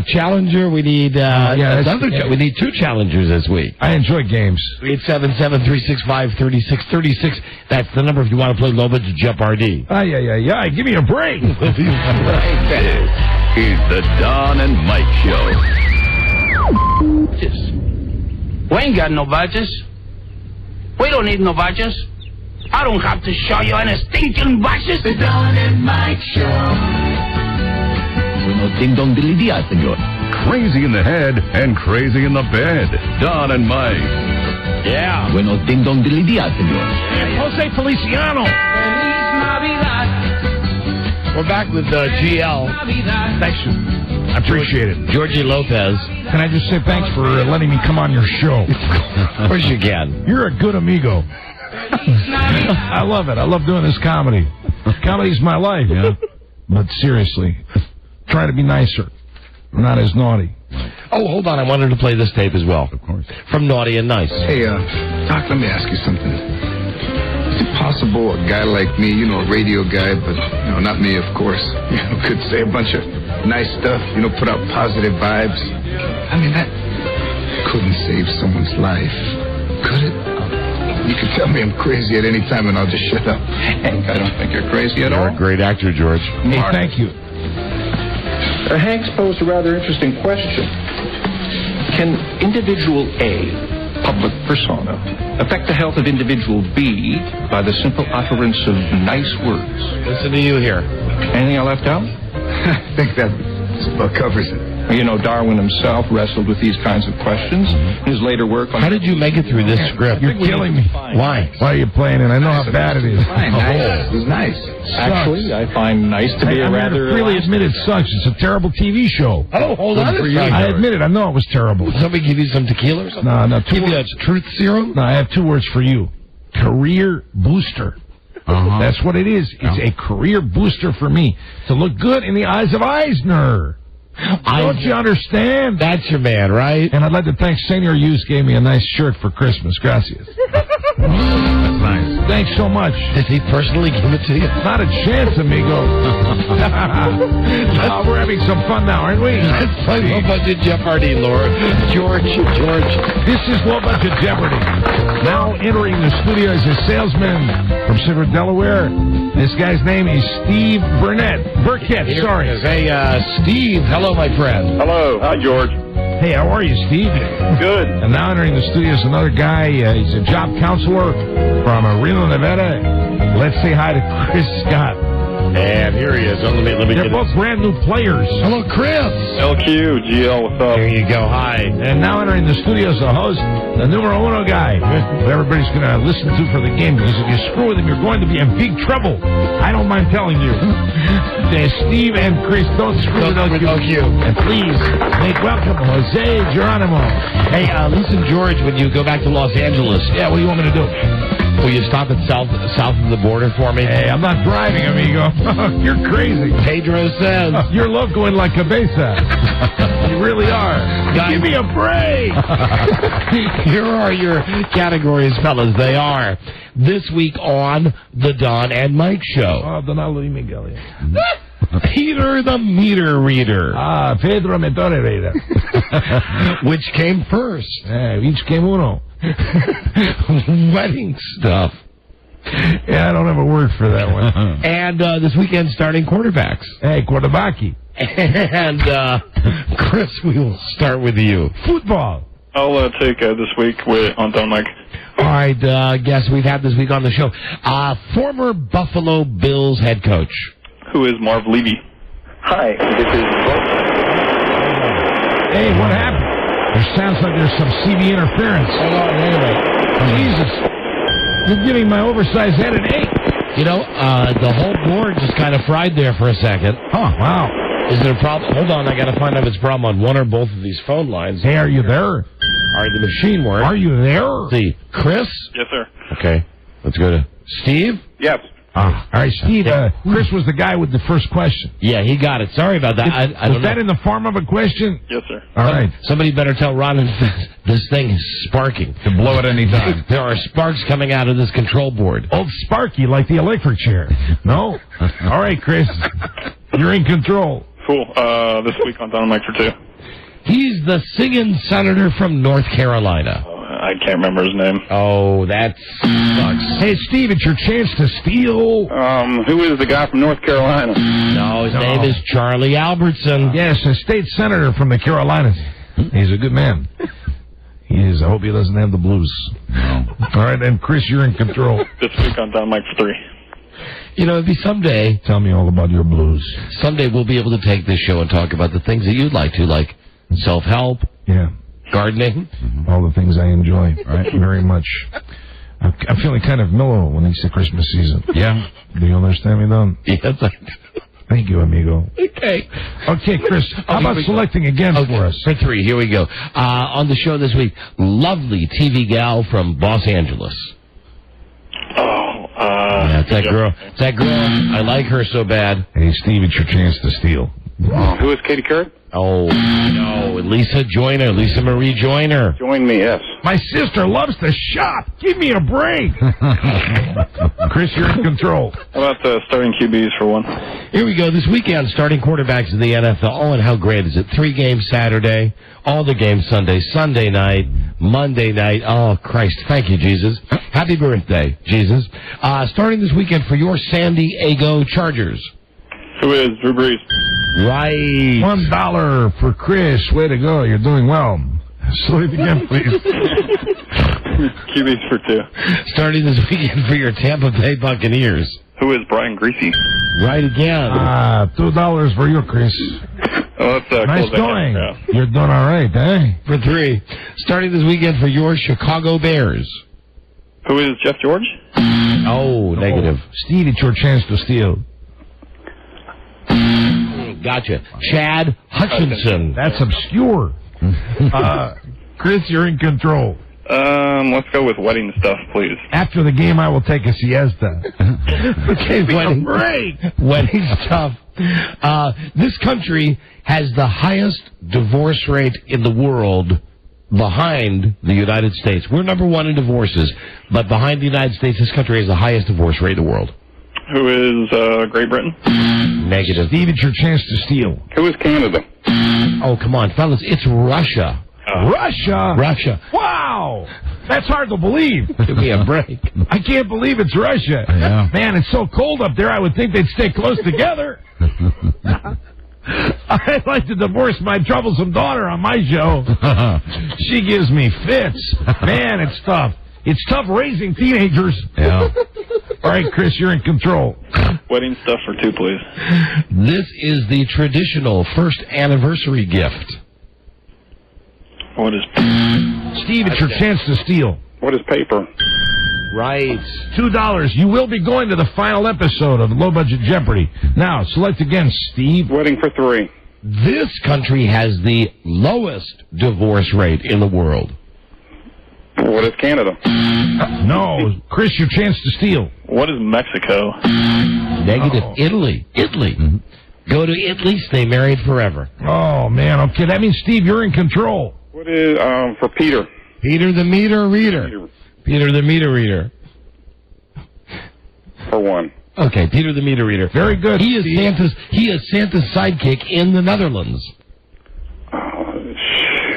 challenger. We need we need 2 challengers this week. I enjoy games. 877-365-3636. That's the number if you want to play Lopez Jeopardy. Yeah. Give me a break. This is the Don and Mike Show. We ain't got no badges. We don't need no badges. I don't have to show you any stinking badges. The Don and Mike Show. Bueno, ding dong diddly dia, senor. Crazy in the head and crazy in the bed. Don and Mike. Yeah. Bueno, ding dong diddly dia, senor. Jose Feliciano. We're back with GL. Thanks. I appreciate it. Georgie Lopez. Can I just say thanks for letting me come on your show? Of course you can. You're a good amigo. I love it. I love doing this comedy. Comedy's my life, yeah. But seriously, try to be nicer. Not as naughty. Oh, hold on. I wanted to play this tape as well. Of course. From Naughty and Nice. Hey, Doc, let me ask you something. Is it possible a guy like me, a radio guy, but, not me, of course, could say a bunch of nice stuff, put out positive vibes? I mean, that couldn't save someone's life, could it? You can tell me I'm crazy at any time and I'll just shut up. Hank, I don't think you're crazy at all. You're a great actor, George. Hey, thank you. Hank's posed a rather interesting question. Can individual A, public persona, affect the health of individual B by the simple utterance of nice words? Listen to you here. Anything I left out? I think that about covers it. You know, Darwin himself wrestled with these kinds of questions. His later work on... How did you make it through this script? You're killing me. Why? Why are you playing it? I know how bad it is. It was nice. Actually, I find nice to be a rather... I freely admit it sucks. It's a terrible TV show. Oh, hold on. I admit it. I know it was terrible. Somebody give you some tequila or something? No. Give you a truth serum? No, I have 2 words for you. Career booster. That's what it is. It's a career booster for me. To look good in the eyes of Eisner. Don't you understand? That's your man, right? And I'd like to thank Senor Hughes gave me a nice shirt for Christmas. Gracias. That's nice. Thanks so much. Did he personally give it to you? Not a chance, amigo. We're having some fun now, aren't we? Let's play Low Budget Jeopardy, Lord. George. This is Low Budget Jeopardy. Now entering the studio is a salesman from Silver, Delaware. This guy's name is Steve Burkett, sorry. Hey, Steve. Hello, my friend. Hello. Hi, George. Hey, how are you, Steve? Good. And now entering the studio is another guy. He's a job counselor from Reno, Nevada. Let's say hi to Chris Scott. And here he is. Let me They're both brand new players. Hello, Chris. LQ, GL, what's up? There you go. Hi. And now entering the studio is the host, the numero uno guy, who everybody's going to listen to for the game. Because if you screw with him, you're going to be in big trouble. I don't mind telling you. Steve and Chris, don't screw with LQ. And please make welcome Jose Geronimo. Hey, listen, George, when you go back to Los Angeles. Yeah, what do you want me to do? Will you stop at south of the border for me? Hey, I'm not driving, amigo. You're crazy. Pedro says. You're loco en la cabeza. You really are. Give me a break. Here are your categories, fellas. They are this week on the Don and Mike Show. Oh, Donaldo y Miguel. Peter the Meter Reader. Pedro Meter Reader. Which came first? Each came uno. Wedding stuff. Yeah, I don't have a word for that one. And this weekend, starting quarterbacks. Hey, quarterbacki. And Chris, we will start with you. Football. I'll take this week on Don Mike. All right, guess we've had this week on the show. Former Buffalo Bills head coach. Who is Marv Levy? Hi, this is Bulge. Hey, what happened? There sounds like there's some CB interference. Hold on, wait a minute. Jesus. You're giving my oversized head an 8. You know, the whole board just kind of fried there for a second. Oh, wow. Is there a problem? Hold on, I got to find out if it's a problem on one or both of these phone lines. Hey, are you there? All right, the machine works. Are you there? See, Chris? Yes, sir. Okay, let's go to Steve. Yes. All right, Steve, Chris was the guy with the first question. Yeah, he got it. Sorry about that. I don't know. Was that in the form of a question? Yes, sir. All right. Somebody better tell Ron this thing is sparking. Can blow at any time. There are sparks coming out of this control board. Old Sparky, like the electric chair. No? All right, Chris. You're in control. Cool. This week on Don Mike for 2. He's the singing senator from North Carolina. I can't remember his name. Oh, that sucks. Hey, Steve, it's your chance to steal. Who is the guy from North Carolina? No, his name is Charlie Albertson. Yes, a state senator from the Carolinas. He's a good man. He is. I hope he doesn't have the blues. No. All right, and Chris, you're in control. This week on Don Mike for 3. You know, maybe someday... Tell me all about your blues. Someday we'll be able to take this show and talk about the things that you'd like to, like self-help. Yeah. Gardening. All the things I enjoy, right? Very much. I'm feeling kind of mellow when it's the Christmas season. Yeah. Do you understand me, Don? Yes, I do. Thank you, amigo. Okay. Okay, Chris, how about selecting again for us? For 3, here we go. On the show this week, lovely TV gal from Los Angeles. Yeah, it's that girl. It's that girl. I like her so bad. Hey, Steve, it's your chance to steal. Who is Katie Couric? Oh, no. Lisa Joyner. Lisa Marie Joyner. Join me, yes. My sister loves to shop. Give me a break. Chris, you're in control. How about starting QBs for 1? Here we go. This weekend, starting quarterbacks in the NFL. Oh, and how great is it? 3 games Saturday, all the games Sunday, Sunday night, Monday night. Oh, Christ. Thank you, Jesus. Happy birthday, Jesus. Starting this weekend for your San Diego Chargers. Who is Drew Brees? Right. $1 for Chris. Way to go. You're doing well. Slow it again, please. QBs for 2. Starting this weekend for your Tampa Bay Buccaneers. Who is Brian Greasy? Right again. $2 for you, Chris. Well, let's nice close that going. out. You're doing all right, eh? For 3. Starting this weekend for your Chicago Bears. Who is Jeff George? Oh, negative. Steve, it's your chance to steal. Gotcha. Chad Hutchinson. That's obscure. Chris, you're in control. Let's go with wedding stuff, please. After the game, I will take a siesta. Okay, wedding. Wedding stuff. This country has the highest divorce rate in the world behind the United States. We're number 1 in divorces, but behind the United States, this country has the highest divorce rate in the world. Who is Great Britain? Negative. Steve, it's your chance to steal. Who is Canada? Oh, come on, fellas. It's Russia. Russia? Russia. Wow! That's hard to believe. Give me a break. I can't believe it's Russia. Yeah. Man, it's so cold up there, I would think they'd stay close together. I'd like to divorce my troublesome daughter on my show. She gives me fits. Man, it's tough. It's tough raising teenagers. Yeah. All right, Chris, you're in control. Wedding stuff for 2, please. This is the traditional first anniversary gift. What is Steve, it's your chance to steal. What is paper? Right. $2. You will be going to the final episode of Low Budget Jeopardy. Now, select again, Steve. Wedding for 3. This country has the lowest divorce rate in the world. What is Canada? No. Chris, your chance to steal. What is Mexico? Negative. Italy. Italy. Go to Italy, stay married forever. Oh, man. Okay, that means, Steve, you're in control. What is for Peter? Peter the meter reader. Peter the meter reader. For 1. Okay, Peter the meter reader. Very good. He is Santa's sidekick in the Netherlands.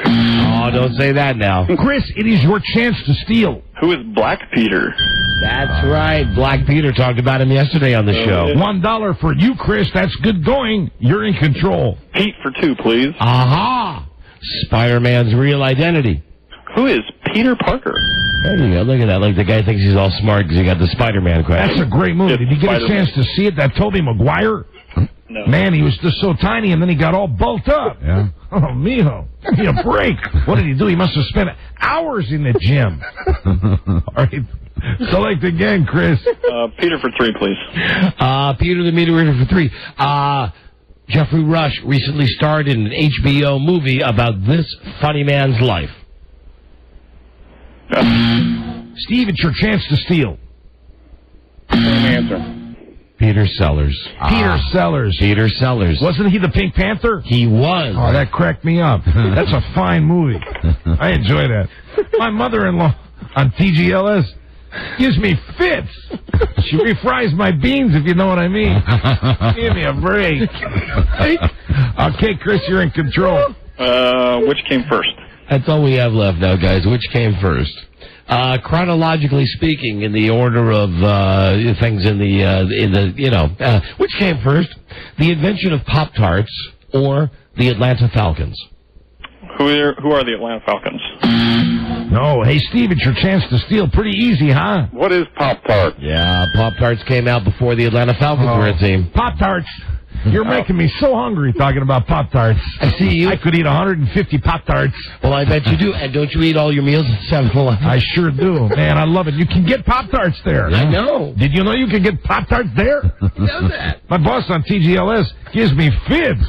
Oh, don't say that now. Chris, it is your chance to steal. Who is Black Peter? That's right. Black Peter talked about him yesterday on the show. $1 for you, Chris. That's good going. You're in control. Pete for 2, please. Aha! Spider-Man's real identity. Who is Peter Parker? There you go. Look at that. Like the guy thinks he's all smart because he got the Spider-Man question. That's a great movie. Did you get a chance to see it? That Tobey Maguire? No. Man, he was just so tiny, and then he got all bulked up. Yeah. Oh, mijo. Give me a break. What did he do? He must have spent hours in the gym. All right. Select again, Chris. Peter for 3, please. Peter the meter reader for 3. Jeffrey Rush recently starred in an HBO movie about this funny man's life. Steve, it's your chance to steal. Same answer. Peter Sellers. Peter Sellers. Peter Sellers. Wasn't he the Pink Panther? He was. Oh, that cracked me up. That's a fine movie. I enjoy that. My mother-in-law on TGLS gives me fits. She refries my beans, if you know what I mean. Give me a break. Okay, Chris, you're in control. Which came first? That's all we have left now, guys. Which came first? Chronologically speaking, in the order of things which came first? The invention of Pop-Tarts or the Atlanta Falcons? Who are the Atlanta Falcons? No, hey, Steve, it's your chance to steal. Pretty easy, huh? What is Pop-Tart? Yeah, Pop-Tarts came out before the Atlanta Falcons were a team. Pop-Tarts. You're making me so hungry talking about Pop-Tarts. I see you. I could eat 150 Pop-Tarts. Well, I bet you do. And don't you eat all your meals at 7-Eleven? I sure do. Man, I love it. You can get Pop-Tarts there. I know. Did you know you can get Pop-Tarts there? Who does that? My boss on TGLS gives me fibs.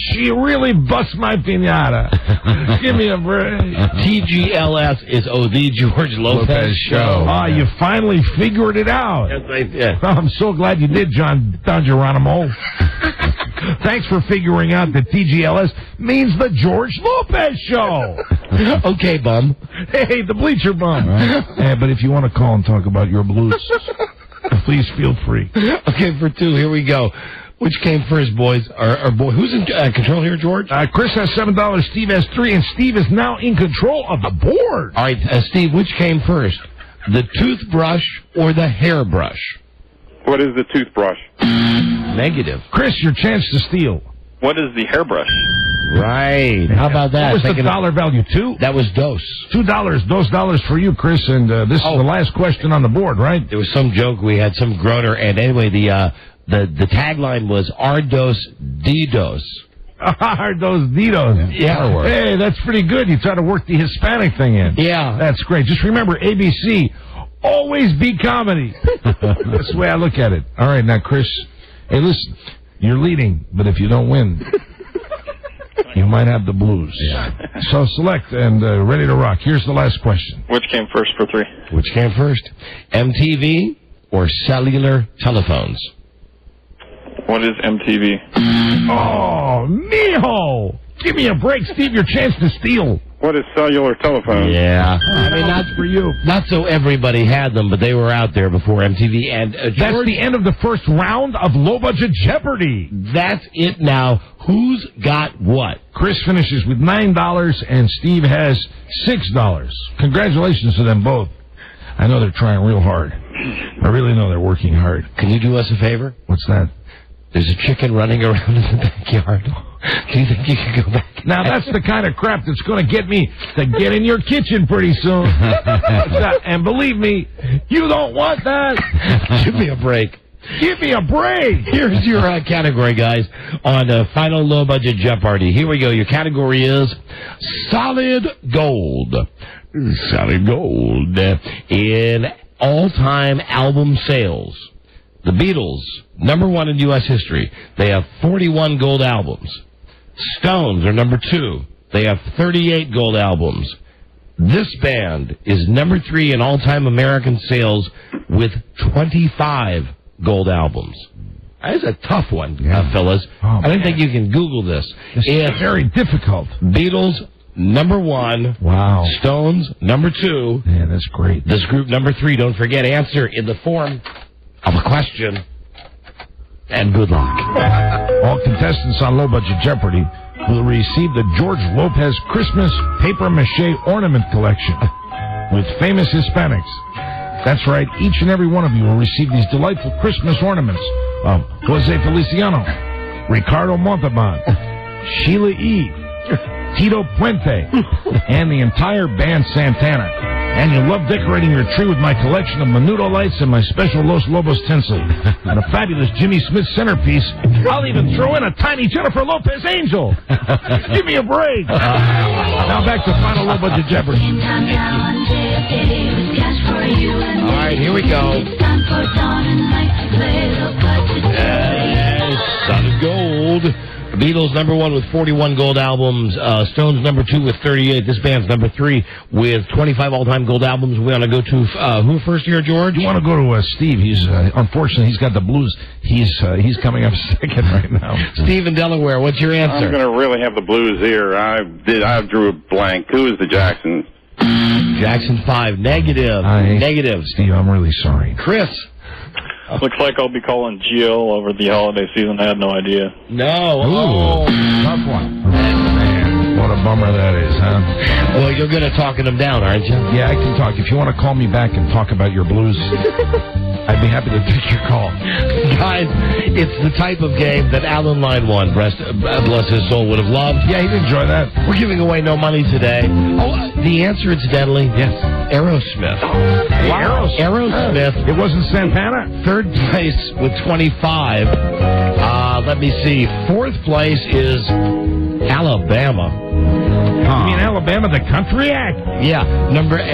She really busts my piñata. Give me a break. TGLS is the George Lopez show. Ah, you finally figured it out. Yes, I did. Well, I'm so glad you did, Don Geronimo. Thanks for figuring out that TGLS means the George Lopez show. Okay, bum. Hey, the bleacher bum. Yeah, but if you want to call and talk about your blues, please feel free. Okay, for 2, here we go. Which came first, boys? Who's in control here, George? Chris has $7, Steve has 3, and Steve is now in control of the board. All right, Steve, which came first? The toothbrush or the hairbrush? What is the toothbrush? Negative. Chris, your chance to steal. What is the hairbrush? Right. How about that? What was the dollar value? 2? That was dos. $2. $2 for you, Chris, and this is the last question on the board, right? There was some joke. We had some groaner, and anyway, the tagline was R dos D dos. Those Ditos. Yeah. Hey, that's pretty good. You try to work the Hispanic thing in. Yeah. That's great. Just remember, ABC, always be comedy. That's the way I look at it. All right, now, Chris, hey, listen, you're leading, but if you don't win, you might have the blues. Yeah. So select and ready to rock. Here's the last question. Which came first for 3? Which came first? MTV or cellular telephones? What is MTV? Oh, mijo! Give me a break, Steve. Your chance to steal. What is cellular telephone? Yeah. I mean, that's for you. Not so everybody had them, but they were out there before MTV. And that's the end of the first round of Low Budget Jeopardy. That's it now. Who's got what? Chris finishes with $9, and Steve has $6. Congratulations to them both. I know they're trying real hard. I really know they're working hard. Can you do us a favor? What's that? There's a chicken running around in the backyard. Do you think you can go back? Now, that's the kind of crap that's going to get me to get in your kitchen pretty soon. And believe me, you don't want that. Give me a break. Give me a break. Here's your category, guys, on Final Low Budget Jeopardy. Here we go. Your category is solid gold. Solid gold in all-time album sales. The Beatles, #1 in U.S. history. They have 41 gold albums. Stones are #2. They have 38 gold albums. This band is #3 in all-time American sales with 25 gold albums. That's a tough one, fellas. Oh, I don't think you can Google this. It's very difficult. Beatles, #1. Wow. Stones, #2. Yeah, that's great. This group, #3. Don't forget, answer in the form of a question. And good luck. All contestants on Low Budget Jeopardy will receive the George Lopez Christmas Paper Mache Ornament Collection with famous Hispanics. That's right, each and every one of you will receive these delightful Christmas ornaments of Jose Feliciano, Ricardo Montalban, Sheila E., Tito Puente, and the entire band Santana. And you'll love decorating your tree with my collection of Menudo lights and my special Los Lobos tinsel. And a fabulous Jimmy Smith centerpiece. I'll even throw in a tiny Jennifer Lopez angel. Give me a break. Now back to Final Low Budget Jeopardy. All right, here we go. Solid gold. Beatles #1 with 41 gold albums. Stones #2 with 38. This band's #3 with 25 all-time gold albums. We want to go to who first here, George? You want to go to Steve? He's unfortunately he's got the blues. He's coming up second right now. Steve in Delaware. What's your answer? I'm going to really have the blues here. I drew a blank. Who is the Jacksons? Jackson 5. Negative. Negative. Steve, I'm really sorry. Chris. Looks like I'll be calling Jill over the holiday season. I had no idea. No. Ooh, tough one. Oh, man, what a bummer that is, huh? Well, you're good at talking them down, aren't you? Yeah, I can talk. If you want to call me back and talk about your blues, I'd be happy to take your call. Guys, it's the type of game that Alan Line 1, bless his soul, would have loved. Yeah, he'd enjoy that. We're giving away no money today. Oh, the answer, incidentally, yes, Aerosmith. Wow. Aerosmith. It wasn't Santana? Third place with 25. Let me see. Fourth place is Alabama. You mean Alabama, the country act? Yeah.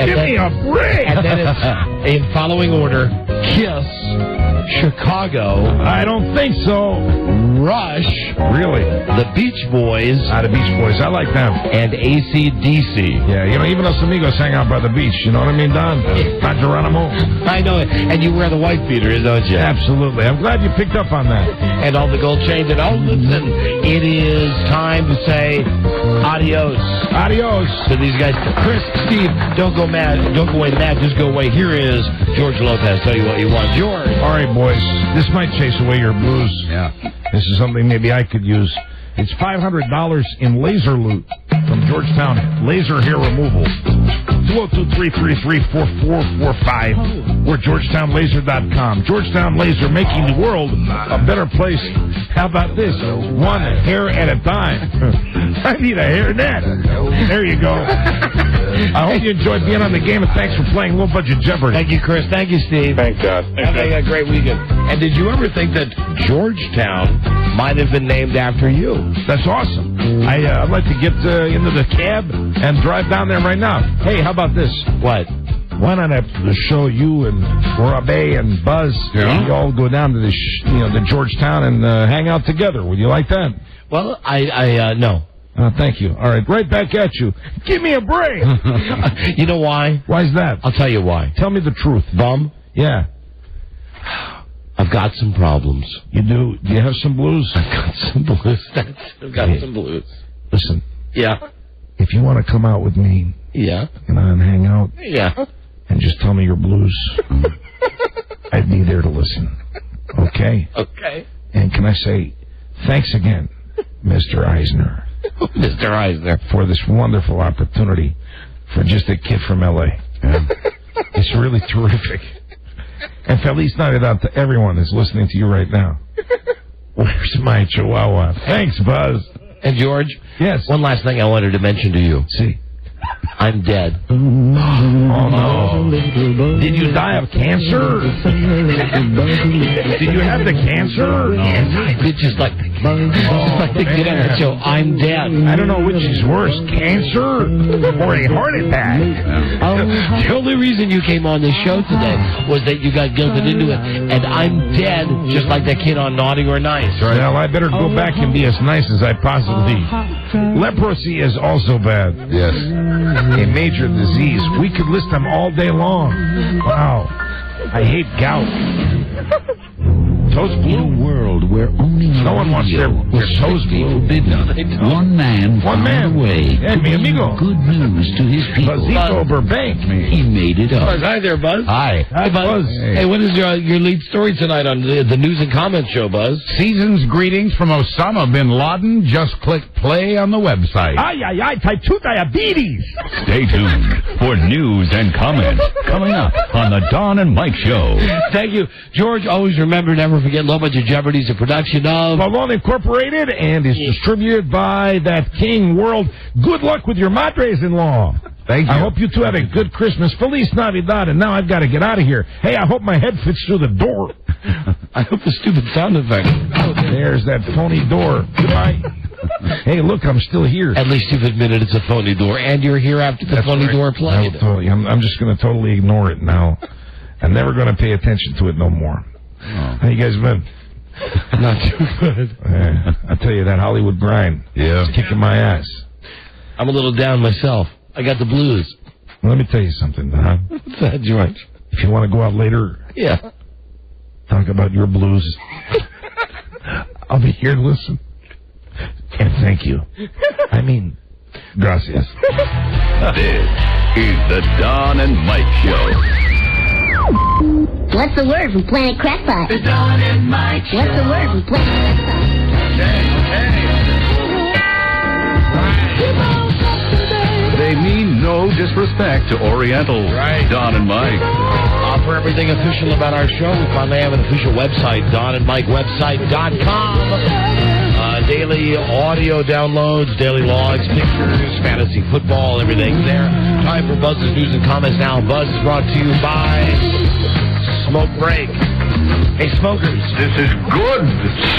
Give me a break! And then it's, in following order, Kiss, Chicago. I don't think so. Rush. Really? The Beach Boys. The Beach Boys. I like them. And AC/DC. Yeah, even Los Amigos hang out by the beach. You know what I mean, Don? Not Geronimo. I know it. And you wear the white beaters, don't you? Absolutely. I'm glad you picked up on that. And all the gold chains. And listen, it is time to say adios. Adios. To these guys. Chris, Steve, don't go mad. Don't go away mad. Just go away. Here is George Lopez. Tell you what you want. George. All right, boys. This might chase away your blues. Yeah. This is something maybe I could use. It's $500 in laser loot from Georgetown Laser Hair Removal. 202-333-4445 or GeorgetownLaser.com. Georgetown Laser, making the world a better place. How about this? One hair at a time. I need a hairnet. There you go. I hope you enjoyed being on the game, and thanks for playing Low Budget Jeopardy. Thank you, Chris. Thank you, Steve. Thank God. Have a great weekend. And did you ever think that Georgetown might have been named after you? That's awesome. I'd like to get into the cab and drive down there right now. Hey, how about this? What? Why not after the show, you and Robbie and Buzz, we all go down to the the Georgetown and hang out together? Would you like that? Well, no. Thank you. All right, right back at you. Give me a break. You know why? Why is that? I'll tell you why. Tell me the truth. Bum? Yeah. I've got some problems. You do? Do you have some blues? I've got some blues. I've got some blues. Listen. Yeah. If you want to come out with me, yeah, and hang out, yeah, and just tell me your blues, I'd be there to listen. Okay? Okay. And can I say thanks again, Mr. Eisner. Mr. Eisner. For this wonderful opportunity for just a kid from L.A. Yeah. It's really terrific. And Feliz Navidad to everyone that's listening to you right now. Where's my chihuahua? Thanks, Buzz. And George? Yes. One last thing I wanted to mention to you. See? I'm dead. Oh, no. Did you die of cancer? Did you have the cancer? Yes, I did, just like the Get On the Show. I'm dead. I don't know which is worse, cancer or a heart attack. The only reason you came on this show today was that you got guilted into it, and I'm dead, just like that kid on Naughty or Nice. Right. Well, I better go back and be as nice as I possibly. Leprosy is also bad. Yes. A major disease. We could list them all day long. Wow. I hate gout. Toes blue. In a world where only no one wants their toes blue. One man found a way to bring good news to his people. Buzzito Burbank. He made it up. Hi there, Buzz. Hi. Hey, Buzz. Hey, what is your lead story tonight on the News and Comments show, Buzz? Season's greetings from Osama bin Laden. Just click play on the website. Ay, type 2 diabetes. Stay tuned for News and Comments coming up on the Don and Mike Show. Thank you. George, always remember, never forget, Low Budget Jeopardy is a production of Malone Incorporated and is distributed by that King World. Good luck with your madres-in-law. Thank you. I hope you two have a good Christmas. Feliz Navidad, and now I've got to get out of here. Hey, I hope my head fits through the door. I hope the stupid sound effect. There's that phony door. Goodbye. Hey, look, I'm still here. At least you've admitted it's a phony door, and you're here after the phony door played. I'm just going to totally ignore it now. I'm never going to pay attention to it no more. Oh. How you guys been? Not too good. I tell you, that Hollywood grind is kicking my ass. I'm a little down myself. I got the blues. Well, let me tell you something, Don. What's that, George? If you want to go out later, talk about your blues. I'll be here to listen. And thank you. I mean, gracias. This is the Don and Mike Show. What's the word from Planet Crackpot? The Don and Mike Show. What's the word from Planet Crackpot? They mean no disrespect to Oriental. Right. Don and Mike. For everything official about our show, we finally have an official website, DonandMikeWebsite.com. Daily audio downloads, daily logs, pictures, fantasy football, everything's there. Time for Buzz's News and Comments now. Buzz is brought to you by Smoke Break. Hey, smokers. This is good.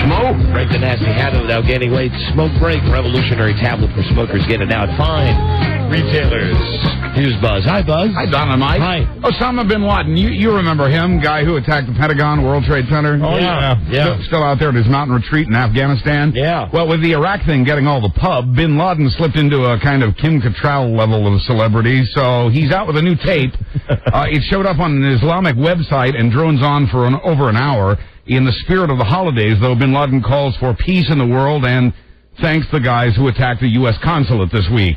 Smoke. Break the nasty habit without gaining weight. Smoke Break, revolutionary tablet for smokers. Get it now at fine retailers. Here's Buzz. Hi, Buzz. Hi, Don and Mike. Hi. Osama bin Laden. You remember him, guy who attacked the Pentagon, World Trade Center? Oh, yeah. Still out there at his mountain retreat in Afghanistan? Yeah. Well, with the Iraq thing getting all the pub, bin Laden slipped into a kind of Kim Cattrall level of celebrity, so he's out with a new tape. It showed up on an Islamic website and drones on for over an hour. In the spirit of the holidays, though, bin Laden calls for peace in the world and thanks the guys who attacked the U.S. consulate this week.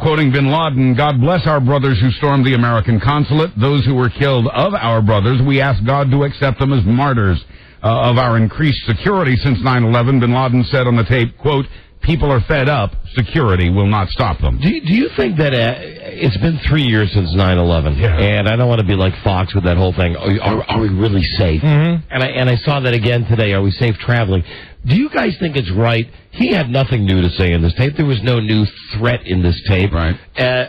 Quoting bin Laden, God bless our brothers who stormed the American consulate. Those who were killed of our brothers, we ask God to accept them as martyrs of our increased security since 9/11. Bin Laden said on the tape, quote, people are fed up, security will not stop them. Do you think that it's been 3 years since 9/11, and I don't want to be like Fox with that whole thing. Are we really safe? Mm-hmm. And I saw that again today. Are we safe traveling? Do you guys think it's right? He had nothing new to say in this tape. There was no new threat in this tape. Right.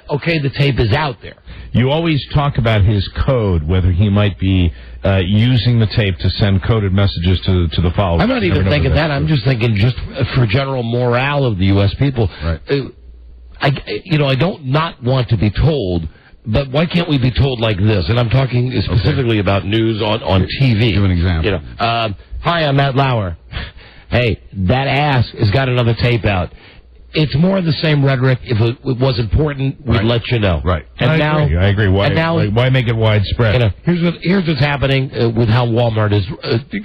Okay, the tape is out there. You always talk about his code, whether he might be using the tape to send coded messages to the followers. I'm not even thinking that. I'm just thinking just for general morale of the U.S. people. Right. I don't not want to be told, but why can't we be told like this? And I'm talking specifically about news on TV. Give an example. Hi, I'm Matt Lauer. Hey, that ass has got another tape out. It's more of the same rhetoric. If it was important, we'd let you know. Right. And I agree. Why make it widespread? Here's what's happening with how Walmart is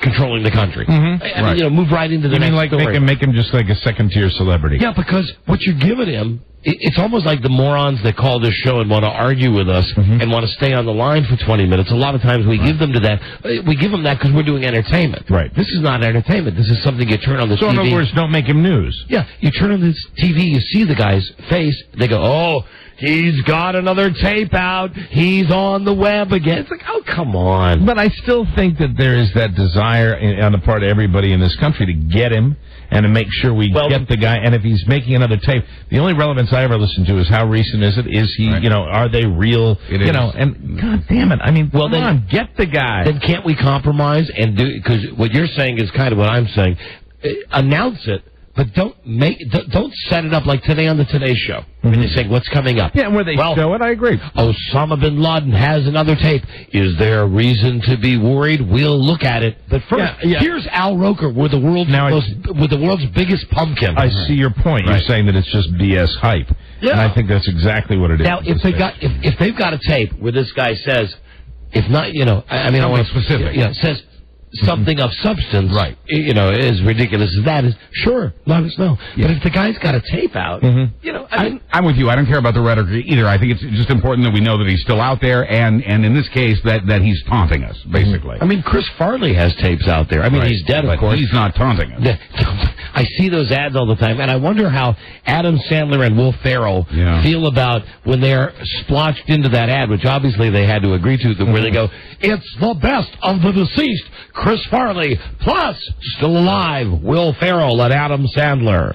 controlling the country. Mm-hmm. Move right into the next story. Make him just like a second-tier celebrity. Yeah, because what you're giving him, it's almost like the morons that call this show and want to argue with us and want to stay on the line for 20 minutes. A lot of times we give them to that. We give them that because we're doing entertainment. Right. This is not entertainment. This is something you turn on the TV. So in other words, don't make him news. Yeah, you turn on this TV, you see the guy's face, they go, oh, he's got another tape out, he's on the web again. It's like, oh, come on. But I still think that there is that desire on the part of everybody in this country to get him and to make sure we get the guy. And if he's making another tape, the only relevance I ever listen to is how recent is it? Is he, are they real? And God damn it. I mean, come on, get the guy. Then can't we compromise and do, because what you're saying is kind of what I'm saying. Announce it. But don't set it up like today on the Today Show. When they say, what's coming up? Yeah, where they show it, I agree. Osama bin Laden has another tape. Is there a reason to be worried? We'll look at it. But first, here's Al Roker with the world's biggest pumpkin. I see your point. Right. You're saying that it's just BS hype. Yeah. And I think that's exactly what it is. Now, if they've got a tape where this guy says, if not, I want to specific. Says something of substance, right? As ridiculous as that is, sure, let us know. Yeah. But if the guy's got a tape out, I'm with you. I don't care about the rhetoric either. I think it's just important that we know that he's still out there, and in this case, that he's taunting us, basically. I mean, Chris Farley has tapes out there. I mean, he's dead, of course. He's not taunting us. I see those ads all the time, and I wonder how Adam Sandler and Will Ferrell feel about when they're splotched into that ad, which obviously they had to agree to, where they go, it's the best of the deceased, Chris Farley, plus still alive, Will Ferrell and Adam Sandler.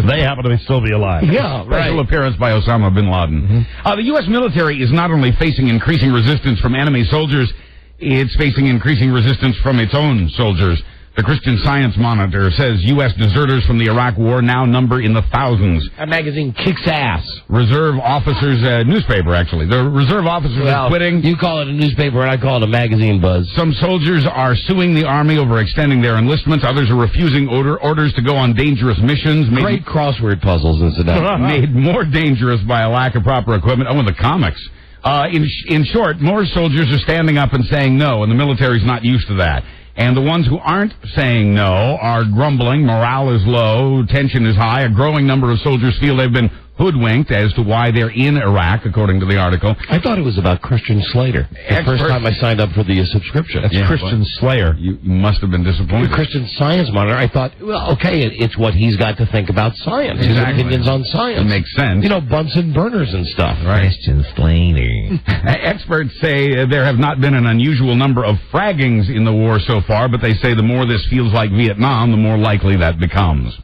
They happen to still be alive. Yeah, right. Special appearance by Osama bin Laden. The U.S. military is not only facing increasing resistance from enemy soldiers, it's facing increasing resistance from its own soldiers. The Christian Science Monitor says U.S. deserters from the Iraq War now number in the thousands. That magazine kicks ass. Reserve officers, newspaper actually. The reserve officers are quitting. You call it a newspaper and I call it a magazine, Buzz. Some soldiers are suing the Army over extending their enlistments. Others are refusing orders to go on dangerous missions. Great crossword puzzles, incidentally. Made more dangerous by a lack of proper equipment. Oh, and the comics. In short, more soldiers are standing up and saying no, and the military's not used to that. And the ones who aren't saying no are grumbling. Morale is low. Tension is high. A growing number of soldiers feel they've been hoodwinked as to why they're in Iraq, according to the article. I thought it was about Christian Slater. The first time I signed up for the subscription. That's Christian Slayer. You must have been disappointed. The Christian Science Monitor, I thought, well, okay, it's what he's got to think about science. Exactly. His opinions on science. It makes sense. Bunsen burners and stuff. Right. Christian Slater. Experts say there have not been an unusual number of fraggings in the war so far, but they say the more this feels like Vietnam, the more likely that becomes.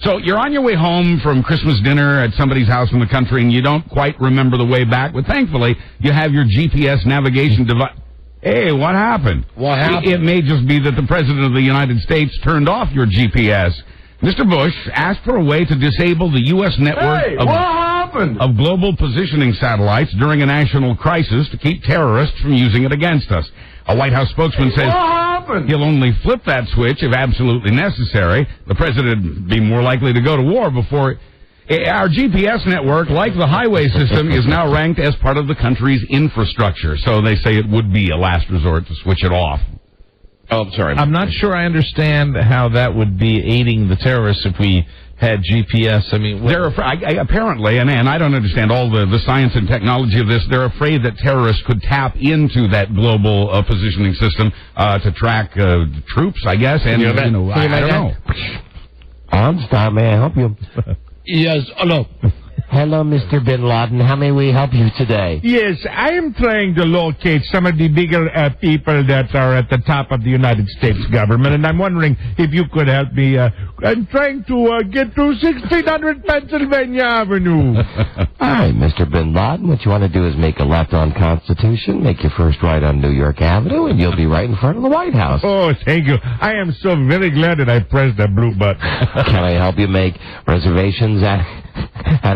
So you're on your way home from Christmas dinner at somebody's house in the country, and you don't quite remember the way back, but thankfully you have your GPS navigation device. Hey, what happened? What happened? It may just be that the President of the United States turned off your GPS. Mr. Bush asked for a way to disable the U.S. network of global positioning satellites during a national crisis to keep terrorists from using it against us. A White House spokesman says he'll only flip that switch if absolutely necessary. The president would be more likely to go to war before... Our GPS network, like the highway system, is now ranked as part of the country's infrastructure. So they say it would be a last resort to switch it off. Oh, I'm sorry. I'm not sure I understand how that would be aiding the terrorists if we had GPS. I mean, they're apparently, and I don't understand all the science and technology of this. They're afraid that terrorists could tap into that global positioning system to track troops, I guess. And I don't know. OnStar, may I help you? Yes, hello. Hello, Mr. Bin Laden. How may we help you today? Yes, I am trying to locate some of the bigger people that are at the top of the United States government, and I'm wondering if you could help me. I'm trying to get to 1600 Pennsylvania Avenue. All right, Mr. Bin Laden, what you want to do is make a left on Constitution, make your first right on New York Avenue, and you'll be right in front of the White House. Oh, thank you. I am so very glad that I pressed that blue button. Can I help you make reservations at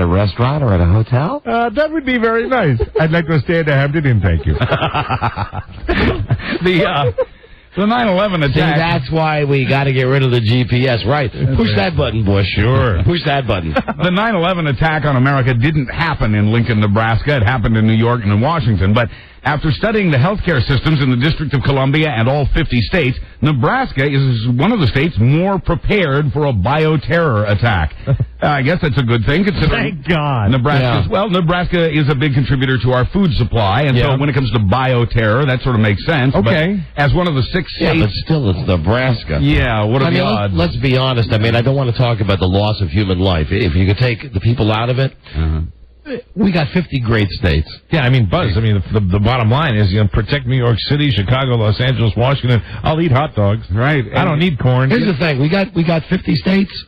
a restaurant or at a hotel? That would be very nice. I'd like to stay at the Hampton Inn, thank you. The 9/11 attack. See, that's why we got to get rid of the GPS, right? Push that button, Bush. Sure. Push that button. The 9/11 attack on America didn't happen in Lincoln, Nebraska. It happened in New York and in Washington. But after studying the healthcare systems in the District of Columbia and all 50 states, Nebraska is one of the states more prepared for a bioterror attack. I guess that's a good thing, considering Thank God. Nebraska is a big contributor to our food supply, and so when it comes to bioterror, that sort of makes sense. Okay. But as one of the 6 states... Yeah, but still, it's Nebraska. Yeah, what are the odds? Let's be honest. I mean, I don't want to talk about the loss of human life. If you could take the people out of it... We got 50 great states. Yeah, I mean, Buzz, I mean, the bottom line is, protect New York City, Chicago, Los Angeles, Washington. I'll eat hot dogs. Right. I don't need corn. Here's the thing. We got 50 states.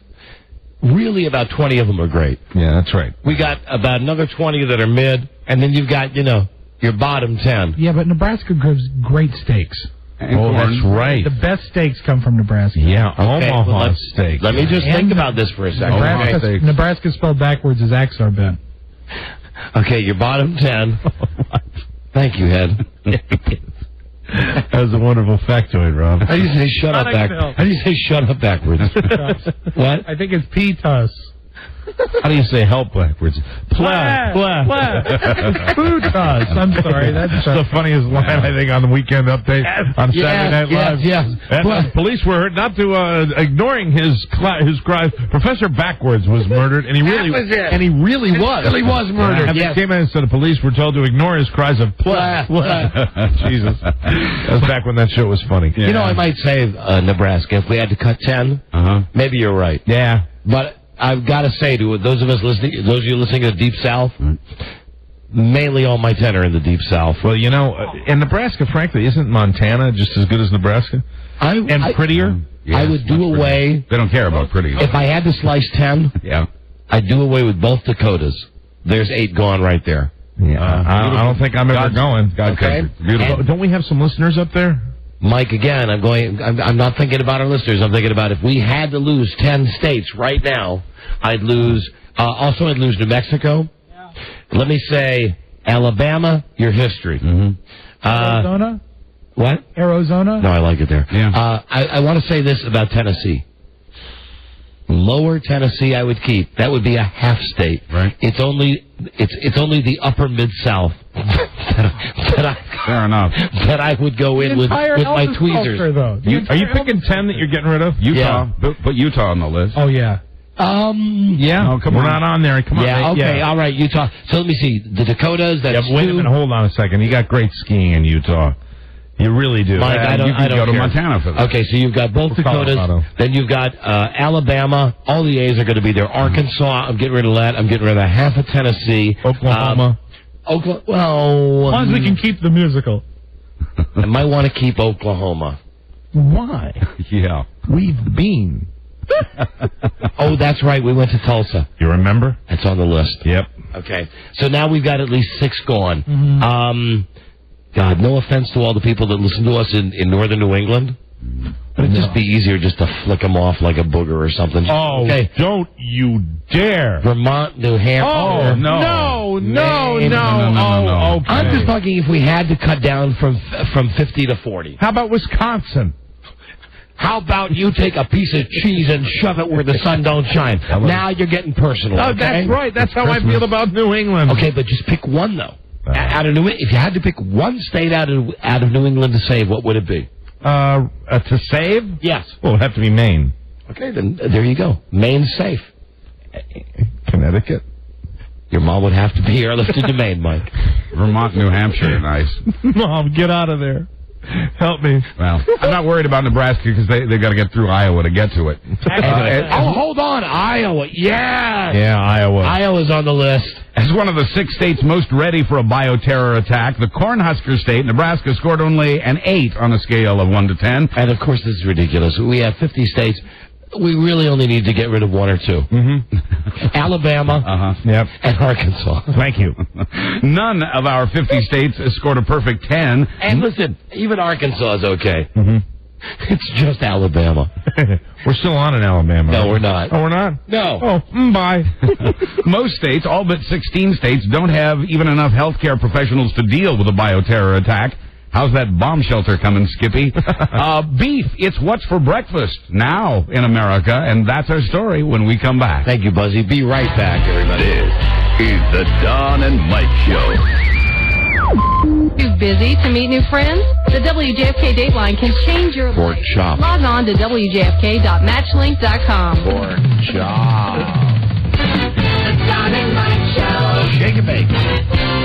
Really, about 20 of them are great. Yeah, that's right. We got about another 20 that are mid, and then you've got, your bottom 10. Yeah, but Nebraska gives great steaks. Oh, that's right. The best steaks come from Nebraska. Yeah, Okay, Omaha steak. Let me just think about this for a second. Nebraska spelled backwards is Axar, Ben. Okay, your bottom 10. Thank you, Head. That was a wonderful factoid, Rob. How do you say shut up backwards? How do you say shut up backwards? What? I think it's P-tus. How do you say help backwards? Plah. Plutus. I'm sorry. That's the funniest line, I think, on the Weekend Update on Saturday Night Live. Yes. And police were not to ignoring his cries. Professor Backwards was murdered, and he really was. Murdered. And yes. they came in and said the police were told to ignore his cries of plah. Jesus, that was back when that show was funny. Yeah. I might say Nebraska. If we had to cut 10, maybe you're right. Yeah, but I've got to say to those of you listening to the Deep South, mainly all my 10 are in the Deep South. Well, in Nebraska, frankly, isn't Montana just as good as Nebraska? And prettier? I would do away. They don't care about pretty. If I had to slice 10, I'd do away with both Dakotas. There's 8 gone right there. Yeah, I don't think I'm ever going. Okay. Beautiful. Don't we have some listeners up there? Mike, again, I'm not thinking about our listeners. I'm thinking about if we had to lose 10 states right now, I'd lose New Mexico. Yeah. Let me say, Alabama, your history. Arizona? What? Arizona? No, I like it there. Yeah. I want to say this about Tennessee. Lower Tennessee I would keep. That would be a half state. Right. It's only the upper Mid-South Fair enough. that I would go in with my tweezers. Are you picking 10 that you're getting rid of? Utah. Yeah. Put Utah on the list. Oh, yeah. Yeah. Oh, come on. We're not on there. Come on. Yeah, okay, all right, Utah. So let me see. The Dakotas, that's wait a minute. Hold on a second. You got great skiing in Utah. You really do. Mike, I don't go to care. Montana for that. Okay, so you've got both Dakotas. Colorado. Then you've got Alabama. All the A's are going to be there. Arkansas, I'm getting rid of that. I'm getting rid of half of Tennessee. Oklahoma. Well, as long as we can keep the musical. I might want to keep Oklahoma. Why? Yeah. We've been. Oh, that's right. We went to Tulsa. You remember? It's on the list. Yep. Okay. So now we've got at least 6 gone. Mm-hmm. God, no offense to all the people that listen to us in northern New England. But it'd just be easier just to flick them off like a booger or something. Oh, okay. Don't you dare. Vermont, New Hampshire. Oh, no. Okay. I'm just talking if we had to cut down from 50 to 40. How about Wisconsin? How about you take a piece of cheese and shove it where the sun don't shine? Now you're getting personal. Oh, okay? that's right. That's how I feel about New England. Okay, but just pick one, though. If you had to pick one state out of New England to save, what would it be? To save? Yes. Well, it would have to be Maine. Okay, then there you go. Maine's safe. Connecticut? Your mom would have to be airlifted to Maine, Mike. Vermont, New Hampshire, nice. Mom, get out of there. Help me. Well, I'm not worried about Nebraska because they got to get through Iowa to get to it. Hold on. Iowa. Yes. Yeah, Iowa. Iowa's on the list. As one of the 6 states most ready for a bioterror attack, the Cornhusker State, Nebraska, scored only an 8 on a scale of 1 to 10. And, of course, this is ridiculous. We have 50 states. We really only need to get rid of 1 or 2. Mm-hmm. Alabama and Arkansas. Thank you. None of our 50 states has scored a perfect 10. And listen, even Arkansas is okay. Mm-hmm. It's just Alabama. We're still on in Alabama. No, we're not. Oh, we're not? No. Oh, bye. Most states, all but 16 states, don't have even enough healthcare professionals to deal with a bioterror attack. How's that bomb shelter coming, Skippy? Beef, it's what's for breakfast now in America, and that's our story when we come back. Thank you, Buzzy. Be right back, everybody. This is the Don and Mike Show. Too busy to meet new friends? The WJFK Dateline can change your Pork life. chop. Log on to WJFK.matchlink.com. Pork chop. The Don and Mike Show. Shake and bake.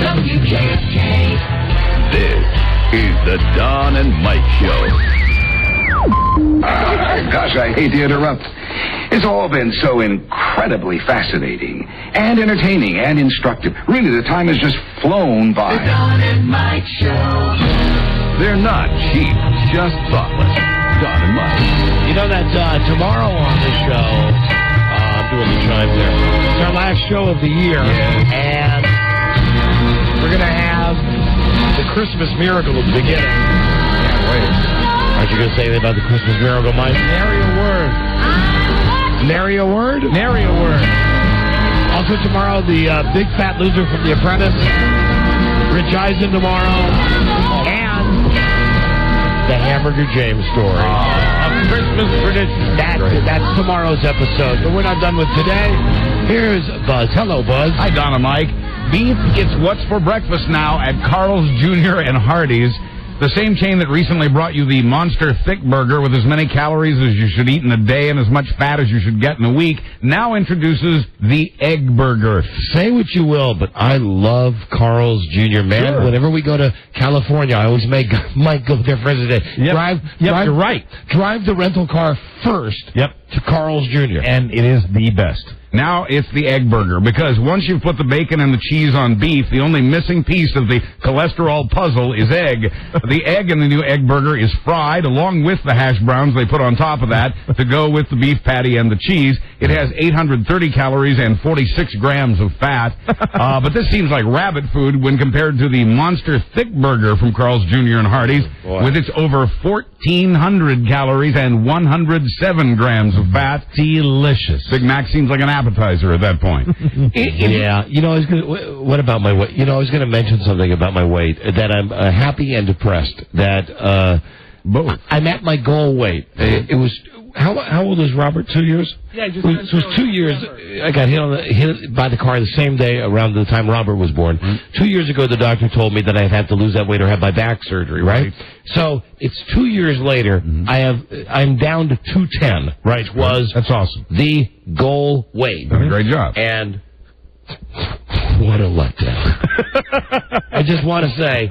WJFK. This is the Don and Mike Show. Gosh, I hate to interrupt. It's all been so incredibly fascinating and entertaining and instructive. Really, the time has just flown by. The Don and Mike Show. They're not cheap, just thoughtless. Don and Mike. You know that tomorrow on the show, I'm doing the chimes there. It's our last show of the year, and we're going to have the Christmas miracle at the beginning. Can't wait. Aren't you going to say anything about the Christmas miracle, Mike? Nary a word. Nary a word? Nary a word. Also tomorrow, the big fat loser from The Apprentice. Rich Eisen tomorrow. And the Hamburger James story. A Christmas tradition. That's tomorrow's episode. But we're not done with today. Here's Buzz. Hello, Buzz. Hi, Don and Mike. Beef, it's what's for breakfast now at Carl's Jr. and Hardee's. The same chain that recently brought you the Monster Thick Burger with as many calories as you should eat in a day and as much fat as you should get in a week now introduces the Egg Burger. Say what you will, but I love Carl's Jr. Man, Sure. whenever we go to California, I always make Mike go there for the day. Yep. You're right. Drive the rental car first to Carl's Jr. And it is the best. Now it's the Egg Burger, because once you've put the bacon and the cheese on beef, the only missing piece of the cholesterol puzzle is egg. The egg in the new Egg Burger is fried, along with the hash browns they put on top of that to go with the beef patty and the cheese. It has 830 calories and 46 grams of fat. But this seems like rabbit food when compared to the Monster Thick Burger from Carl's Jr. and Hardee's, with its over 1,400 calories and 107 grams of fat. Delicious. Big Mac seems like an appetizer at that point. Yeah, you know, what about my weight? You know, I was going to mention something about my weight, that I'm happy and depressed, that I'm at my goal weight. It was, how old is Robert? 2 years? Yeah, it was 2 years. I got hit by the car the same day around the time Robert was born. 2 years ago, the doctor told me that I'd have to lose that weight or have my back surgery, right? So it's 2 years later. I'm down to 210. Right, that's awesome. The goal weight. Done a great job. And what a letdown! I just want to say,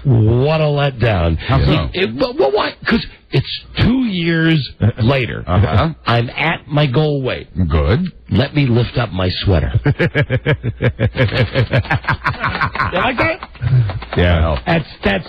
what a letdown. How so? Well, why? Because it's 2 years later. I'm at my goal weight. Good. Let me lift up my sweater. You like that? Yeah. That's.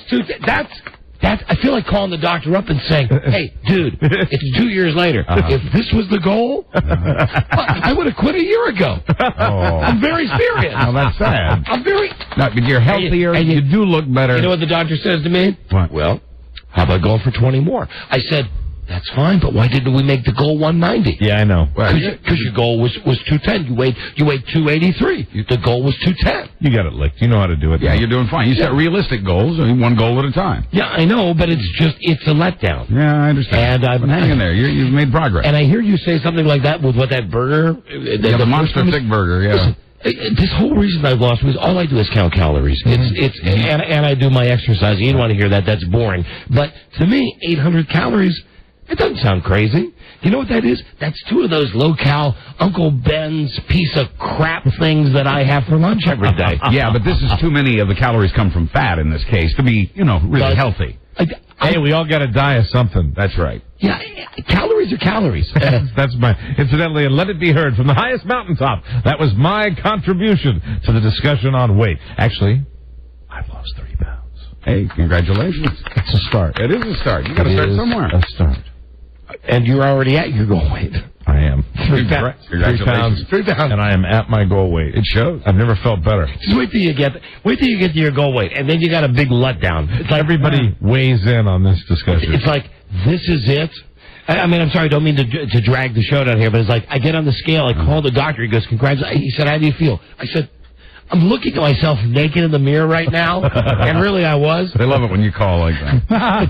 I feel like calling the doctor up and saying, "Hey, dude, it's 2 years later. If this was the goal, I would have quit a year ago." I'm very serious. Well, that's sad. I'm very. No, but you're healthier. And you do look better. You know what the doctor says to me? What? Well, how about going for 20 more? I said, that's fine, but why didn't we make the goal 190? Yeah, I know. Because your goal was 210. You weighed 283. The goal was 210. You got it licked. You know how to do it. Yeah, you're doing fine. You set realistic goals, one goal at a time. Yeah, I know, but it's a letdown. Yeah, I understand. And I'm hanging there. You've made progress. And I hear you say something like that with that burger. The Monster Thick Burger, yeah. Listen, this whole reason I've lost weight, all I do is count calories. And I do my exercise. You don't want to hear that. That's boring. But to me, 800 calories, it doesn't sound crazy. You know what that is? That's 2 of those low-cal Uncle Ben's piece of crap things that I have for lunch every day. Yeah, but this is too many of the calories come from fat in this case to be, really healthy. Hey, we all got to die of something. That's right. Yeah, calories are calories. That's my... Incidentally, and let it be heard from the highest mountaintop, that was my contribution to the discussion on weight. Actually, I've lost 3 pounds. Hey, congratulations. It's a start. It is a start. You got to start somewhere. A start. And you're already at your goal weight. I am. 3 pounds. 3 pounds. 3 pounds. And I am at my goal weight. It shows. I've never felt better. Just wait till you get to your goal weight, and then you got a big letdown. It's like everybody weighs in on this discussion. It's like, this is it. I mean, I'm sorry, I don't mean to drag the show down here, but it's like, I get on the scale, I call the doctor, he goes, congratulations. He said, how do you feel? I said, I'm looking at myself naked in the mirror right now, and really I was. They love it when you call like that.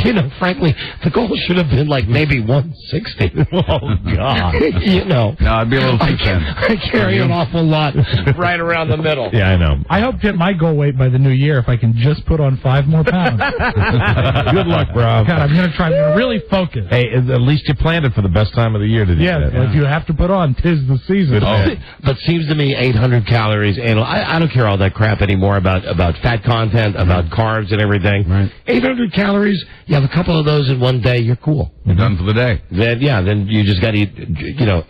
You know, frankly, the goal should have been like maybe 160. Oh, God. You know. No, I'd be a little too thin. I carry an awful lot right around the middle. Yeah, I know. I hope to hit my goal weight by the new year if I can just put on 5 more pounds. Good luck, bro. God, I'm going to try. I'm going to really focus. Hey, at least you planned it for the best time of the year to do that. If you have to put on, 'tis the season. But seems to me 800 calories, and I don't care all that crap anymore about fat content, about carbs and everything. Right. 800 calories, you have a couple of those in one day, you're cool. You're done for the day. Then you just got to eat,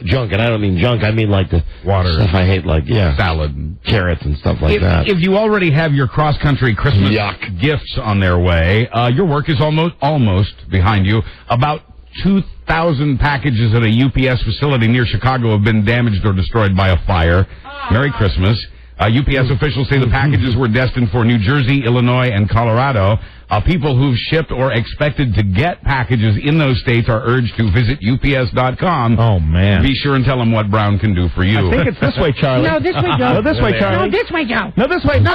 junk. And I don't mean junk, I mean like the water stuff I hate, like, salad and carrots and stuff like that. If you already have your cross-country Christmas gifts on their way, your work is almost behind you. About 2,000 packages at a UPS facility near Chicago have been damaged or destroyed by a fire. Merry Christmas. UPS officials say the packages were destined for New Jersey, Illinois, and Colorado. People who've shipped or expected to get packages in those states are urged to visit UPS.com. Oh, man. Be sure and tell them what Brown can do for you. I think it's this way, Charlie. No, this way, Joe. No, this way, Charlie. No, this way, Joe. No, this way. No.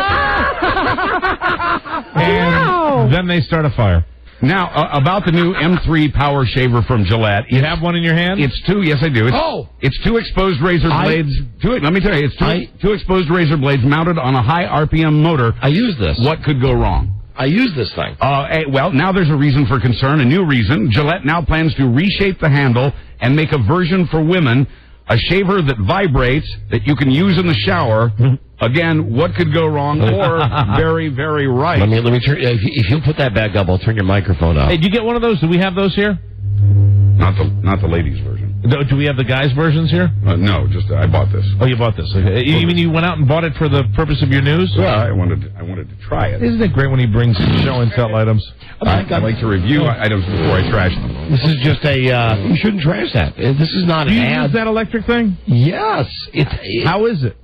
And then they start a fire. Now, about the new M3 Power Shaver from Gillette. You have one in your hand? It's two. Yes, I do. It's 2 exposed razor blades. Let me tell you, it's two exposed razor blades mounted on a high RPM motor. I use this. What could go wrong? I use this thing. Well, now there's a reason for concern, a new reason. Gillette now plans to reshape the handle and make a version for women, a shaver that vibrates, that you can use in the shower. Again, what could go wrong, or very, very right. Let me turn. If you'll put that back up, I'll turn your microphone up. Hey, did you get one of those? Do we have those here? Not the ladies' version. Do we have the guys' versions here? No, just I bought this. Oh, you bought this. Okay. You mean you went out and bought it for the purpose of your news? Well, I wanted to try it. Isn't it great when he brings show and tell items? I like to review items before I trash them. This is just a. You shouldn't trash that. This is not an ad. Do you use that electric thing? Yes. How is it?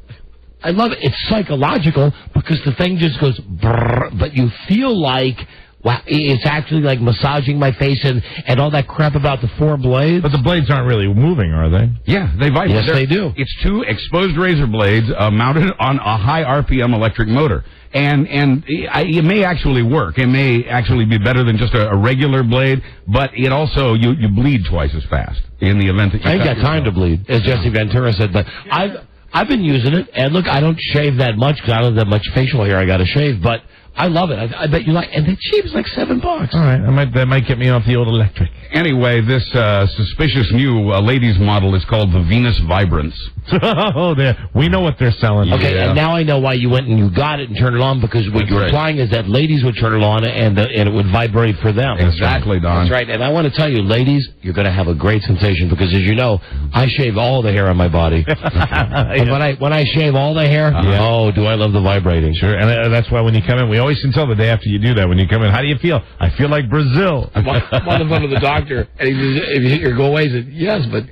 I love it. It's psychological because the thing just goes brrr, but you feel like, wow, it's actually like massaging my face and all that crap about the 4 blades. But the blades aren't really moving, are they? Yeah, they vibrate. Yes, they do. It's 2 exposed razor blades mounted on a high RPM electric motor. And it may actually work. It may actually be better than just a regular blade, but it also, you bleed twice as fast in the event that you I ain't got time to bleed, as Jesse Ventura said, but I've been using it, and look, I don't shave that much because I don't have that much facial hair I got to shave, but I love it. I bet you like, and they're cheap. It's like $7. All right, that might get me off the old electric. Anyway, this suspicious new ladies model is called the Venus Vibrance. Oh, we know what they're selling. Okay, and now I know why you went and you got it and turned it on, because what you're implying is that ladies would turn it on and it would vibrate for them. Exactly, Don. That's right. And I want to tell you, ladies, you're going to have a great sensation because, as you know, I shave all the hair on my body. And when I shave all the hair, oh, do I love the vibrating. Sure, and that's why when you come in, we always can tell the day after you do that. When you come in, how do you feel? I feel like Brazil. I'm on the phone with the doctor, and he says, if you hit your go away, he said, yes, but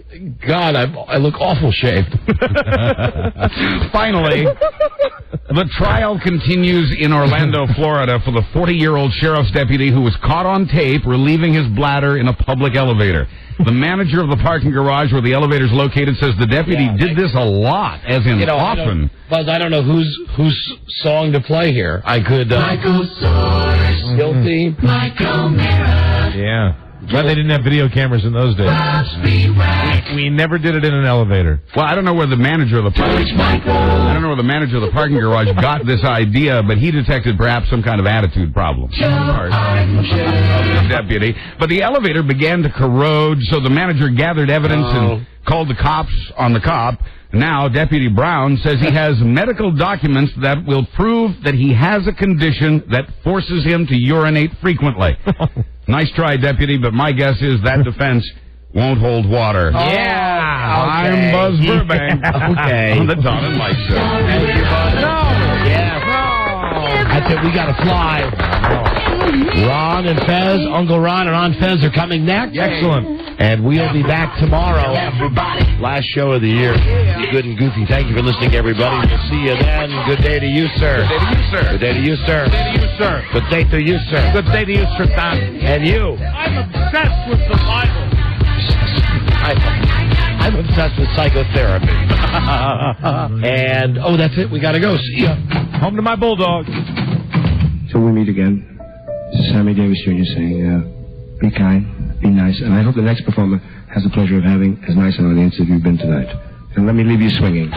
God, I look awful shaved. Finally, the trial continues in Orlando, Florida, for the 40-year-old sheriff's deputy who was caught on tape relieving his bladder in a public elevator. The manager of the parking garage where the elevator is located says the deputy did this a lot, as in often. Buzz, I don't know whose song to play here. I could... Michael Source. Guilty. Michael Mara. Yeah. Glad they didn't have video cameras in those days. We never did it in an elevator. Well, I don't know where the manager of the parking garage got this idea, but he detected perhaps some kind of attitude problem of the deputy. But the elevator began to corrode, so the manager gathered evidence and called the cops on the cop. Now, Deputy Brown says he has medical documents that will prove that he has a condition that forces him to urinate frequently. Nice try, Deputy, but my guess is that defense won't hold water. Yeah. I'm Buzz Burbank. Okay. On the Don and Mike Show. Thank you, Buzz. That's it. We got to fly. Ron and Fez, Uncle Ron and Aunt Fez are coming next. Excellent. And we'll be back tomorrow. Last show of the year. Be good and goofy. Thank you for listening, everybody. We'll see you then. Good day to you, sir. Good day to you, sir. Good day to you, sir. Good day to you, sir. Good day to you, sir. Good day to you, sir, Don. And you. I'm obsessed with the Bible. I'm obsessed with psychotherapy. And, that's it. We got to go. See ya. Home to my bulldog. Till we meet again, this is Sammy Davis Jr. saying, be kind, be nice, and I hope the next performer has the pleasure of having as nice an audience as you've been tonight. And let me leave you swinging.